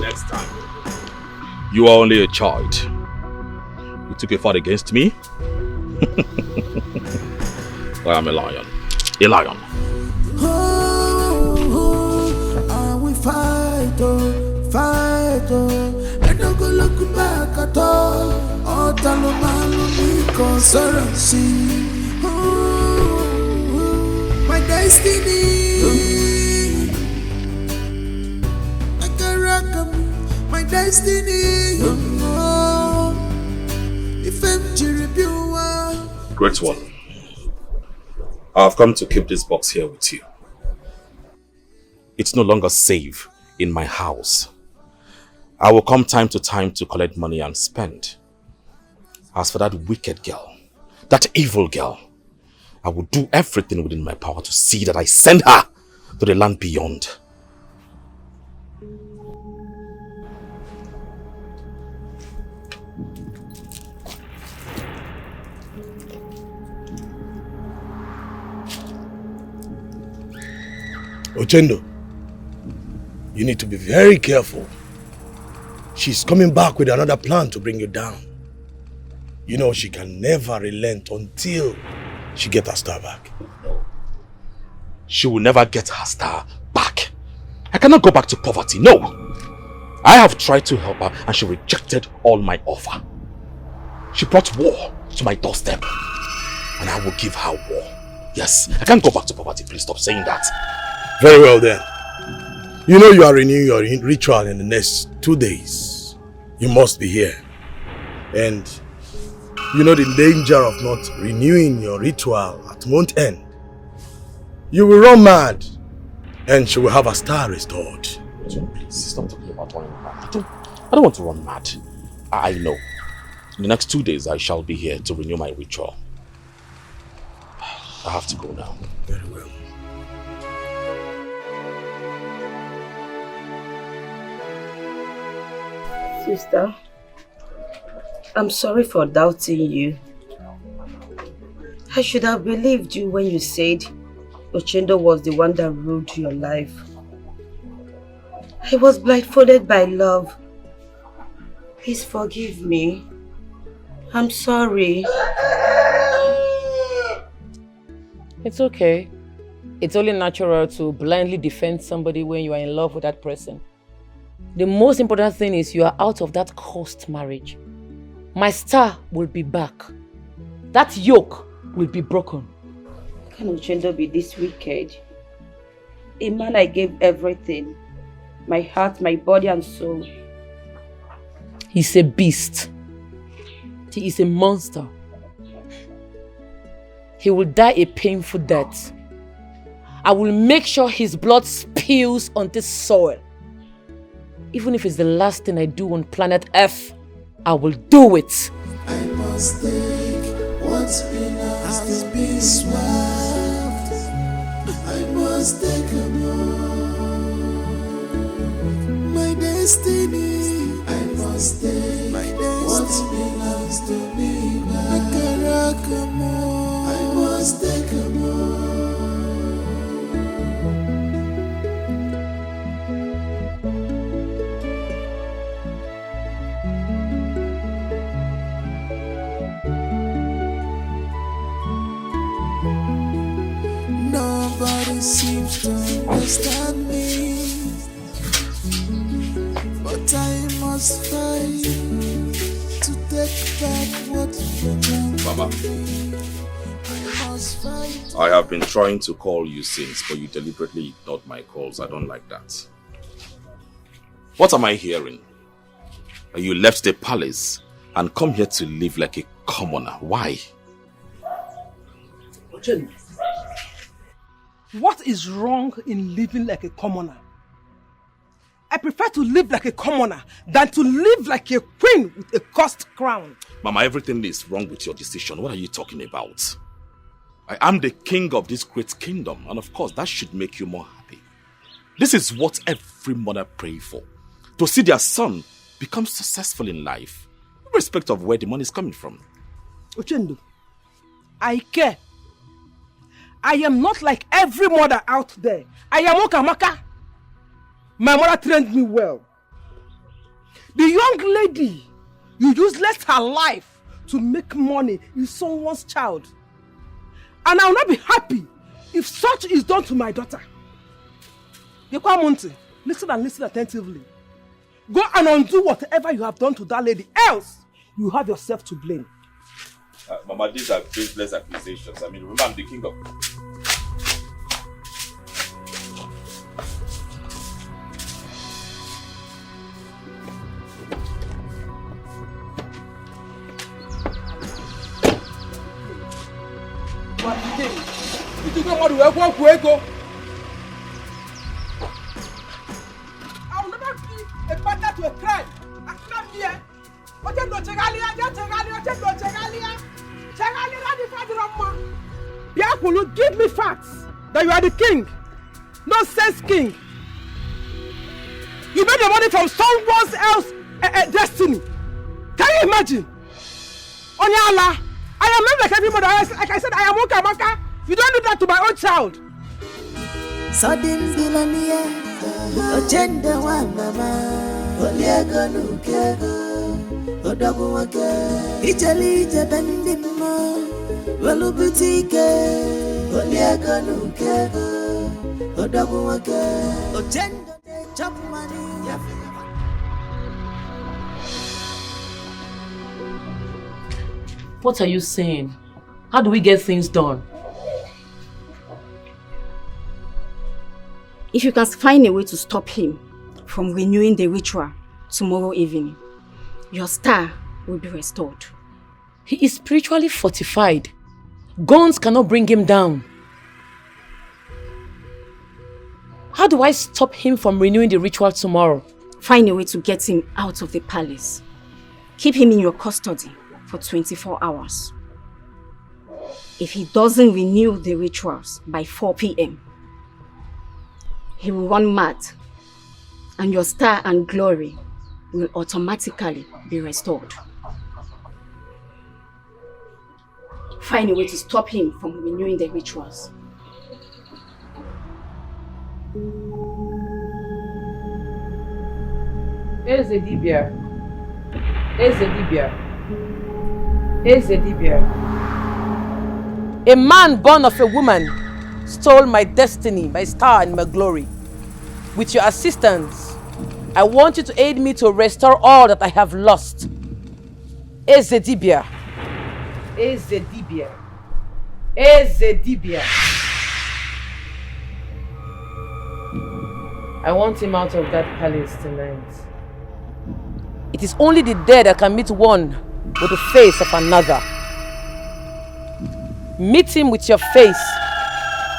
Next time. You are only a child. You took a fight against me? I am a lion. A lion.
I will fight, fight, I don't go look back at all. Oh, Talomalo, conspiracy. My destiny. I can rock my destiny. If I'm
Great one. I've come to keep this box here with you. It's no longer safe in my house. I will come time to time to collect money and spend. As for that wicked girl, that evil girl, I will do everything within my power to see that I send her to the land beyond.
Ochendo, you need to be very careful. She's coming back with another plan to bring you down. You know she can never relent until she gets her star back.
She will never get her star back. I cannot go back to poverty, no. I have tried to help her and she rejected all my offer. She brought war to my doorstep and I will give her war. Yes, I can't go back to poverty. Please stop saying that.
Very well then. You know you are renewing your ritual in the next 2 days. You must be here. And you know the danger of not renewing your ritual at month end. You will run mad and she will have her star restored.
John, please stop talking about running mad. I don't want to run mad. I know. In the next 2 days I shall be here to renew my ritual. I have to go now.
Very well.
Sister, I'm sorry for doubting you. I should have believed you when you said Ochendo was the one that ruled your life. I was blindfolded by love. Please forgive me. I'm sorry.
It's okay. It's only natural to blindly defend somebody when you are in love with that person. The most important thing is you are out of that cursed marriage. My star will be back. That yoke will be broken.
Can Ochendo be this wicked? A man I gave everything. My heart, my body and soul.
He's a beast. He is a monster. He will die a painful death. I will make sure his blood spills on this soil. Even if it's the last thing I do on planet Earth, I will do it.
I must take what's been asked to be swapped. I must take a move. My destiny. I must take what's been asked to me back. I must take a move. Nobody seems to understand me, but I must fight to take back what you done.
Baba,
to me. I must fight.
I have been trying to call you since, but you deliberately ignored my calls. I don't like that. What am I hearing? You left the palace and come here to live like a commoner. Why?
Ochendo, what is wrong in living like a commoner? I prefer to live like a commoner than to live like a queen with a cursed crown.
Mama, everything is wrong with your decision. What are you talking about? I am the king of this great kingdom, and of course that should make you more happy. This is what every mother prays for. To see their son become successful in life, irrespective of where the money is coming from.
Ochendo, I care. I am not like every mother out there. I am Okamaka. My mother trained me well. The young lady you useless her life to make money is someone's child. And I will not be happy if such is done to my daughter. Gekwa Monte, listen and listen attentively. Go and undo whatever you have done to that lady, else you have yourself to blame.
Mama, these are baseless accusations. I mean, remember, I'm the king of...
I will never give a partner to a crime. I cannot hear. Biakulu, give me facts that you are the king. Nonsense king. You made the money from someone else's destiny. Can you imagine? Onyala, I am not like every mother. Like I said, I am Okamaka. You don't do that to my own child.
Sudden Dilania, Ochendo Wanama, Oliago Nukago, Odaguaka, Italy, Jabandimo, Velubutike, Oliago Nukago, Odaguaka, Ochendo, chop money.
What are you saying? How do we get things done?
If you can find a way to stop him from renewing the ritual tomorrow evening, your star will be restored.
He is spiritually fortified. Guns cannot bring him down. How do I stop him from renewing the ritual tomorrow?
Find a way to get him out of the palace. Keep him in your custody for 24 hours. If he doesn't renew the rituals by 4 p.m., he will run mad, and your star and glory will automatically be restored. Find a way to stop him from renewing the rituals.
Ezedibia. Ezedibia. Ezedibia. A man born of a woman stole my destiny, my star and my glory. With your assistance, I want you to aid me to restore all that I have lost. Ezedibia. Ezedibia. Ezedibia. I want him out of that palace tonight. It is only the dead that can meet one with the face of another. Meet him with your face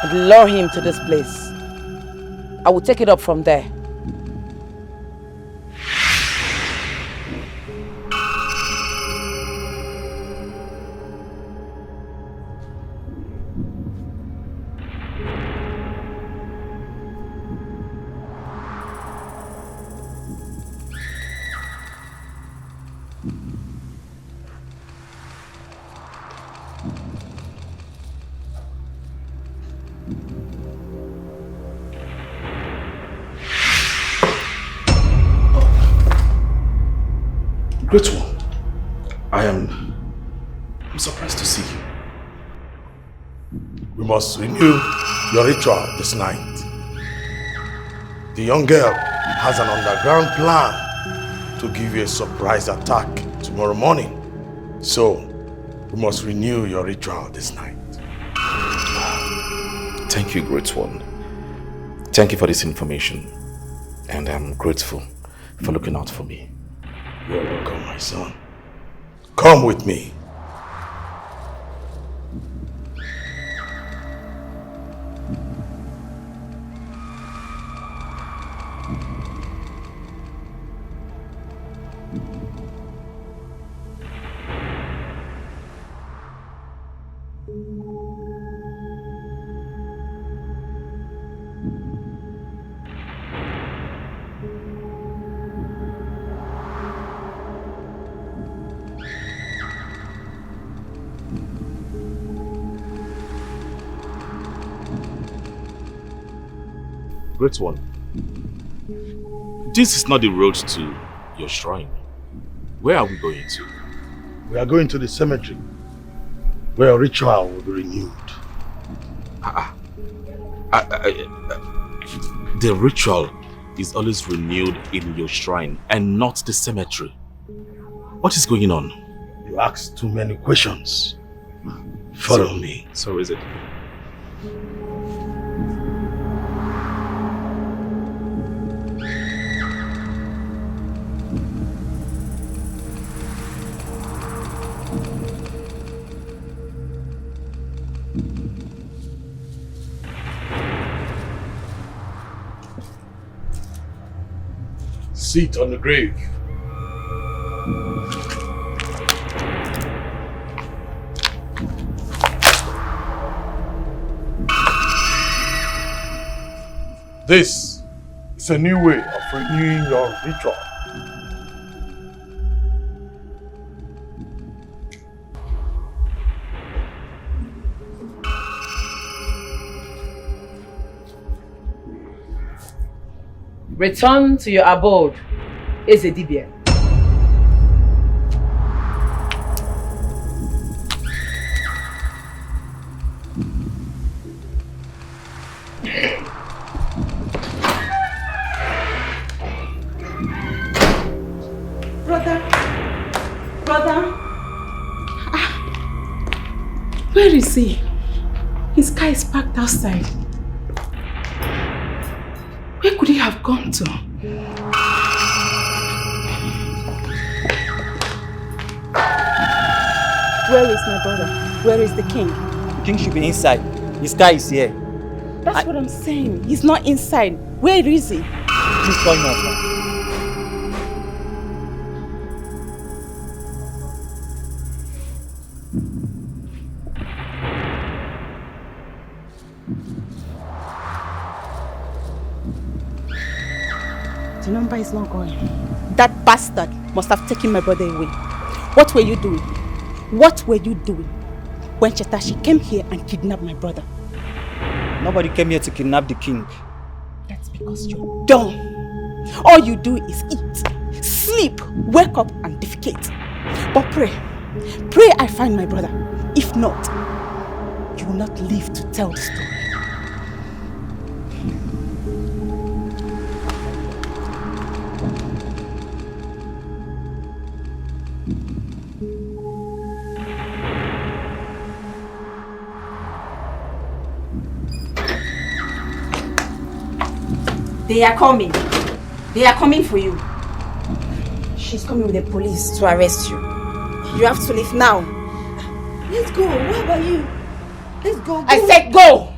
and lure him to this place. I will take it up from there.
Great one. I'm surprised to see you. We must renew your ritual this night. The young girl has an underground plan to give you a surprise attack tomorrow morning. So, we must renew your ritual this night.
Thank you, Great One. Thank you for this information. And I'm grateful for looking out for me.
You're welcome, my son. Come with me.
Great One. This is not the road to your shrine. Where are we going to?
We are going to the cemetery, where a ritual will be renewed.
The ritual is always renewed in your shrine and not the cemetery. What is going on?
You ask too many questions. Follow me.
So is it?
Sit on the grave. This is a new way of renewing your ritual.
Return to your abode, Ezedibia.
Brother. Where is he? His car is parked outside. Where could he have gone to?
Where is my brother? Where is the king?
The king should be inside. His car is here.
That's what I'm saying. He's not inside. Where is he?
Please call him out.
The number is not going. That bastard must have taken my brother away. What were you doing? What were you doing when Chetashi came here and kidnapped my brother?
Nobody came here to kidnap the king.
That's because you're dumb. All you do is eat, sleep, wake up and defecate. But pray I find my brother. If not, you will not live to tell the story.
They are coming. They are coming for you. She's coming with the police to arrest you. You have to leave now.
Let's go. What about you? Let's go.
I said go!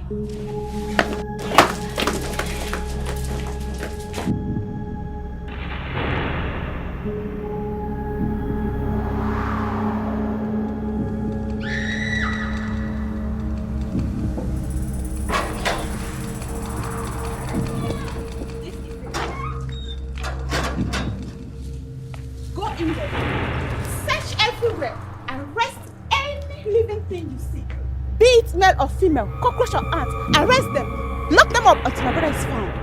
Go in there. Search everywhere. Arrest any living thing you see. Be it male or female, cockroach or ant. Arrest them. Lock them up until my brother is found.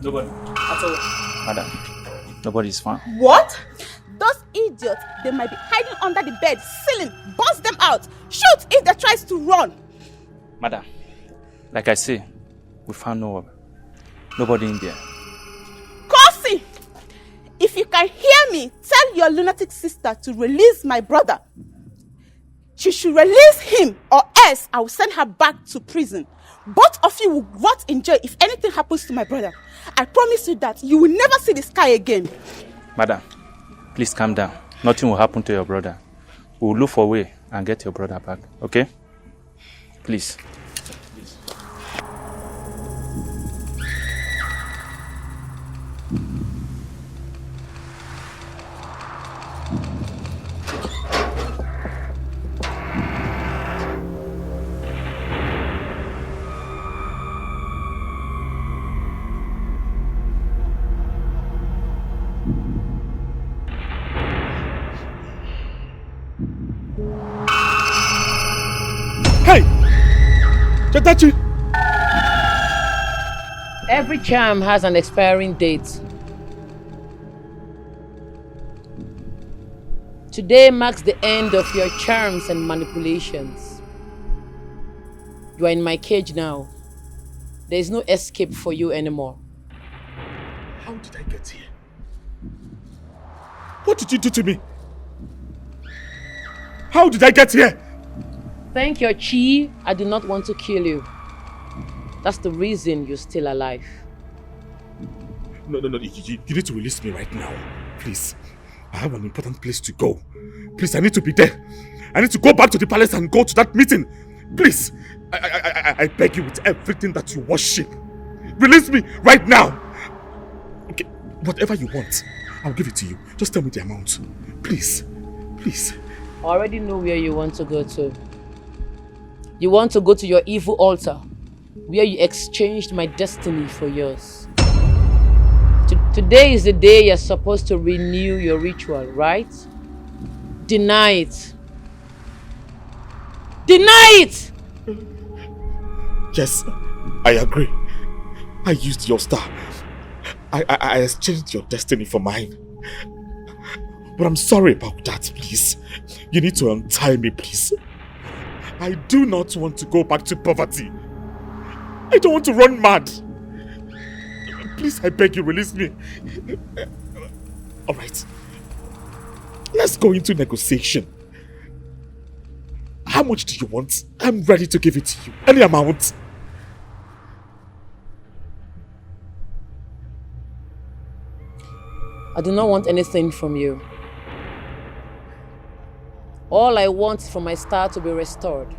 Nobody. At all. Madam, nobody is found.
What? Those idiots, they might be hiding under the bed, ceiling. Bust them out. Shoot if they tries to run.
Madam, like I say, we found nobody in there.
Kosi! If you can hear me, tell your lunatic sister to release my brother. She should release him or else I will send her back to prison. Both of you will rot in jail if anything happens to my brother. I promise you that you will never see the sky again.
Madam, please calm down. Nothing will happen to your brother. We will look for a way and get your brother back, okay? Please.
Hey! Chatachi!
Every charm has an expiring date. Today marks the end of your charms and manipulations. You are in my cage now. There is no escape for you anymore.
How did I get here? What did you do to me? How did I get here?
Thank your chi, I do not want to kill you. That's the reason you're still alive.
No, you need to release me right now. Please. I have an important place to go. Please, I need to be there. I need to go back to the palace and go to that meeting. Please. I beg you with everything that you worship. Release me right now. Okay, whatever you want, I'll give it to you. Just tell me the amount. Please. Please.
I already know where you want to go to. You want to go to your evil altar, where you exchanged my destiny for yours. Today is the day you're supposed to renew your ritual, right? Deny it. Deny it!
Yes, I agree. I used your star. I exchanged your destiny for mine. But I'm sorry about that, please. You need to untie me, please. I do not want to go back to poverty. I don't want to run mad. Please, I beg you, release me. Alright. Let's go into negotiation. How much do you want? I'm ready to give it to you. Any amount.
I do not want anything from you. All I want is for my star to be restored.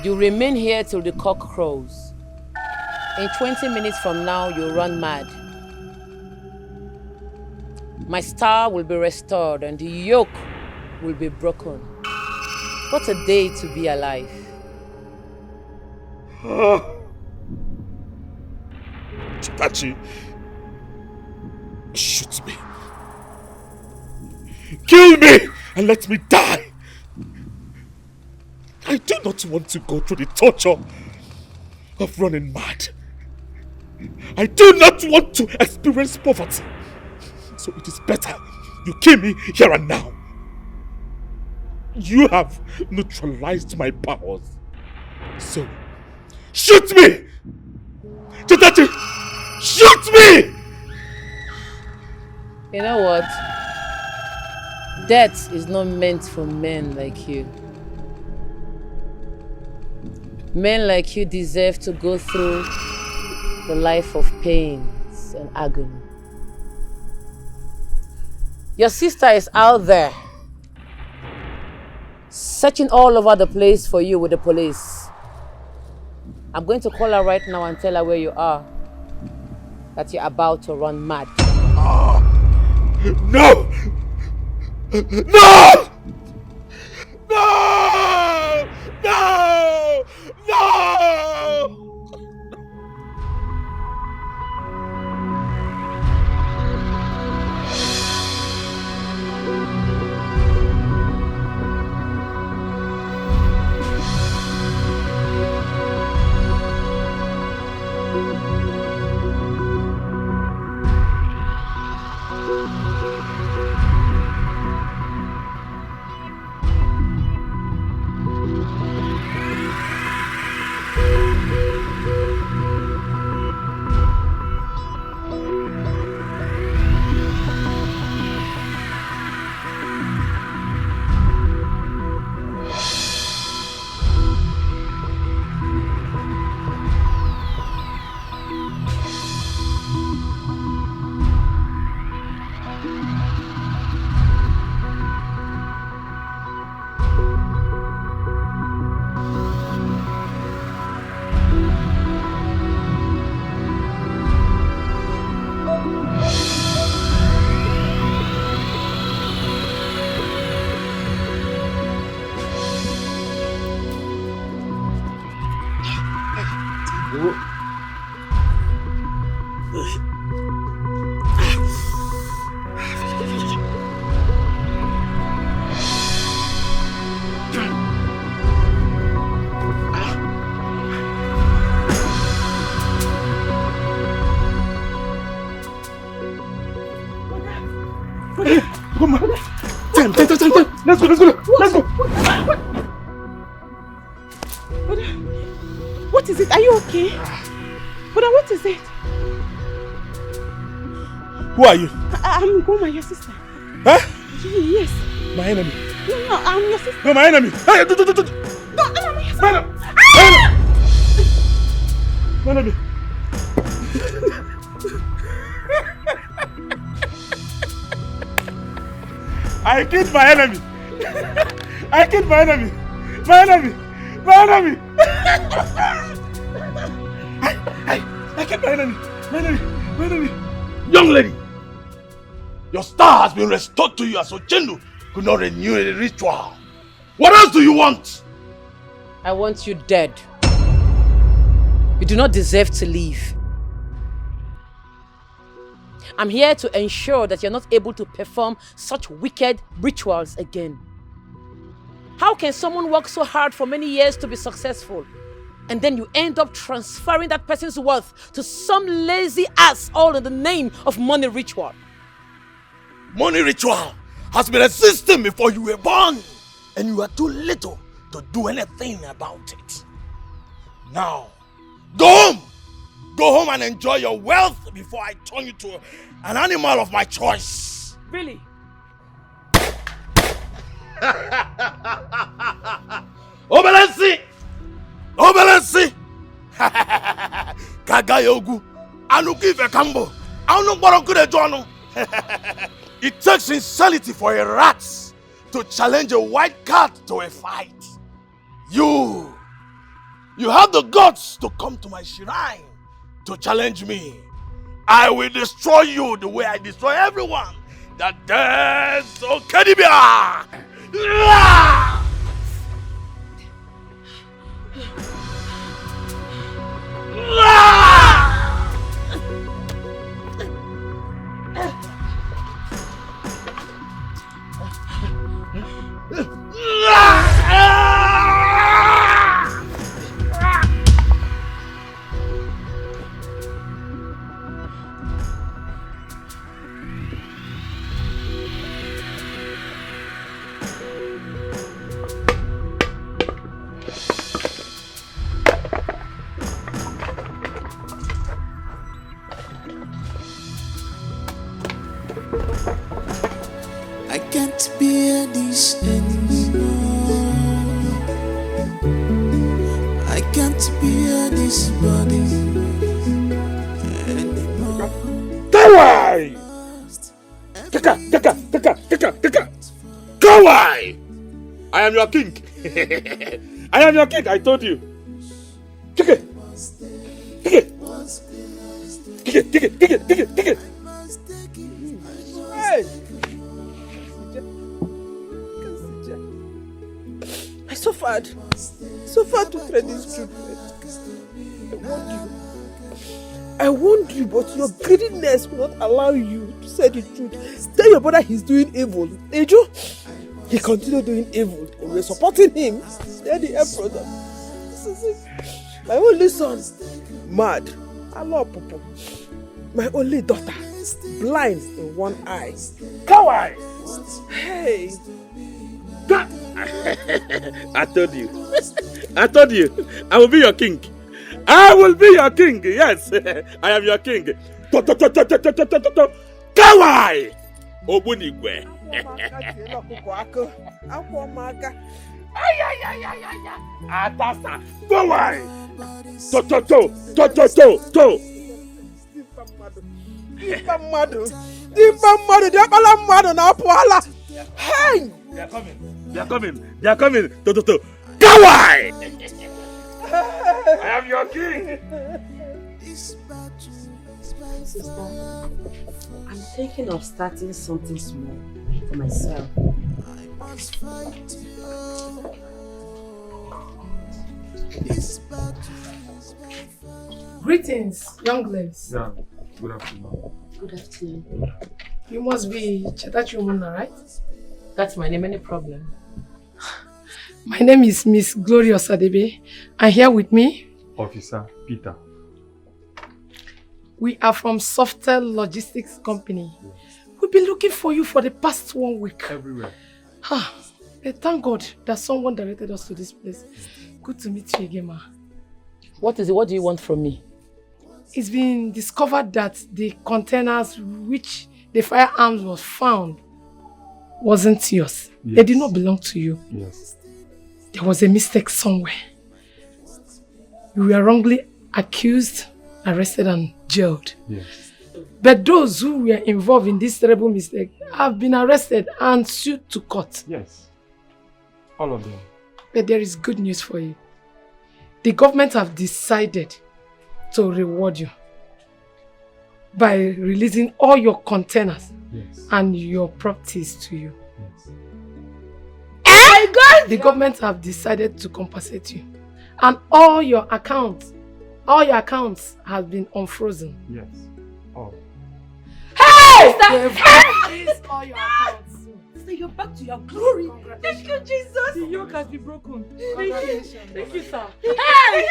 You remain here till the cock crows. In 20 minutes from now, you'll run mad. My star will be restored and the yoke will be broken. What a day to be alive.
Chitachi, shoot me. Kill me and let me die. I do not want to go through the torture of running mad. I do not want to experience poverty. So it is better you kill me here and now. You have neutralized my powers. So, shoot me! Chitachi, shoot me!
You know what? Death is not meant for men like you. Men like you deserve to go through the life of pains and agony. Your sister is out there, searching all over the place for you with the police. I'm going to call her right now and tell her where you are, that you're about to run mad.
No! No! No! No! No! Come on. Time. Let's go.
What is it? Are you okay? Brother, what is it?
Who are you?
I'm Goma, your sister.
Huh?
Yes.
My enemy.
No, I'm your sister.
No, my enemy. Hey, do.
No, I'm your sister.
My enemy. I killed my enemy. I killed my enemy. My enemy. I killed my enemy. My enemy.
Young lady, your star has been restored to you as Ochendu could not renew the ritual. What else do you want?
I want you dead. You do not deserve to live. I'm here to ensure that you're not able to perform such wicked rituals again. How can someone work so hard for many years to be successful, and then you end up transferring that person's wealth to some lazy ass all in the name of money ritual?
Money ritual has been a system before you were born, and you are too little to do anything about it. Now, go home! Go home and enjoy your wealth before I turn you to an animal of my choice.
Really?
Obelensi! Kagayogu! Anuki Vekambo! It takes insanity for a rat to challenge a white cat to a fight. You You have the guts to come to my shrine to challenge me. I will destroy you the way I destroy everyone that dares Okedibia!
I can't bear this anymore. I can't bear this body anymore.
Kawai! Kaka! Kawai! I am your king. I am your king, I told you. Take it.
Hey! I suffered to thread this treatment. I warned you, but your greediness will not allow you to say the truth. Tell your brother he's doing evil. Ejo, he continued doing evil, and we're supporting him. Tell the emperor that this is it. My only son, mad. I love Popo. My only daughter, blind in one eye.
Kawai!
Hey!
I told you. I will be your king. I will be your king. Yes, I am your king. Kawai! Obunigwe. Atasa. Kawai! To.
Dimpa mmadụ dị akpala mmadụ na-apụ ala. Hey!
They are coming. To. Kawai! I am your king.
Sister, I'm thinking of starting something small for myself.
Greetings, young ladies.
Yeah, good afternoon.
Good afternoon.
You must be Chetachi Umuna, right?
That's my name, any problem?
My name is Miss Gloria Sadebe, and here with me,
Officer Peter.
We are from Softel Logistics Company. We've been looking for you for the past 1 week.
Everywhere.
But thank God that someone directed us to this place. Good to meet you again, ma.
What is it? What do you want from me?
It's been discovered that the containers which the firearms was found wasn't yours.
Yes.
They did not belong to you.
Yes.
There was a mistake somewhere. You were wrongly accused, arrested and jailed.
Yes.
But those who were involved in this terrible mistake have been arrested and sued to court.
Yes. All of them.
But there is good news for you. The government have decided to reward you by releasing all your containers and your properties to you.
Yes.
My God! The government have decided to compensate you. And all your accounts have been unfrozen.
Yes. Oh.
Hey!
Sister!
All your accounts.
Sister, you're back to your glory. Thank you, Jesus.
The yoke has been broken. Thank you, sir.
Hey!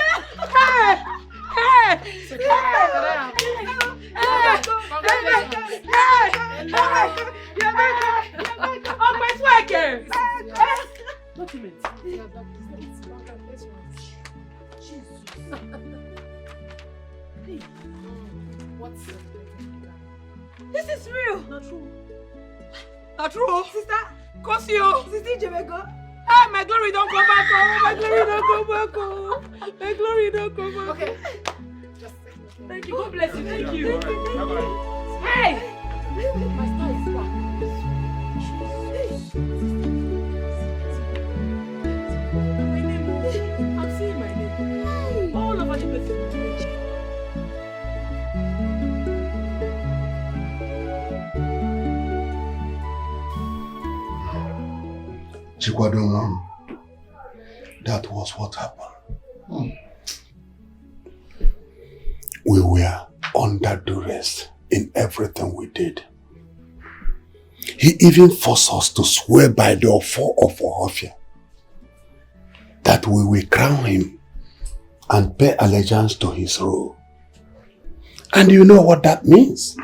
This is real. Not true.
Not true.
Sister.
Kosio.
Sister Jemego.
Ah, my glory don't come back. Oh, my glory don't come back. Oh, my glory don't come back.
Okay.
Thank you. God bless you. Thank you.
Bye-bye.
Hey! My star is back. My name. I'm seeing my name.
Chikwado, that was what happened. We were under duress in everything we did. He even forced us to swear by the Ofo of Ohofia that we will crown him and pay allegiance to his rule. And you know what that means?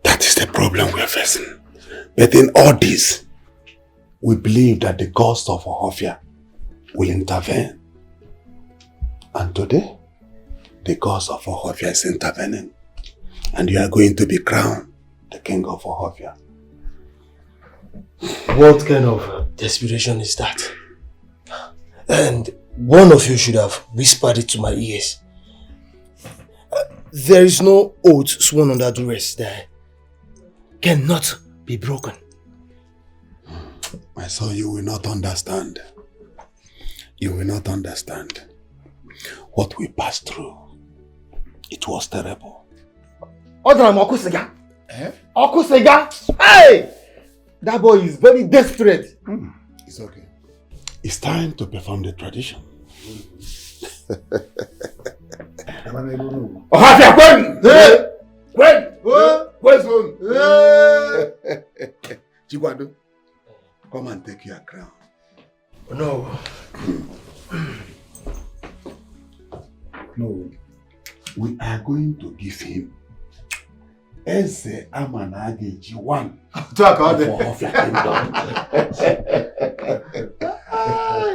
That is the problem we are facing. But in all this, we believe that the gods of Ohofia will intervene. And today, the gods of Ohofia is intervening. And you are going to be crowned the king of Ohofia.
What kind of desperation is that? And one of you should have whispered it to my ears. There is no oath sworn under duress that cannot be broken.
My son, you will not understand. You will not understand. What we passed through, it was terrible.
Hey! That boy is very desperate.
It's okay. It's time to perform the tradition.
Ohafia, when?
Chikwado, come and take your crown.
No.
No. We are going to give him Eze Amanageji one
Talk all
for Ohafia Kingdom.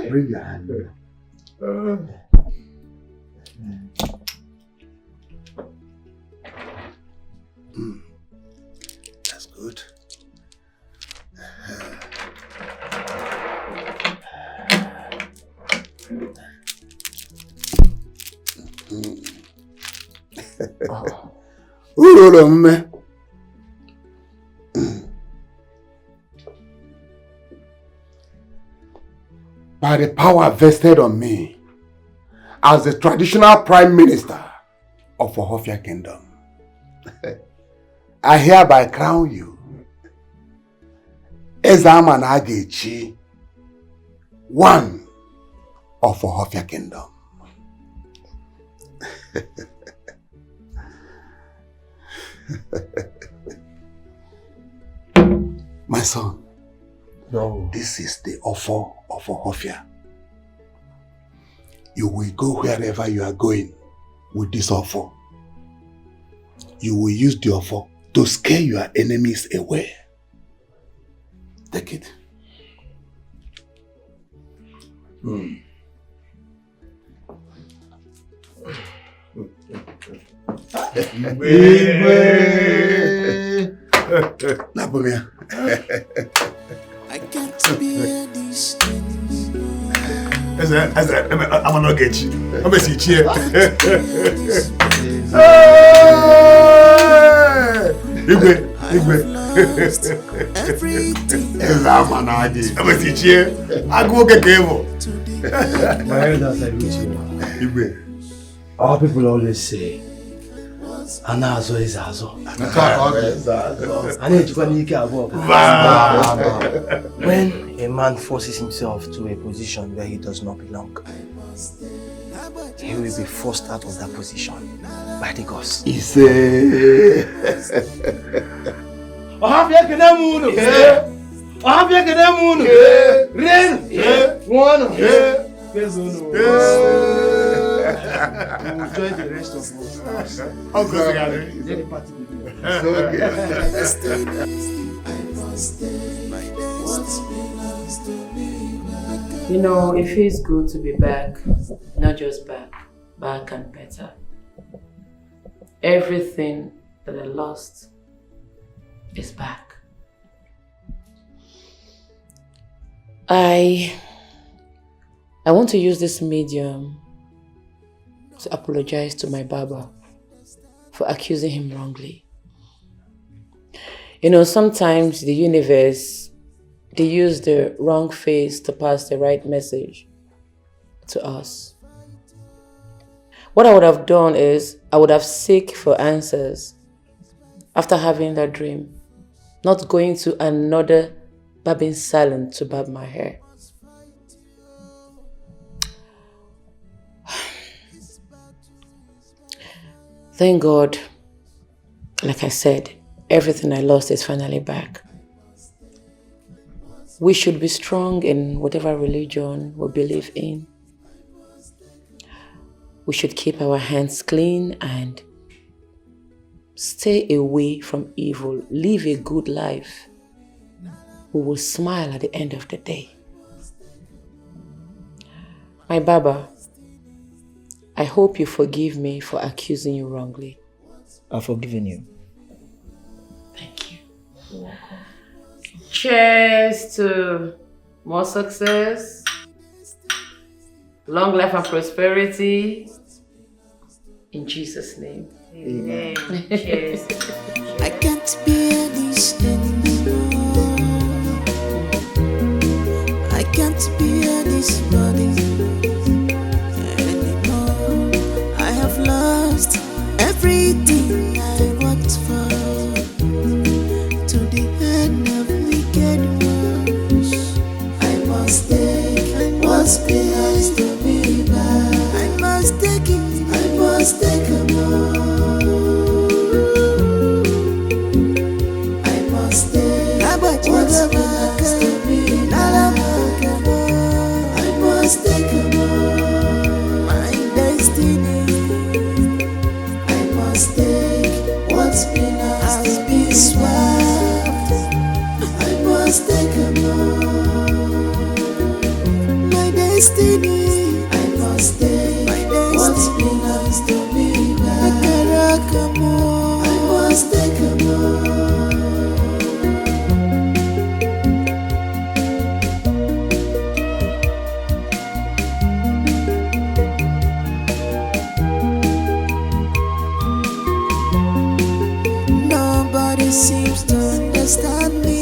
Bring your hand. That's good. By the power vested on me as the traditional prime minister of Ohofia Kingdom, I hereby crown you Ezaman Agechi, one of Ohofia Kingdom. My son,
no.
This is the offer of Ohofia. You will go wherever you are going with this offer. You will use the offer to scare your enemies away. Take it. Napomia.
I can't bear these things.
I'm gonna get you. I'm gonna see you.
My elders are with you. Our people always say, Anazo is Azo. When a man forces himself to a position where he does not belong, he will be forced out of that position by the gods. We will join the rest of us. Let the party begin.
You know, it feels good to be back. Not just back and better. Everything that I lost is back. I want to use this medium to apologize to my barber for accusing him wrongly. You know, sometimes the universe, they use the wrong face to pass the right message to us. What I would have done is, I would have sought for answers after having that dream, not going to another barbing salon to barb my hair. Thank God, like I said, everything I lost is finally back. We should be strong in whatever religion we believe in. We should keep our hands clean and stay away from evil. Live a good life. We will smile at the end of the day. My barber, I hope you forgive me for accusing you wrongly.
I've forgiven you.
Thank you. You're welcome. Cheers to more success, long life and prosperity. In Jesus' name. Amen. Cheers.
I can't bear this anymore. I can't bear this body anymore. I have lost everything I worked for. To the end of wicked ones, I must take what's belongs to me back. I must take it. I must take it more. I must take what's belongs to me back. I must take it more. My destiny. I must take what's belongs to me swept. I must take it more. My destiny. I must take what's belongs to me back. I must take it more. Nobody seems to understand me.